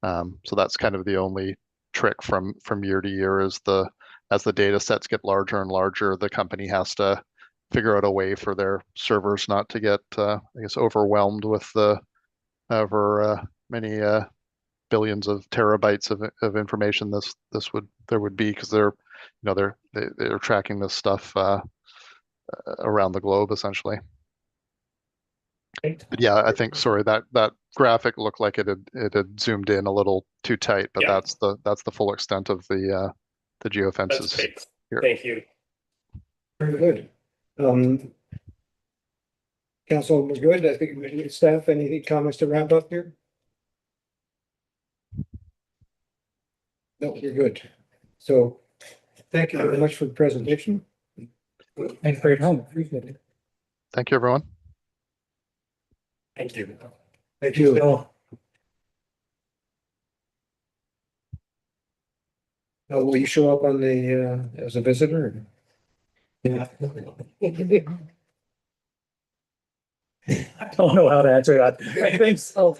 So that's kind of the only trick from year to year is as the data sets get larger and larger, the company has to figure out a way for their servers not to get, I guess, overwhelmed with the however many billions of terabytes of information there would be, because they're tracking this stuff around the globe essentially. But yeah, I think, sorry, that graphic looked like it had zoomed in a little too tight, but Yeah. that's the full extent of the That's geofences great. here. Thank you. Very good. Council, we're good. I think staff, any comments to wrap up here? No, you're good. So thank you very much for the presentation. Thanks for your time. Appreciate it. Thank you, everyone. Thank you. Thank you. Bill. Will you show up on the, as a visitor? Yeah. I don't know how to answer that. I think so.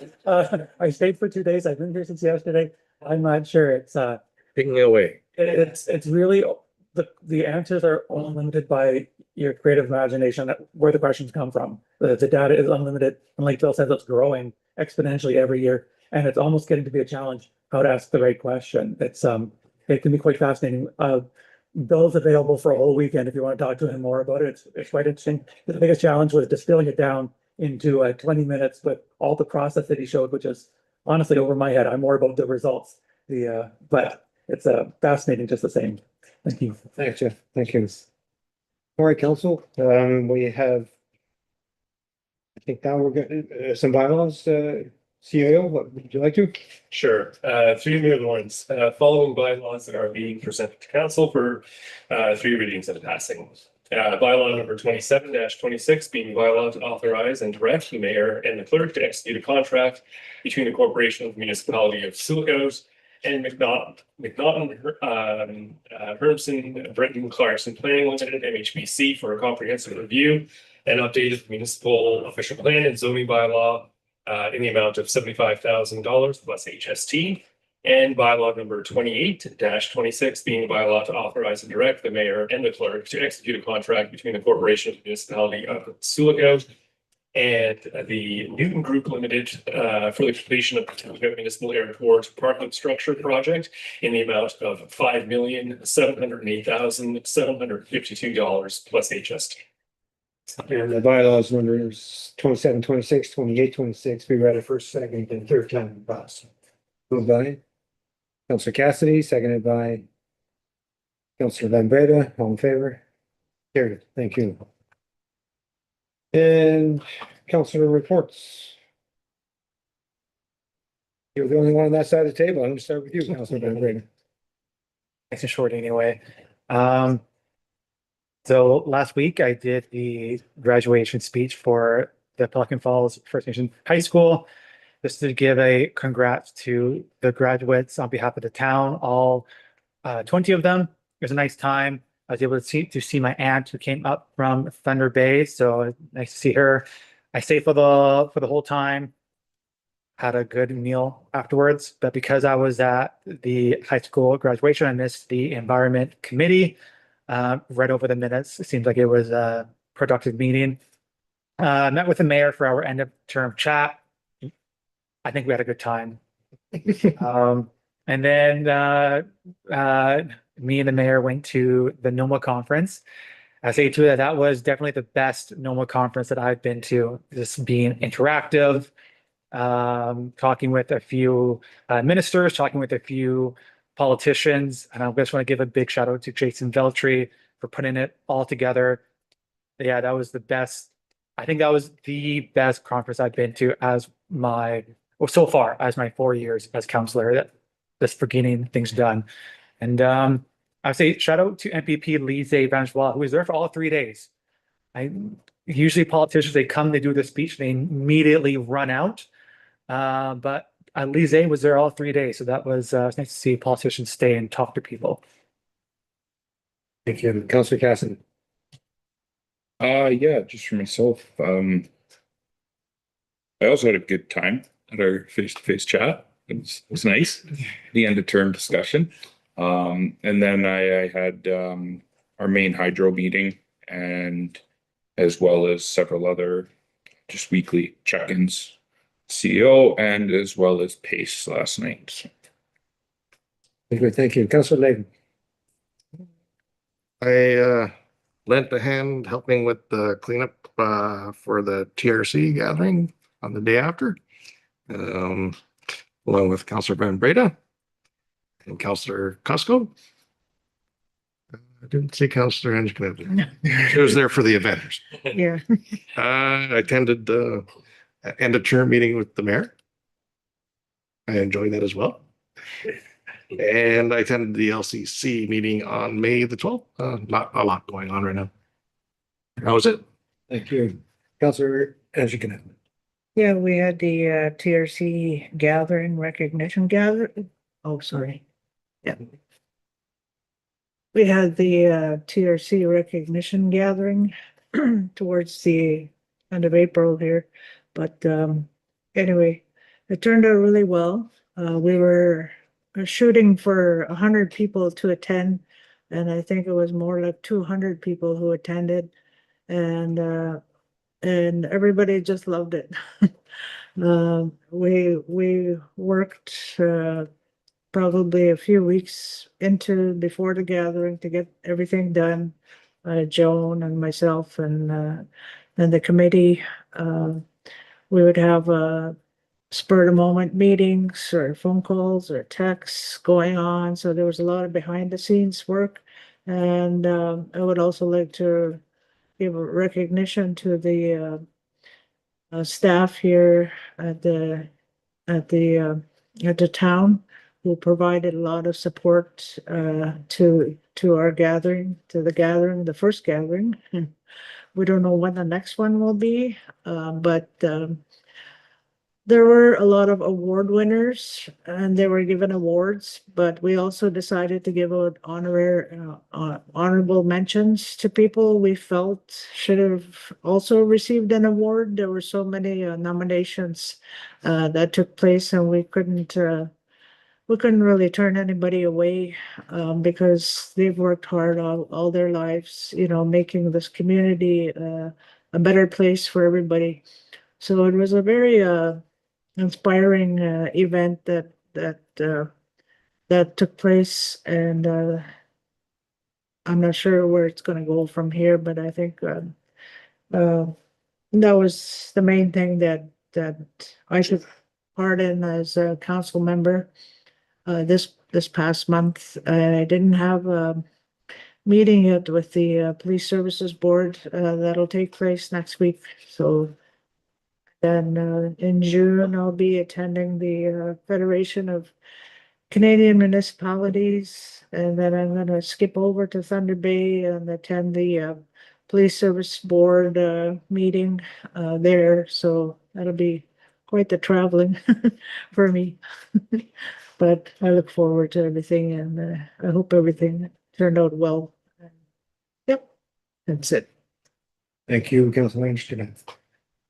I stayed for 2 days. I've been here since yesterday. I'm not sure. It's Taking it away. it's really the answers are all limited by your creative imagination, where the questions come from. The data is unlimited, and like Bill says, it's growing exponentially every year, and it's almost getting to be a challenge how to ask the right question. It can be quite fascinating. Bill's available for a whole weekend if you want to talk to him more about it. It's quite interesting. The biggest challenge was distilling it down into 20 minutes with all the process that he showed, which is honestly over my head. I'm more about the results. But it's fascinating just the same. Thank you. Thanks, Jeff. Thank you. All right, council, we have, I think now we're getting some bylaws, CIO, what would you like to? Sure. Three new ones. Following bylaws that are being presented to council for 3 readings and passing. Bylaw number 27-26 being bylaw to authorize and direct the mayor and the clerk to execute a contract between the corporation of the municipality of Sioux and McNaughton, Hermson, Brenton Clarkson Planning Limited, MHBC, for a comprehensive review and updated municipal official plan and zoning bylaw in the amount of $75,000 plus HST. And bylaw number 28-26 being a bylaw to authorize and direct the mayor and the clerk to execute a contract between the corporation of the municipality of Sioux and the Newton Group Limited for the completion of the municipal airport parking structure project in the amount of $5,708,752 plus HST. And the bylaws numbers 27, 26, 28, 26, we read it first, second, and third time in class. Moved by Councilor Cassidy, seconded by Councilor Van Breda, all in favor? Carried, thank you. And councilor reports. You're the only one on that side of the table. I'm gonna start with you, Councilor Van Breda. Nice and short anyway. So last week I did the graduation speech for the Pelican Falls First Nation High School. Just to give a congrats to the graduates on behalf of the town, all 20 of them. It was a nice time. I was able to see my aunt who came up from Thunder Bay, so nice to see her. I stayed for the whole time. Had a good meal afterwards, but because I was at the high school graduation, I missed the environment committee. Read over the minutes. It seems like it was a productive meeting. Met with the mayor for our end of term chat. I think we had a good time. And then me and the mayor went to the NOMA conference. I say too that that was definitely the best NOMA conference that I've been to. Just being interactive, talking with a few ministers, talking with a few politicians, and I just want to give a big shout out to Jason Veltri for putting it all together. Yeah, that was the best. I think that was the best conference I've been to as so far as my 4 years as counselor. Just for getting things done. And I would say shout out to MPP Lise Evangelois, who was there for all 3 days. Usually politicians, they come, they do the speech, they immediately run out. But Lise was there all 3 days. So that was nice to see politicians stay and talk to people. Thank you. Councillor Casson. Yeah, just for myself. I also had a good time at our face-to-face chat. It was nice. The end of term discussion. And then I had our main hydro meeting, and as well as several other just weekly check-ins, CEO and as well as PACE last night. So. Good, thank you. Councillor Layton. I lent a hand helping with the cleanup for the TRC gathering on the day after, along with Councillor Van Breda and Councillor Costco. I didn't see Councillor Angelina. She was there for the event. Yeah. I attended the end of term meeting with the mayor. I enjoyed that as well. And I attended the LCC meeting on May the 12th. Not a lot going on right now. How was it? Thank you. Councillor Angelina. Yeah, we had the TRC gathering, recognition gathering. Oh, sorry. Yeah. We had the TRC recognition gathering towards the end of April here. But anyway, it turned out really well. We were shooting for 100 people to attend, and I think it was more like 200 people who attended, and everybody just loved it. We worked probably a few weeks before the gathering to get everything done. Joan and myself and the committee, we would have spur of the moment meetings or phone calls or texts going on. So there was a lot of behind the scenes work. And I would also like to give a recognition to the staff here at the town who provided a lot of support to our gathering, the first gathering. We don't know when the next one will be, but there were a lot of award winners and they were given awards, but we also decided to give out honorable mentions to people we felt should have also received an award. There were so many nominations that took place, and we couldn't really turn anybody away because they've worked hard all their lives, making this community a better place for everybody. So it was a very inspiring event that took place, and I'm not sure where it's going to go from here, but I think that was the main thing that I took part in as a council member this past month. I didn't have a meeting yet with the police services board. That'll take place next week. So then in June, I'll be attending the Federation of Canadian Municipalities, and then I'm going to skip over to Thunder Bay and attend the Police Service Board meeting there. So that'll be quite the traveling for me. But I look forward to everything, and I hope everything turned out well. Yep, that's it. Thank you, Councillor Angelina.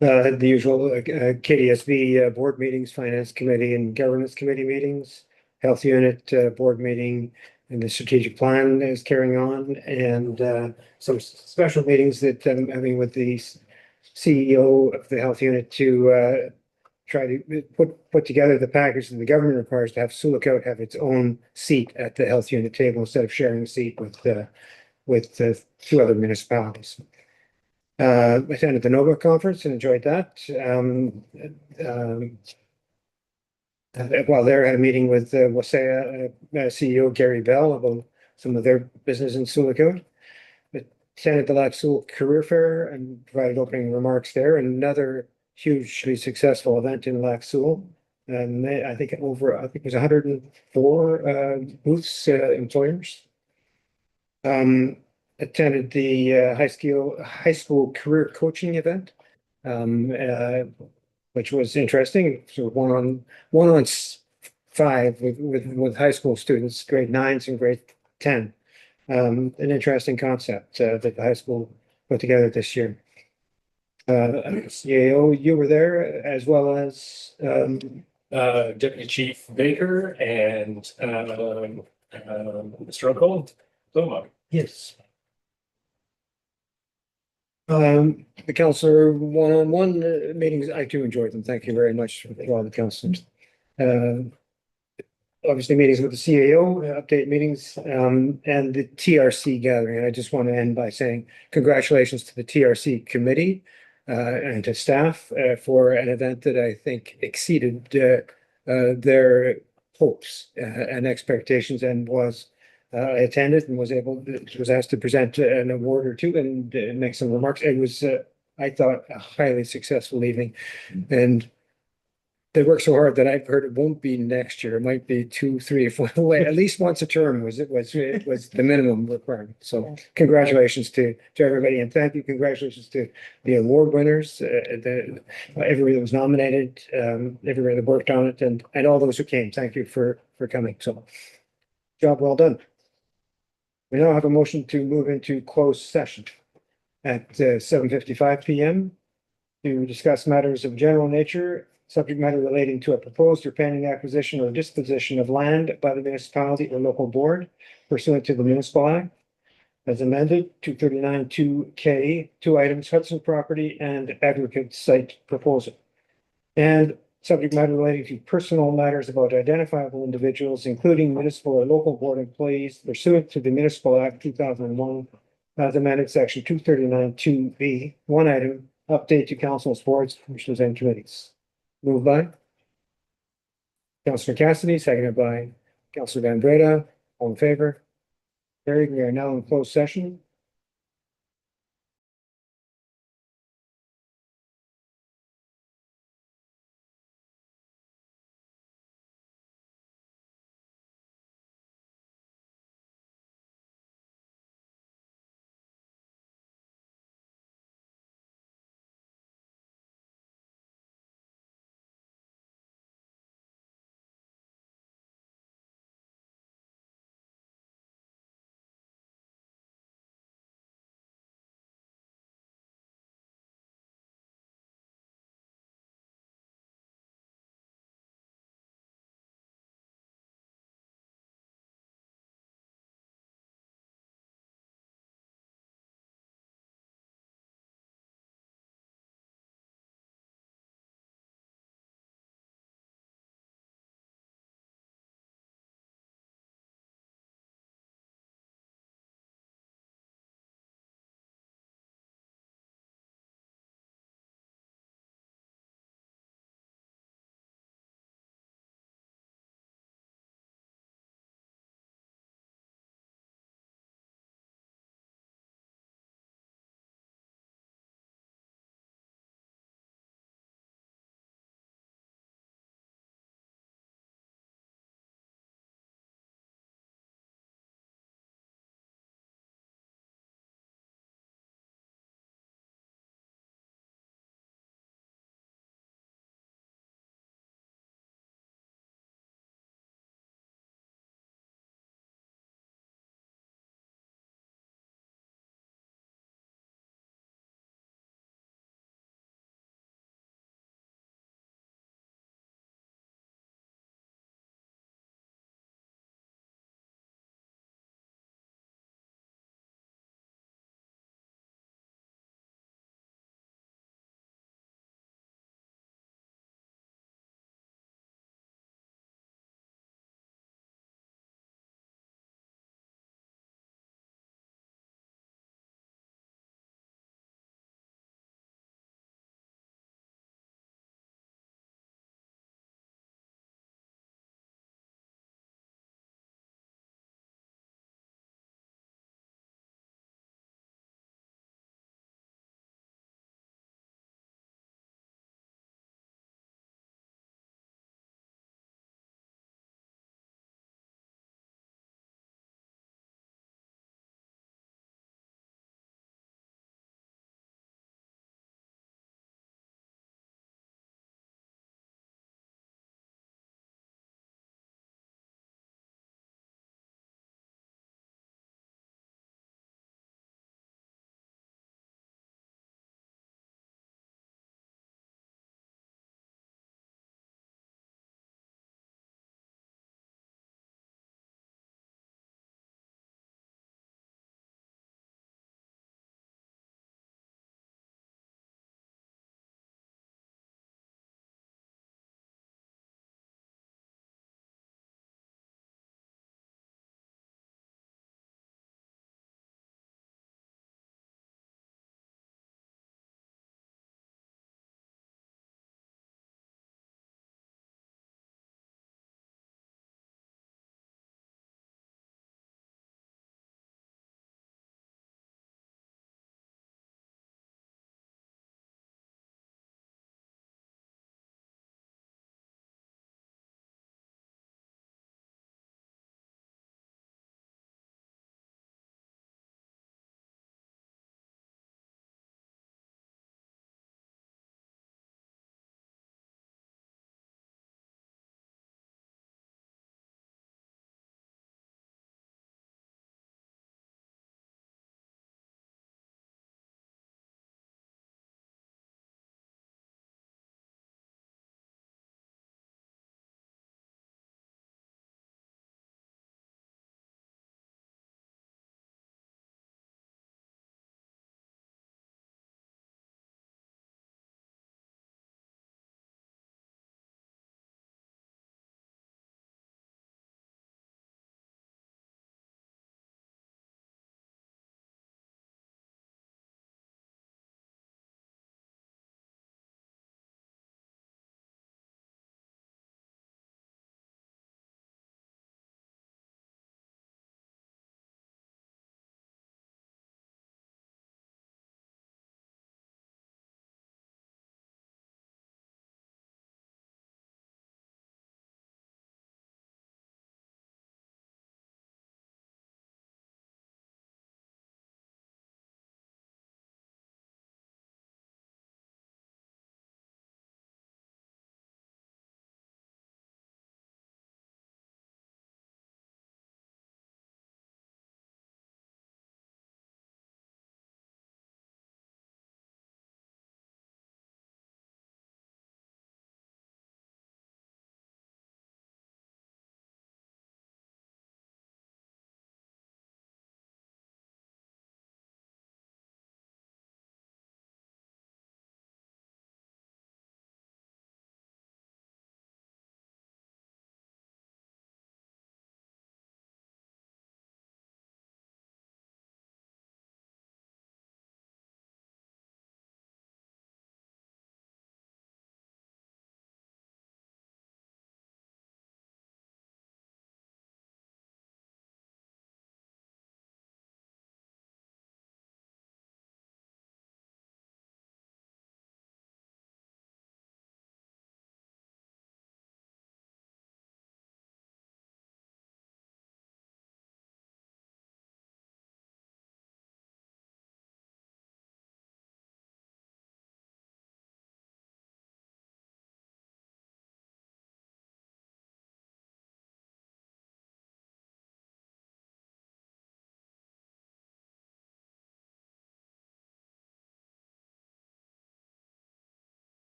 The usual KDSB board meetings, Finance Committee and Governance Committee meetings, Health Unit board meeting, and the strategic plan is carrying on, and some special meetings that I'm having with the CEO of the Health Unit to try to put together the package that the government requires to have Sioux Lookout have its own seat at the health unit table instead of sharing a seat with two other municipalities. Attended the NOVA conference and enjoyed that. While there, I had a meeting with Wasaya CEO Gary Bell about some of their business in Sioux Lookout. Attended the Lac Sioux Career Fair and provided opening remarks there. Another hugely successful event in Lac Sioux. And I think it was 104 booths, employers. Attended the high school career coaching event, which was interesting. So one on five with high school students, grade 9s and grade 10. An interesting concept that the high school put together this year. CAO, you were there as well as Deputy Chief Baker and Mr. Uncle, Loma. yes. The counselor one-on-one meetings, I do enjoy them. Thank you very much for all the counselors. Obviously meetings with the CAO, update meetings, and the TRC gathering. And I just want to end by saying congratulations to the TRC committee and to staff for an event that I think exceeded their hopes and expectations, and was I attended and was asked to present an award or two and make some remarks. It was, I thought, a highly successful evening, and they work so hard that I've heard it won't be next year. It might be 2, 3, 4 away. At least once a term was the minimum requirement. So congratulations to everybody, and thank you. Congratulations to the award winners, everybody that was nominated, everybody that worked on it, and all those who came. Thank you for coming. So job well done. We now have a motion to move into closed session at 7:55 PM to discuss matters of general nature, subject matter relating to a proposed or pending acquisition or disposition of land by the municipality or local board pursuant to the Municipal Act as amended, 239-2K, 2 items, Hudson property and aggregate site proposal. And subject matter relating to personal matters about identifiable individuals, including municipal or local board employees pursuant to the Municipal Act 2001 as amended, section 239-2B, 1 item, update to council's boards, commissioners and committees. Moved by Councillor Cassidy, seconded by Councillor Van Breda. All in favor? Carried. We are now in closed session.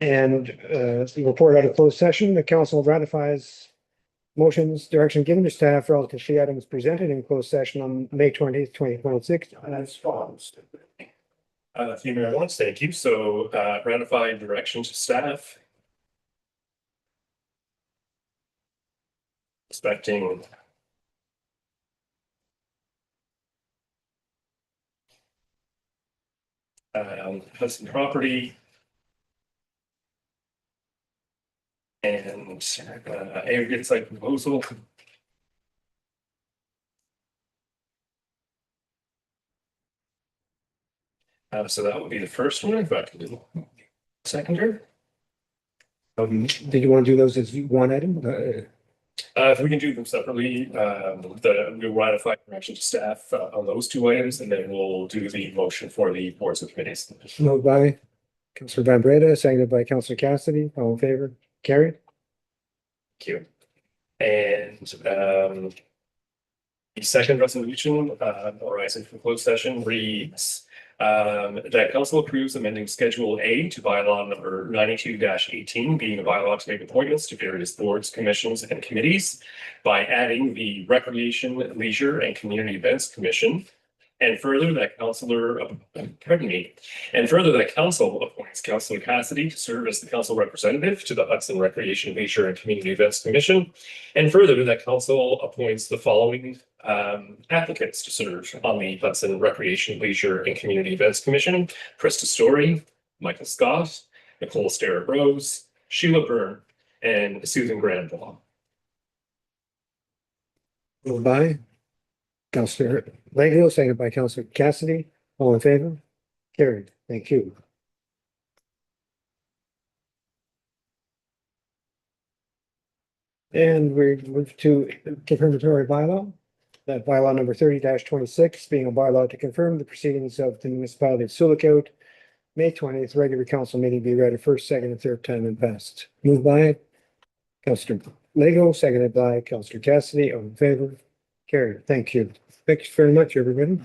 And the report out of closed session, the council ratifies motions, direction given to staff relative to the items presented in closed session on May 20th, 2026 as follows. Female at once, thank you. So ratify direction to staff. Expecting Hudson property. And aggregate site proposal. So that would be the first one, if I can do seconder. Did you want to do those as one item? If we can do them separately, we'll ratify direction to staff on those two items, and then we'll do the motion for the boards and committees. Moved by Councillor Van Breda, seconded by Councillor Cassidy. All in favor? Carried. Thank you. And the second resolution arising from closed session reads that council approves amending Schedule A to bylaw number 92-18, being a bylaw to make appointments to various boards, commissions, and committees by adding the Recreation, Leisure, and Community Events Commission. And further, that council appoints Councillor Cassidy to serve as the council representative to the Hudson Recreation, Leisure, and Community Events Commission. And further, that council appoints the following applicants to serve on the Hudson Recreation, Leisure, and Community Events Commission: Krista Story, Michael Scott, Nicole Starrett Rose, Sheila Byrne, and Susan Granville. Moved by Councillor Lego, seconded by Councillor Cassidy. All in favor? Carried. Thank you. And we move to confirmatory bylaw. That bylaw number 30-26, being a bylaw to confirm the proceedings of the municipality of Sioux, May 20th, regular council meeting be read a first, second, and third time and passed. Moved by Councillor Lego, seconded by Councillor Cassidy. All in favor? Carried. Thank you. Thanks very much, everybody.